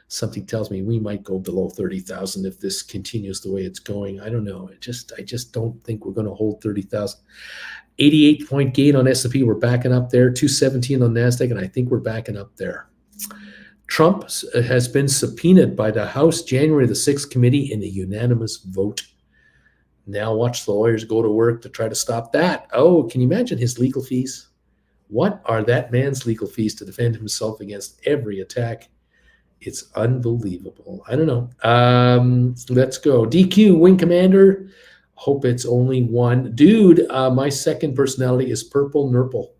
Something tells me we might go below 30,000 if this continues the way it's going. I don't know. I just don't think we're going to hold 30,000. 88-point gain on S&P. We're backing up there. 217 on NASDAQ, and I think we're backing up there. Trump has been subpoenaed by the House January the 6th committee in a unanimous vote. Now watch the lawyers go to work to try to stop that. Oh, can you imagine his legal fees? What are that man's legal fees to defend himself against every attack? It's unbelievable. I don't know. Let's go. DQ, Wing Commander. Hope it's only 1. Dude, my second personality is Purple Nurple.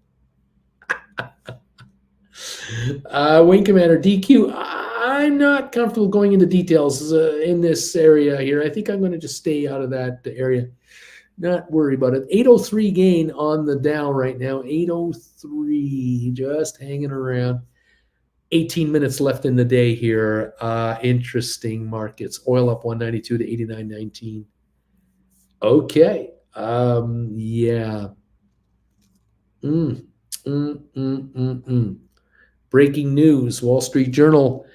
Wing Commander, DQ, I'm not comfortable going into details in this area here. I think I'm going to just stay out of that area. Not worry about it. 803 gain on the Dow right now. 803, just hanging around. 18 minutes left in the day here. Interesting markets. Oil up 192 to 89.19. Okay. Yeah. Mm, mm, mm, mm, mm. Breaking news, Wall Street Journal.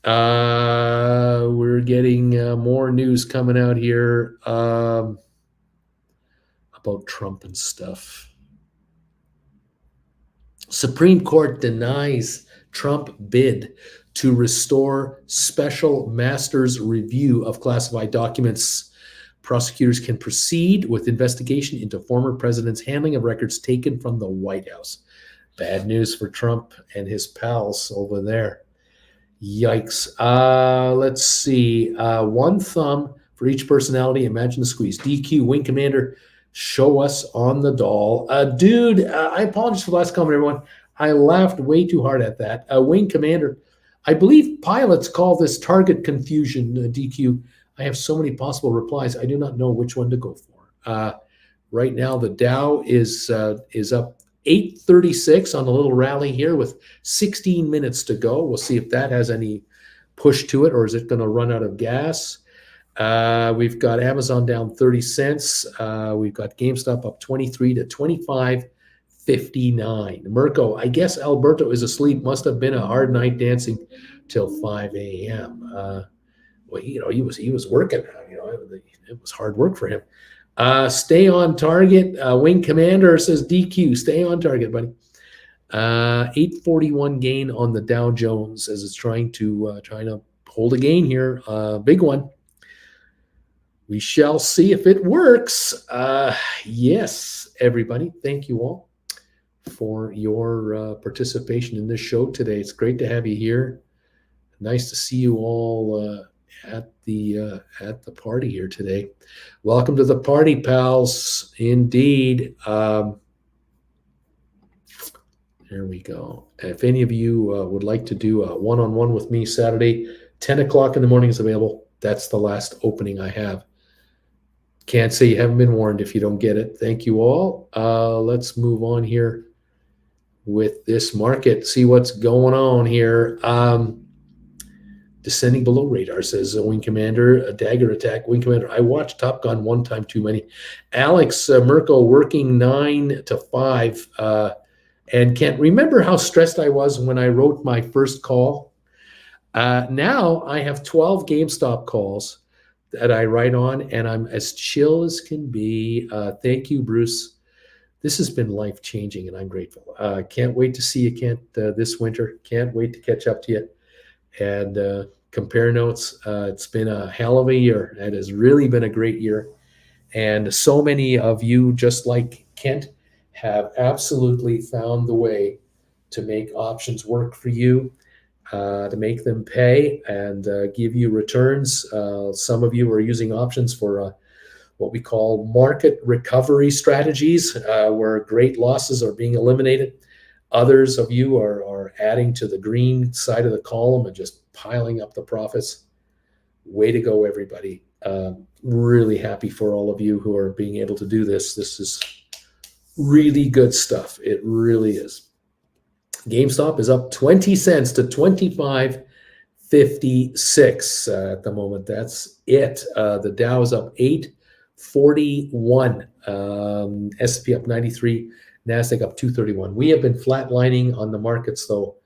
We're getting more news coming out here about Trump and stuff. Supreme Court denies Trump bid to restore special master's review of classified documents. Prosecutors can proceed with investigation into former president's handling of records taken from the White House. Bad news for Trump and his pals over there. Yikes. Let's see. One thumb for each personality. Imagine the squeeze. DQ, Wing Commander, show us on the doll. Dude, I apologize for the last comment, everyone. I laughed way too hard at that. Wing Commander, I believe pilots call this target confusion, DQ. I have so many possible replies. I do not know which one to go for. Right now, the Dow is up 836 on a little rally here with 16 minutes to go. We'll see if that has any push to it, or is it going to run out of gas? We've got Amazon down 30 cents. We've got GameStop up 23 to 25.59. Mirko, I guess Alberto is asleep. Must have been a hard night dancing till 5 a.m. Well, he was working. It was hard work for him. Stay on target. Wing Commander says DQ. Stay on target, buddy. 841 gain on the Dow Jones as it's trying to hold a gain here. Big one. We shall see if it works. Yes, everybody. Thank you all for your participation in this show today. It's great to have you here. Nice to see you all at the party here today. Welcome to the party, pals. Indeed. There we go. If any of you would like to do a one-on-one with me Saturday, 10 o'clock in the morning is available. That's the last opening I have. Can't say you haven't been warned if you don't get it. Thank you all. Let's move on here with this market. See what's going on here. Descending below radar, says Wing Commander. A dagger attack. Wing Commander, I watched Top Gun one time too many. Alex Mirko working 9 to 5 and can't remember how stressed I was when I wrote my first call. Now I have 12 GameStop calls that I write on, and I'm as chill as can be. Thank you, Bruce. This has been life-changing, and I'm grateful. Can't wait to see you, Kent, this winter. Can't wait to catch up to you and compare notes. It's been a hell of a year. It has really been a great year. And so many of you, just like Kent, have absolutely found the way to make options work for you, to make them pay and give you returns. Some of you are using options for what we call market recovery strategies, where great losses are being eliminated. Others of you are adding to the green side of the column and just piling up the profits. Way to go, everybody. Really happy for all of you who are being able to do this. This is really good stuff. It really is. GameStop is up 20 cents to 25.56 at the moment. That's it. The Dow is up 841. S&P up 93. NASDAQ up 231. We have been flatlining on the markets, though,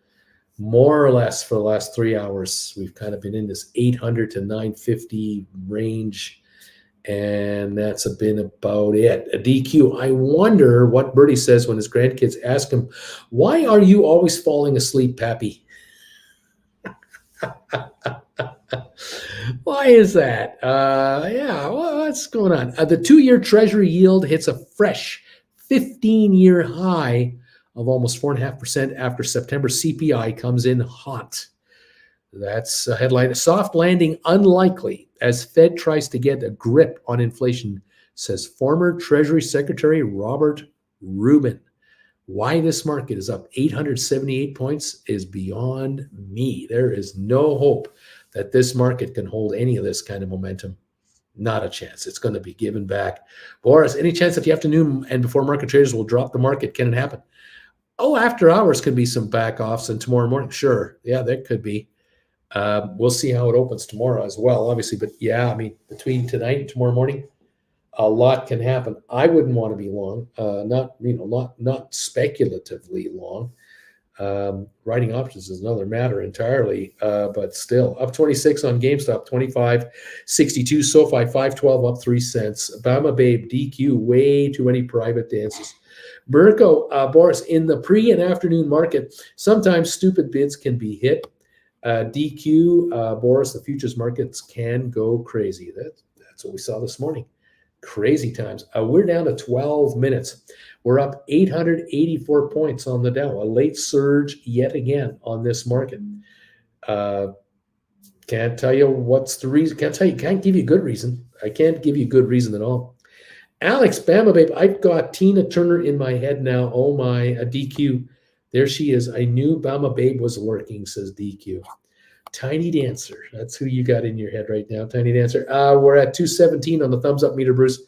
more or less for the last 3 hours. We've kind of been in this 800 to 950 range, and that's been about it. A DQ, I wonder what Bertie says when his grandkids ask him, why are you always falling asleep, Pappy? Why is that? What's going on? The 2-year Treasury yield hits a fresh 15-year high of almost 4.5% after September CPI comes in hot. That's a headline. A soft landing unlikely as Fed tries to get a grip on inflation, says former Treasury Secretary Robert Rubin. Why this market is up 878 points is beyond me. There is no hope that this market can hold any of this kind of momentum. Not a chance. It's going to be given back. Boris, any chance that the afternoon and before market traders will drop the market? Can it happen? Oh, after hours could be some back offs, and tomorrow morning, sure, yeah, that could be. We'll see how it opens tomorrow as well, obviously. But yeah, I mean, between tonight and tomorrow morning, a lot can happen. I wouldn't want to be long, not speculatively long. Writing options is another matter entirely, but still up 26 on GameStop, 25.62 SoFi, 512 up 3 cents. Bama Babe DQ, way too many private dances. Mirko, Boris, in the pre and afternoon market, sometimes stupid bids can be hit. DQ, Boris, the futures markets can go crazy. That's what we saw this morning. Crazy times. We're down to 12 minutes. We're up 884 points on the Dow, a late surge yet again on this market. Can't tell you what's the reason. Can't give you a good reason. I can't give you a good reason at all. Alex, Bama Babe, I've got Tina Turner in my head now. Oh my, a DQ. There she is. I knew Bama Babe was lurking, says DQ. Tiny Dancer. That's who you got in your head right now. Tiny Dancer. We're at 217 on the thumbs up meter, Bruce.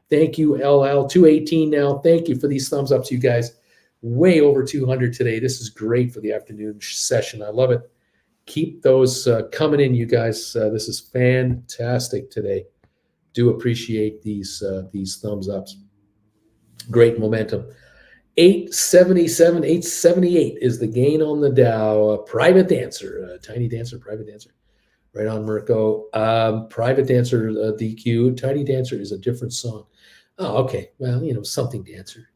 Thank you, LL. 218 now. Thank you for these thumbs ups, you guys. Way over 200 today. This is great for the afternoon session. I love it. Keep those coming in, you guys. This is fantastic today. Do appreciate these thumbs ups. Great momentum. 877, 878 is the gain on the Dow. Private Dancer, Tiny Dancer, Private Dancer. Right on, Mirko. Private Dancer, DQ. Tiny Dancer is a different song. Oh, okay. Well, something dancer,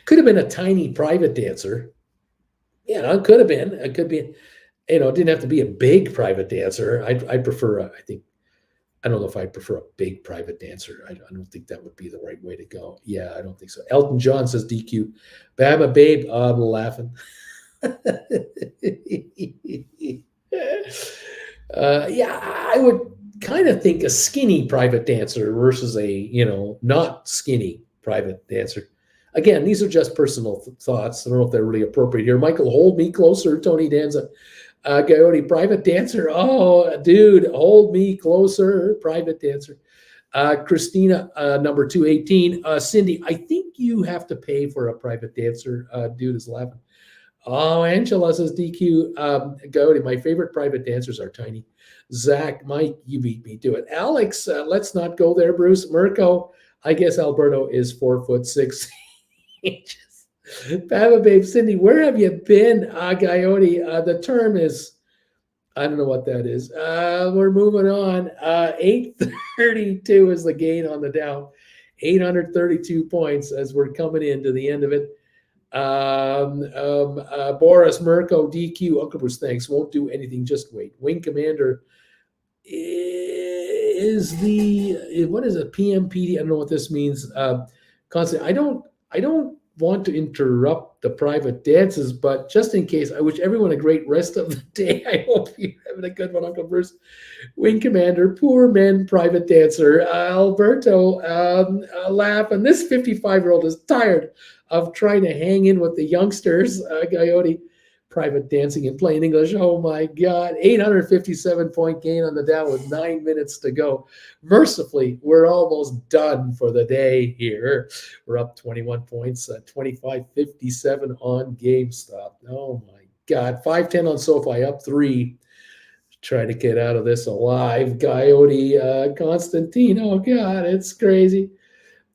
Could have been a tiny private dancer. Yeah, it could have been. It could be, it didn't have to be a big private dancer. I prefer, I don't know if I prefer a big private dancer. I don't think that would be the right way to go. Yeah, I don't think so. Elton John says DQ. Bama Babe, I'm laughing. Yeah, I would kind of think a skinny private dancer versus a, not skinny private dancer. Again, these are just personal thoughts. I don't know if they're really appropriate here. Michael, hold me closer, Tony Danza. Coyote, private dancer. Oh, dude, hold me closer, private dancer. Christina, number 218. Cindy, I think you have to pay for a private dancer. Dude is laughing. Oh, Angela says DQ. Coyote, my favorite private dancers are tiny. Zach, Mike, you beat me to it. Alex, let's not go there, Bruce. Mirko, I guess Alberto is 4'6" inches. Bama Babe, Cindy, where have you been? Coyote, the term is, I don't know what that is. We're moving on. 832 is the gain on the Dow. 832 points as we're coming into the end of it. Boris, Mirko, DQ, Uncle Bruce, thanks. Won't do anything, just wait. Wing Commander is what is it? PMPD? I don't know what this means. Constant. I don't want to interrupt the private dances, but just in case, I wish everyone a great rest of the day. I hope you're having a good one, Uncle Bruce. Wing Commander, poor men, private dancer, Alberto, laugh. And this 55-year-old is tired of trying to hang in with the youngsters. Coyote, private dancing in plain English. Oh my God, 857-point gain on the Dow with 9 minutes to go. Mercifully, we're almost done for the day here. We're up 21 points, 25.57 on GameStop. Oh my God, 510 on SoFi, up 3. Try to get out of this alive. Coyote, Constantine, oh God, it's crazy.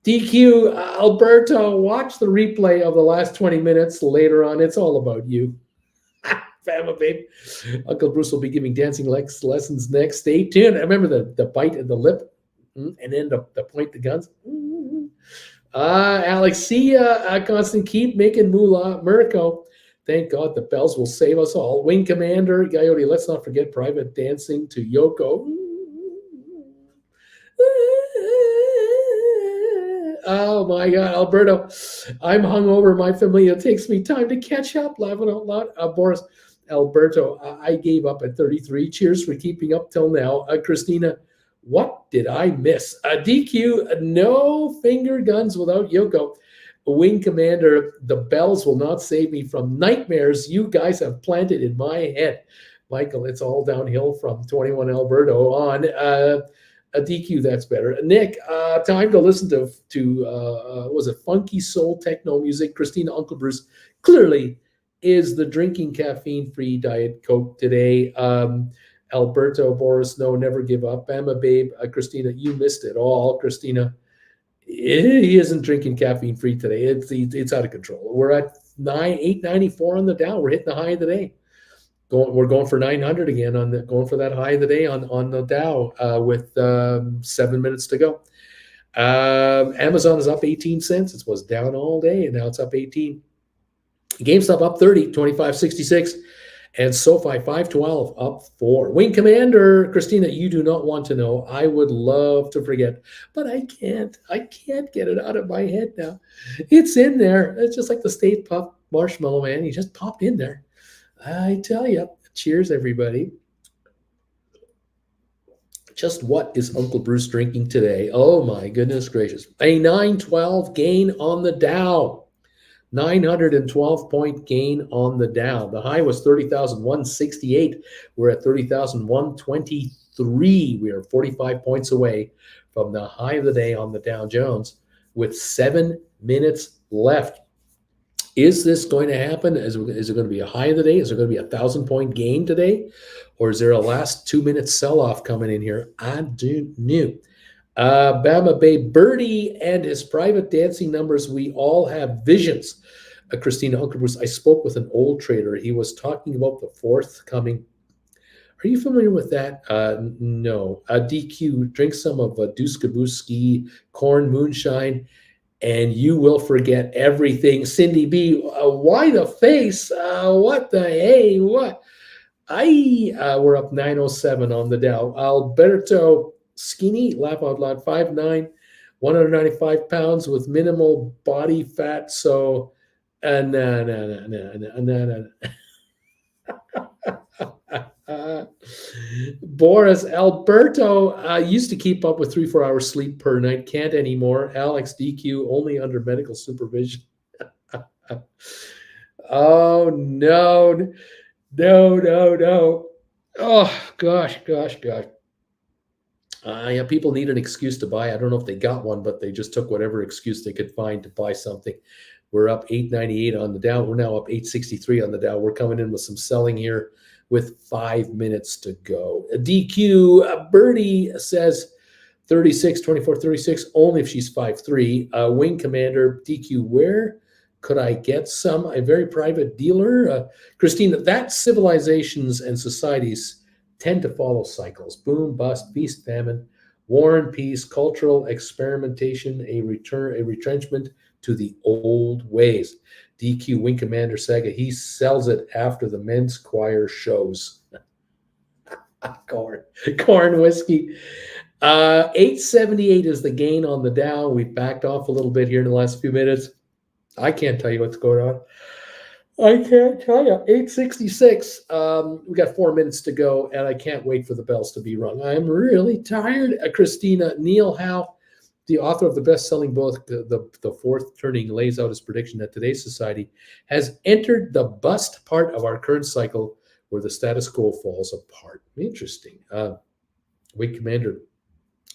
DQ, Alberto, watch the replay of the last 20 minutes later on. It's all about you. Bama Babe. Uncle Bruce will be giving dancing lessons next. Stay tuned. I remember the bite of the lip and then the point the guns. Alex, see ya. Constant, keep making moolah. Mirko, thank God the bells will save us all. Wing Commander, Coyote, let's not forget private dancing to Yoko. Oh my God, Alberto, I'm hungover. My familia takes me time to catch up. Laughing out loud. Boris, Alberto, I gave up at 33. Cheers for keeping up till now. Christina, what did I miss? DQ, no finger guns without Yoko. Wing Commander, the bells will not save me from nightmares you guys have planted in my head. Michael, it's all downhill from 21 Alberto on. A DQ, that's better. Nick, time to listen to was it funky soul techno music? Christina, Uncle Bruce clearly is the drinking caffeine-free Diet Coke today. Alberto, Boris, no, never give up. Bama Babe, Christina, you missed it all. Christina, he isn't drinking caffeine-free today. It's out of control. We're at 894 on the Dow. We're hitting the high of the day. We're going for 900 again going for that high of the day on the Dow with 7 minutes to go. Amazon is up 18 cents. It was down all day, and now it's up 18. GameStop up 30, 25.66. And SoFi 512 up 4. Wing Commander, Christina, you do not want to know. I would love to forget, but I can't. I can't get it out of my head now. It's in there. It's just like the State Puff Marshmallow Man. He just popped in there. I tell you. Cheers, everybody. Just what is Uncle Bruce drinking today? Oh, my goodness gracious. A 912 gain on the Dow. 912-point gain on the Dow. The high was 30,168. We're at 30,123. We are 45 points away from the high of the day on the Dow Jones with 7 minutes left. Is this going to happen? Is it going to be a high of the day? Is there going to be a 1,000-point gain today? Or is there a last 2-minute sell-off coming in here? I don't know. Bama Bay Birdie and his private dancing numbers. We all have visions. Christina, Uncle Bruce, I spoke with an old trader. He was talking about the forthcoming. Are you familiar with that? No. DQ, drink some of Duskabuski corn moonshine, and you will forget everything. Cindy B, why the face? What the hey? What? We're up 907 on the Dow. Alberto Skinny, laugh out loud, 5'9", 195 pounds with minimal body fat. So, no. Boris, Alberto used to keep up with 3-4 hours sleep per night. Can't anymore. Alex, DQ, only under medical supervision. Oh, no. Oh, gosh. Yeah, people need an excuse to buy. I don't know if they got one, but they just took whatever excuse they could find to buy something. We're up 898 on the Dow. We're now up 863 on the Dow. We're coming in with some selling here with 5 minutes to go. DQ, Birdie says 36, 24, 36, only if she's 5'3". Wing Commander, DQ, where could I get some? A very private dealer? Christina, that civilizations and societies tend to follow cycles: boom, bust, feast, famine, war and peace, cultural experimentation, a retrenchment to the old ways. DQ, Wing Commander Saga, he sells it after the men's choir shows. Corn whiskey. 878 is the gain on the Dow. We've backed off a little bit here in the last few minutes. I can't tell you what's going on. I can't tell you. 866. We got 4 minutes to go, and I can't wait for the bells to be rung. I'm really tired. Christina, Neil Howe, the author of the best-selling book, The Fourth Turning, lays out his prediction that today's society has entered the bust part of our current cycle where the status quo falls apart. Interesting. Wing Commander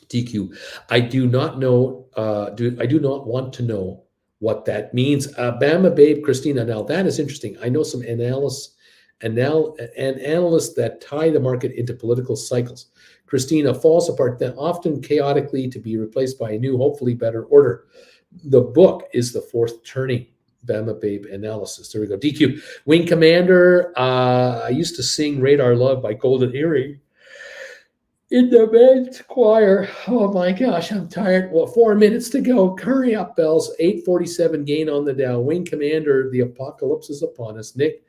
DQ, I do not know. I do not want to know what that means. Bama Babe, Christina, now that is interesting. I know some analysts that tie the market into political cycles. Christina, falls apart, then often chaotically to be replaced by a new, hopefully better order. The book is The Fourth Turning, Bama Babe analysis. There we go. DQ, Wing Commander, I used to sing Radar Love by Golden Earring in the men's choir. Oh my gosh, I'm tired. Well, 4 minutes to go. Hurry up, bells. 847 gain on the Dow. Wing Commander, the apocalypse is upon us. Nick,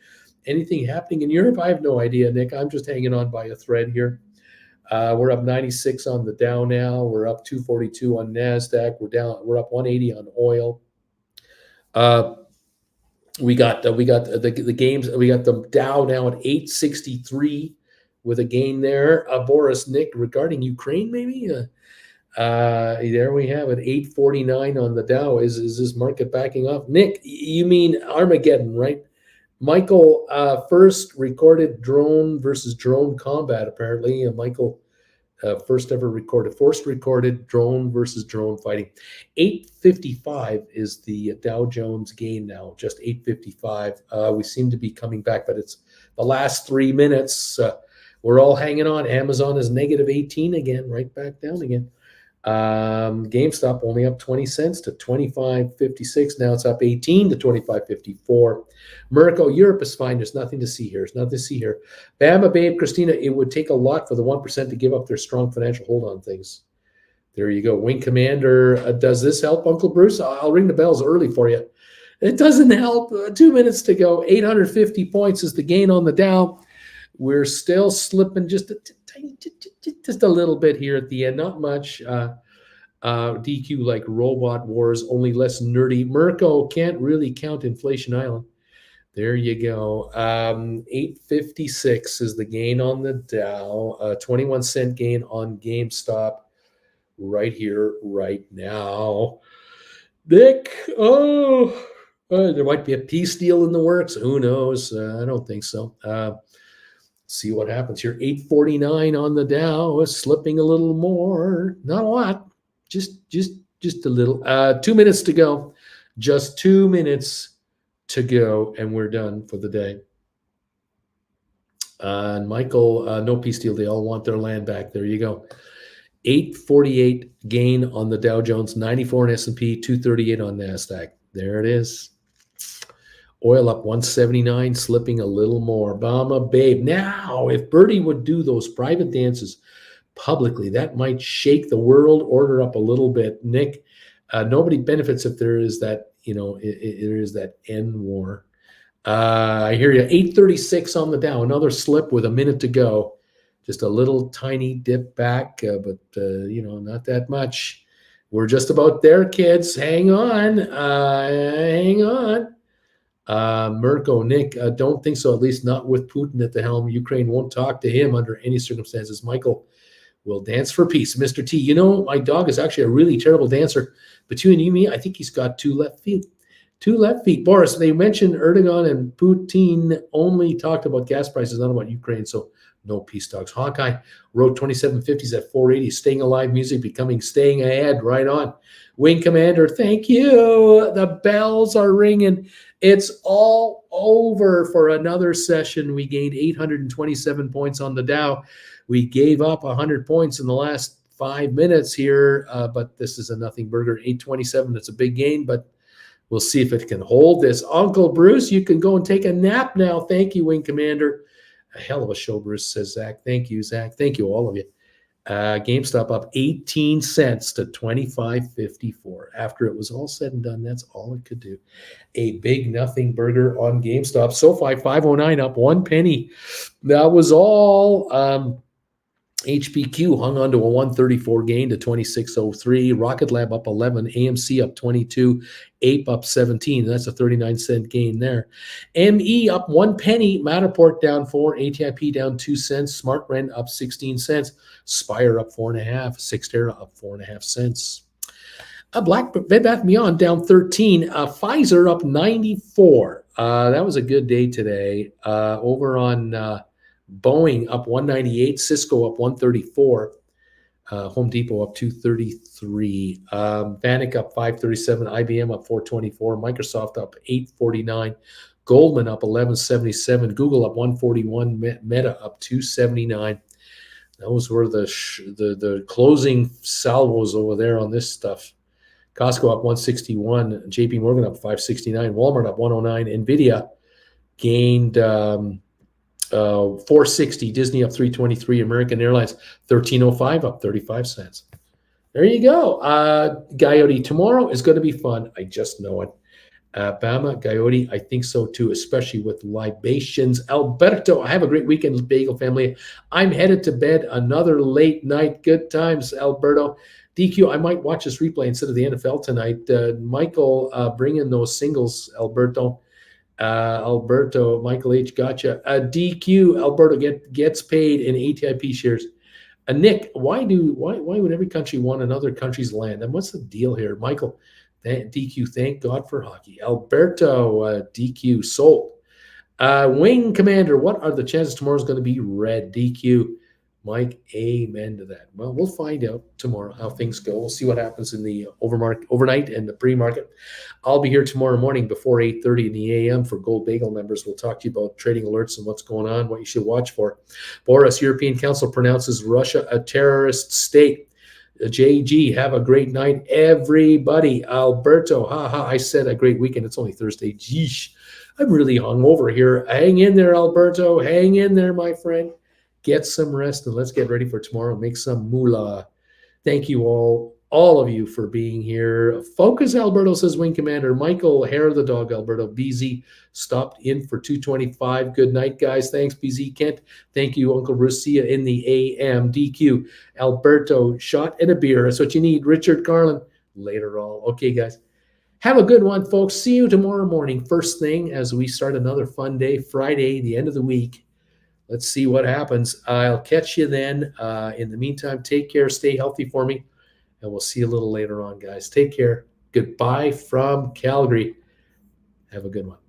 anything happening in Europe? I have no idea, Nick. I'm just hanging on by a thread here. We're up 96 on the Dow now. We're up 242 on NASDAQ. We're up 180 on oil. We got the games. We got the Dow now at 863. With a gain there. Boris, Nick, regarding Ukraine, maybe? There we have it, 849 on the Dow. Is this market backing off? Nick, you mean Armageddon, right? Michael, first recorded drone versus drone combat, apparently. Michael, First ever recorded, forced recorded drone versus drone fighting. 855 is the Dow Jones gain now, just 855. We seem to be coming back, but it's the last 3 minutes. We're all hanging on. Amazon is negative 18 again, right back down again. GameStop only up 20 cents to 25.56. Now it's up 18 to 25.54. Merco, Europe is fine. There's nothing to see here. There's nothing to see here. Bama, Babe, Christina, it would take a lot for the 1% to give up their strong financial hold on things. There you go. Wing Commander, does this help, Uncle Bruce? I'll ring the bells early for you. It doesn't help. 2 minutes to go. 850 points is the gain on the Dow. We're still slipping just a little bit here at the end. Not much. DQ like Robot Wars, only less nerdy. Mirko can't really count Inflation Island. There you go. 856 is the gain on the Dow. 21 cent gain on GameStop right here, right now. Nick, there might be a peace deal in the works. Who knows? I don't think so. See what happens here. 849 on the Dow, slipping a little more. Not a lot. Just a little. 2 minutes to go. Just 2 minutes to go, and we're done for the day. And Michael, no peace deal. They all want their land back. There you go. 848 gain on the Dow Jones, 94 on S&P, 238 on NASDAQ. There it is. Oil up 179, slipping a little more. Bama, Babe. Now, if Bertie would do those private dances publicly, that might shake the world order up a little bit. Nick, nobody benefits if there is that, there is that end war. I hear you. 836 on the Dow, another slip with a minute to go. Just a little tiny dip back, but, not that much. We're just about there, kids. Hang on. Hang on. Mirko, Nick, don't think so, at least not with Putin at the helm. Ukraine won't talk to him under any circumstances. Michael will dance for peace. Mr. T, my dog is actually a really terrible dancer. Between you and me, I think he's got 2 left feet. 2 left feet. Boris, they mentioned Erdogan and Putin only talked about gas prices, not about Ukraine, so no peace talks. Hawkeye wrote 2750s at 480. Staying alive music, staying ahead. Right on. Wing Commander, thank you. The bells are ringing. It's all over for another session. We gained 827 points on the Dow. We gave up 100 points in the last 5 minutes here, but this is a nothing burger. 827, that's a big gain, but we'll see if it can hold this. Uncle Bruce, you can go and take a nap now. Thank you, Wing Commander. A hell of a show, Bruce, says Zach. Thank you, Zach. Thank you, all of you. GameStop up 18 cents to 25.54. After it was all said and done, that's all it could do. A big nothing burger on GameStop. SoFi 509 up 1 penny. That was all. HPQ hung on to a 134 gain to 26.03. Rocket Lab up 11. AMC up 22. Ape up 17. That's a 39-cent gain there. ME up 1 penny. Matterport down 4. ATIP down 2 cents. SmartRent up 16 cents. Spire up 4.5. Cyxtera up 4.5 cents. Black Bed Bath & Beyond down 13. Pfizer up 94. That was a good day today. Over on Boeing up 198, Cisco up 134, Home Depot up 233, Vanik up 537, IBM up 424, Microsoft up 849, Goldman up 1177, Google up 141, Meta up 279. Those were the closing salvos over there on this stuff. Costco up 161, JP Morgan up 569, Walmart up 109, Nvidia gained 460, Disney up 323, American Airlines 1305 up 35 cents. There you go. Coyote, tomorrow is going to be fun. I just know it. Bama, Coyote, I think so too, especially with libations. Alberto, have a great weekend, Bagel family. I'm headed to bed. Another late night. Good times, Alberto. DQ, I might watch this replay instead of the NFL tonight. Michael, bring in those singles, Alberto. Michael H. Gotcha. DQ, Alberto gets paid in ATIP shares. Nick, why would every country want another country's land? And what's the deal here? Michael, DQ, thank God for hockey. Alberto, DQ, sold. Wing Commander, what are the chances tomorrow's going to be red? DQ, Mike, amen to that. Well, we'll find out tomorrow how things go. We'll see what happens in the overnight and the pre-market. I'll be here tomorrow morning before 8:30 in the a.m. for Gold Bagel members. We'll talk to you about trading alerts and what's going on, what you should watch for. Boris, European Council pronounces Russia a terrorist state. JG, have a great night, everybody. Alberto, haha, I said a great weekend. It's only Thursday. Geesh, I'm really hungover here. Hang in there, Alberto. Hang in there, my friend. Get some rest and let's get ready for tomorrow. Make some moolah. Thank you all of you for being here. Focus, Alberto, says Wing Commander. Michael, hair the dog, Alberto. BZ stopped in for 225. Good night, guys. Thanks, BZ Kent. Thank you, Uncle Rucia in the AM. DQ, Alberto, shot and a beer. That's what you need. Richard Carlin, later all. Okay, guys. Have a good one, folks. See you tomorrow morning, first thing, as we start another fun day, Friday, the end of the week. Let's see what happens. I'll catch you then. In the meantime, take care. Stay healthy for me. And we'll see you a little later on, guys. Take care. Goodbye from Calgary. Have a good one.